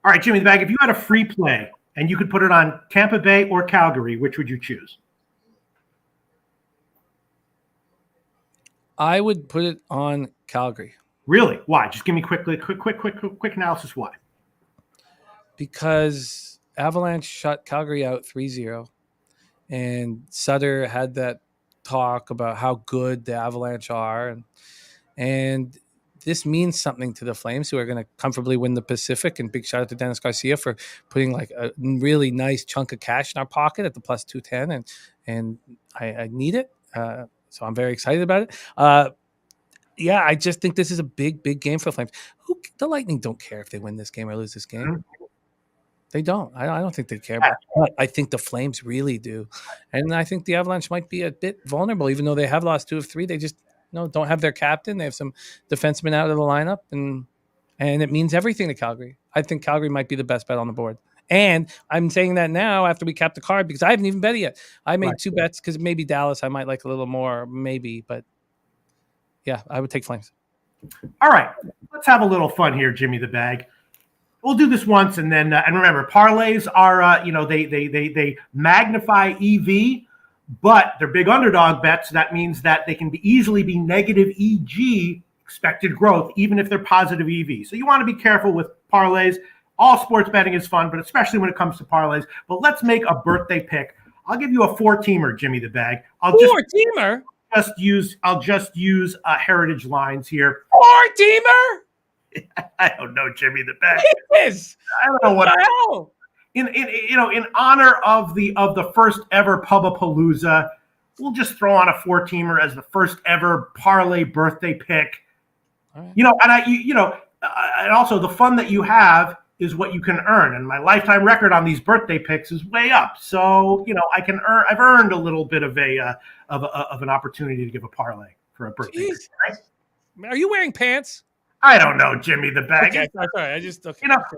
All right, Jimmy the Bag, if you had a free play and you could put it on Tampa Bay or Calgary, which would you choose? I would put it on Calgary. Really? Why? Just give me quick analysis. Why? Because Avalanche shut Calgary out 3-0, and Sutter had that talk about how good the Avalanche are, and this means something to the Flames, who are going to comfortably win the Pacific. And big shout out to Dennis Garcia for putting like a really nice chunk of cash in our pocket at the plus 210, and I need it. So I'm very excited about it. Yeah, I just think this is a big game for the Flames. The Lightning don't care if they win this game or lose this game. Mm-hmm. They don't. I don't think they care. But I think the Flames really do. And I think the Avalanche might be a bit vulnerable, even though they have lost 2 of 3. They just don't have their captain. They have some defensemen out of the lineup, and it means everything to Calgary. I think Calgary might be the best bet on the board. And I'm saying that now after we capped the card because I haven't even bet it yet. I made 2 bets because maybe Dallas I might like a little more, maybe. But, yeah, I would take Flames. All right. Let's have a little fun here, Jimmy the Bag. We'll do this once, and then and remember, parlays are they magnify EV, but they're big underdog bets. That means that they can easily be negative EG, expected growth, even if they're positive EV. So you want to be careful with parlays. All sports betting is fun, but especially when it comes to parlays. But let's make a birthday pick. I'll give you a 4-teamer, Jimmy the Bag. Four-teamer? I'll just use Heritage Lines here. 4-teamer? I don't know, Jimmy the Bag. Yes. I don't know what the hell? In honor of the first ever Pubapalooza, we'll just throw on a 4-teamer as the first ever parlay birthday pick. All right. And also the fun that you have is what you can earn, and my lifetime record on these birthday picks is way up. So I've earned a little bit of an opportunity to give a parlay for a birthday pick, right? Are you wearing pants? I don't know, Jimmy the Bag. Okay, sorry. I just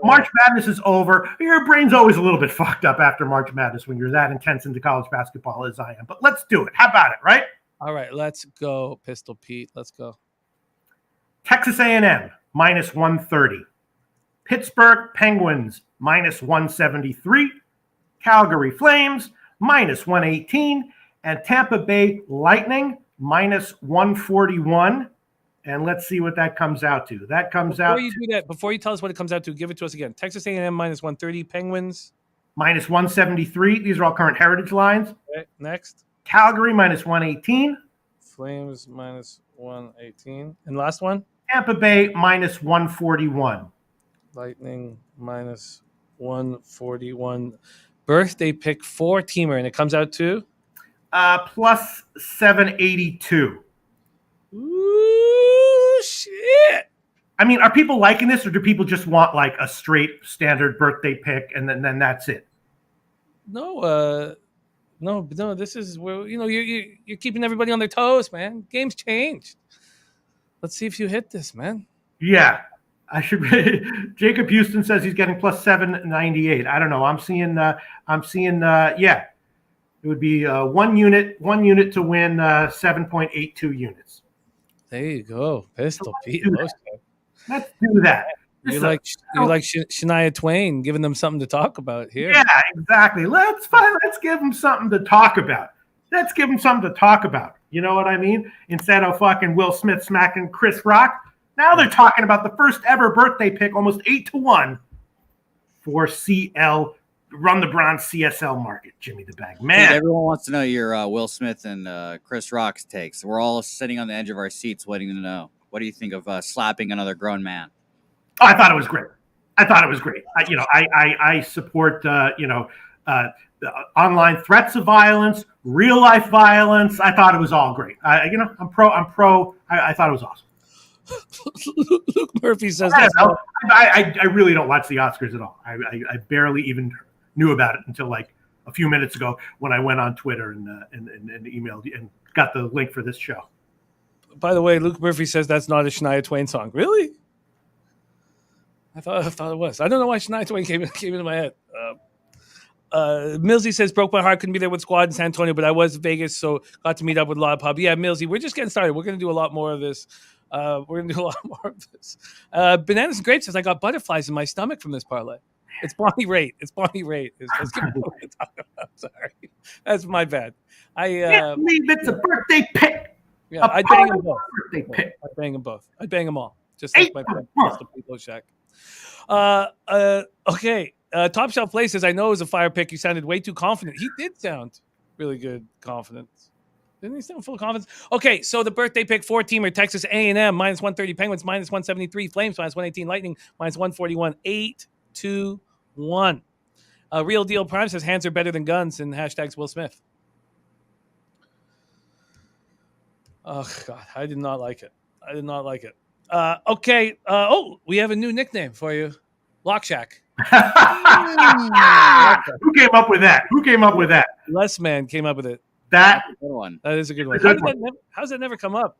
March Madness is over. Your brain's always a little bit fucked up after March Madness when you're that intense into college basketball as I am. But let's do it. How about it, right? All right, let's go, Pistol Pete. Let's go. Texas A&M minus 130. Pittsburgh Penguins -173, Calgary Flames -118, and Tampa Bay Lightning -141. And let's see what that comes out to. That comes out Before you do that, before you tell us what it comes out to, give it to us again. Texas A&M -130, Penguins. -173. These are all current Heritage lines. Okay, next. Calgary -118. Flames -118. And last one? Tampa Bay -141. Lightning -141. Birthday pick 4-teamer, and it comes out to? Plus 782. Ooh, shit. I mean, are people liking this, or do people just want like a straight standard birthday pick and then that's it? No, this is where you're keeping everybody on their toes, man. Game's changed. Let's see if you hit this, man. Yeah, I should. Jacob Houston says he's getting plus 798. I don't know. I'm seeing. Yeah, it would be one unit to win 7.82 units. There you go, Pistol Pete. Let's do that. You're like Shania Twain, giving them something to talk about here. Yeah, exactly. Let's give them something to talk about. You know what I mean? Instead of fucking Will Smith smacking Chris Rock, now they're talking about the first ever birthday pick, almost 8-1 for CL. Run the bronze CSL market, Jimmy the Bag Man. Dude, everyone wants to know your Will Smith and Chris Rock's takes. We're all sitting on the edge of our seats waiting to know. What do you think of slapping another grown man? Oh, I thought it was great. I support online threats of violence, real life violence. I thought it was all great. I'm pro. I thought it was awesome. Luke Murphy says I really don't watch the Oscars at all. I barely even knew about it until like a few minutes ago when I went on Twitter and emailed and got the link for this show. By the way, Luke Murphy says that's not a Shania Twain song. Really? I thought it was. I don't know why Shania Twain came into my head. Millsy says, broke my heart, couldn't be there with squad in San Antonio, but I was in Vegas, so got to meet up with Lollipop. Yeah, Millsy, we're just getting started. We're going to do a lot more of this. Bananas and Grapes says, I got butterflies in my stomach from this parlay. It's Bonnie Raitt. Let's give it what we're talking about. Sorry. That's my bad. It's a birthday pick. Yeah, I'd bang them both. I'd bang them all. Just like my friend, Mr. People Shack. Okay. Top Shelf Play says, I know it was a fire pick. You sounded way too confident. He did sound really good confidence. Didn't he sound full of confidence? Okay, so the birthday pick 4-teamer, Texas A&M, -130, Penguins, -173, Flames, -118, Lightning, -141, 8-1. Real Deal Prime says, hands are better than guns, and hashtags Will Smith. Oh, God, I did not like it. Okay. We have a new nickname for you. Lock Shack. Who came up with that? Les Man came up with it. That good one. That is a good one. How's that never come up?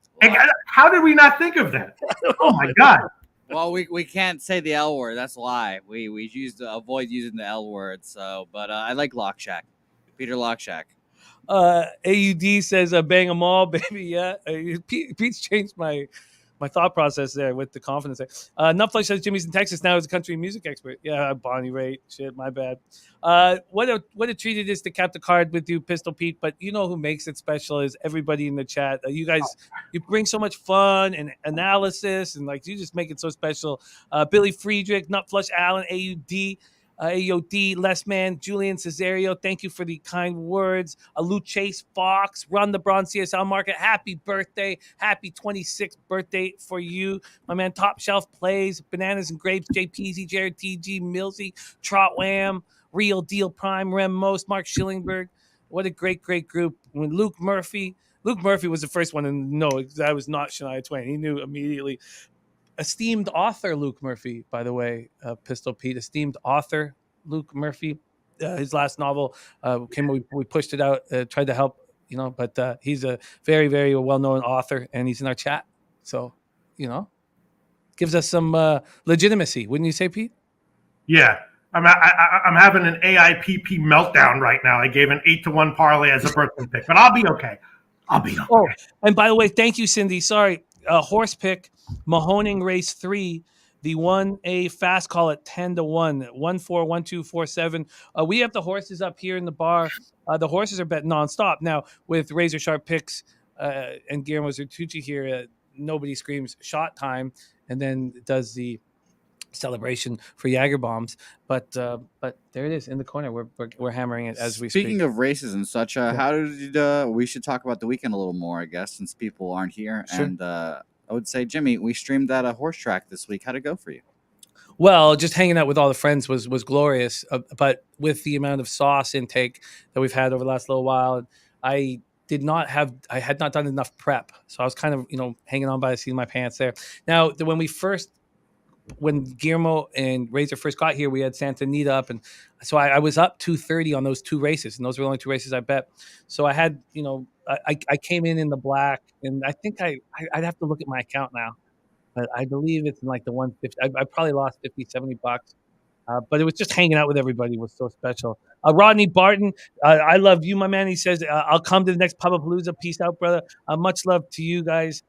How did we not think of that? Oh my God. Well, we can't say the L word. That's why we used to avoid using the L word. So, but I like Lock Shack. Peter Lock Shack. AUD says, bang them all, baby. Yeah. Pete's changed my thought process there with the confidence there. Nutflesh says Jimmy's in Texas now as a country music expert. Yeah, Bonnie Raitt. Shit, my bad. What a treat it is to cap the card with you, Pistol Pete. But you know who makes it special is everybody in the chat. You guys, you bring so much fun and analysis, and like you just make it so special. Billy Friedrich, Nutflesh Allen, AOD, Les Man, Julian Cesario, thank you for the kind words. Luke Chase Fox, Run the Bronze CSL Market. Happy birthday. Happy 26th birthday for you. My man Top Shelf Plays, Bananas and Grapes, JPZ, Jared TG, Millsy, Trot Wham, Real Deal Prime, Rem Most, Mark Schillingberg. What a great group. When Luke Murphy was the first one to know that was not Shania Twain. He knew immediately. Esteemed author Luke Murphy, by the way, Pistol Pete. Esteemed author Luke Murphy. His last novel we pushed it out, tried to help, but he's a very, very well-known author, and he's in our chat. So, gives us some legitimacy, wouldn't you say, Pete? Yeah. I'm having an AIPP meltdown right now. I gave an 8-1 parlay as a birthday pick, but I'll be okay. Oh, and by the way, thank you, Cindy. Sorry, horse pick. Mahoning race 3 The 1A fast call at 10-1, 141247. We have the horses up here in the bar. The horses are betting nonstop. Now, with Razor Sharp picks and Guillermo Zertucci here, nobody screams shot time and then does the celebration for Jager bombs. But there it is in the corner. We're hammering it as we speak. Speaking of races and such, how did we should talk about the weekend a little more, I guess, since people aren't here. Sure. And I would say, Jimmy, we streamed at a horse track this week. How'd it go for you? Well, just hanging out with all the friends was glorious. But with the amount of sauce intake that we've had over the last little while, I had not done enough prep. So I was kind of, hanging on by the seat of my pants there. Now, when Guillermo and Razor first got here, we had Santa Anita up, and so I was up 230 on those two races, and those were the only two races I bet. So I had, I came in the black, and I think I'd have to look at my account now, but I believe it's in like the 150. I probably lost 50, 70 bucks. But it was just hanging out with everybody was so special. Rodney Barton, I love you, my man. He says, I'll come to the next Pubapalooza. Peace out, brother. Much love to you guys,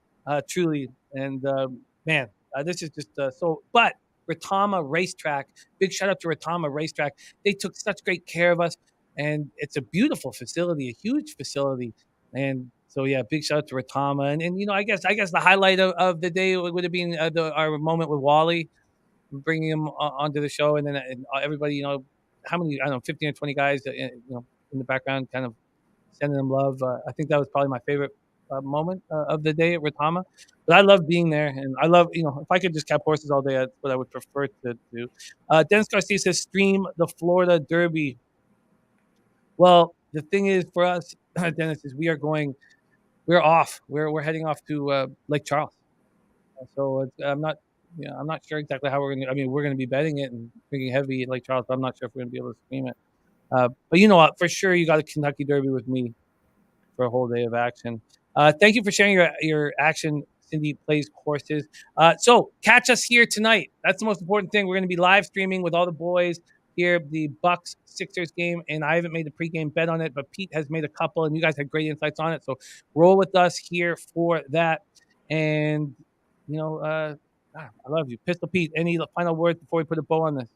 truly. And man, this is just so. But Retama Racetrack, big shout out to Retama Racetrack. They took such great care of us, and it's a beautiful facility, a huge facility. And so yeah, big shout out to Retama. And I guess the highlight of the day would have been our moment with Wally, bringing him onto the show, and then everybody, how many, I don't know, 15 or 20 guys, in the background, kind of sending them love. I think that was probably my favorite moment of the day at Retama. But I love being there, and I love, if I could just cap horses all day, that's what I would prefer to do. Dennis Garcia says, stream the Florida Derby. Well, the thing is for us, Dennis, is we're off. We're heading off to Lake Charles. So I'm not sure exactly how we're going to. I mean, we're going to be betting it and drinking heavy at Lake Charles, but I'm not sure if we're going to be able to stream it. But you know what? For sure, you got a Kentucky Derby with me for a whole day of action. Thank you for sharing your action. Cindy plays horses. So catch us here tonight. That's the most important thing. We're going to be live streaming with all the boys here, the Bucks Sixers game, and I haven't made a pregame bet on it, but Pete has made a couple, and you guys had great insights on it. So roll with us here for that. And I love you, Pistol Pete. Any final words before we put a bow on this?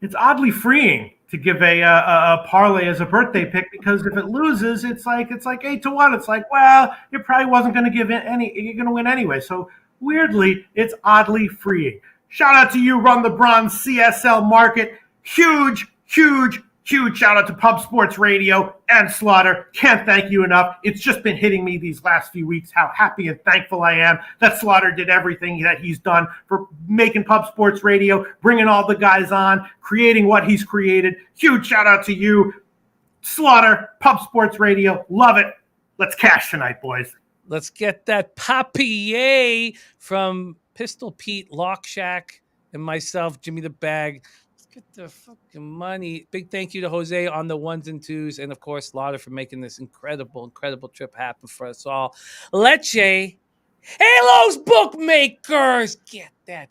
It's oddly freeing to give a parlay as a birthday pick, because if it loses, it's like 8-1. It's like, well, it probably wasn't going to give it any. You're going to win anyway. So weirdly, it's oddly freeing. Shout out to you, Run the Bronze CSL Market. Huge shout out to Pub Sports Radio and Slaughter. Can't thank you enough. It's just been hitting me these last few weeks how happy and thankful I am that Slaughter did everything that he's done for making Pub Sports Radio, bringing all the guys on, creating what he's created. Huge shout out to you, Slaughter, Pub Sports Radio. Love it. Let's cash tonight, boys. Let's get that papier from Pistol Pete, Lock Shack, and myself, Jimmy the Bag. Get the fucking money. Big thank you to Jose on the ones and twos, and of course Slaughter for making this incredible trip happen for us all. Leche, hey, those bookmakers, get that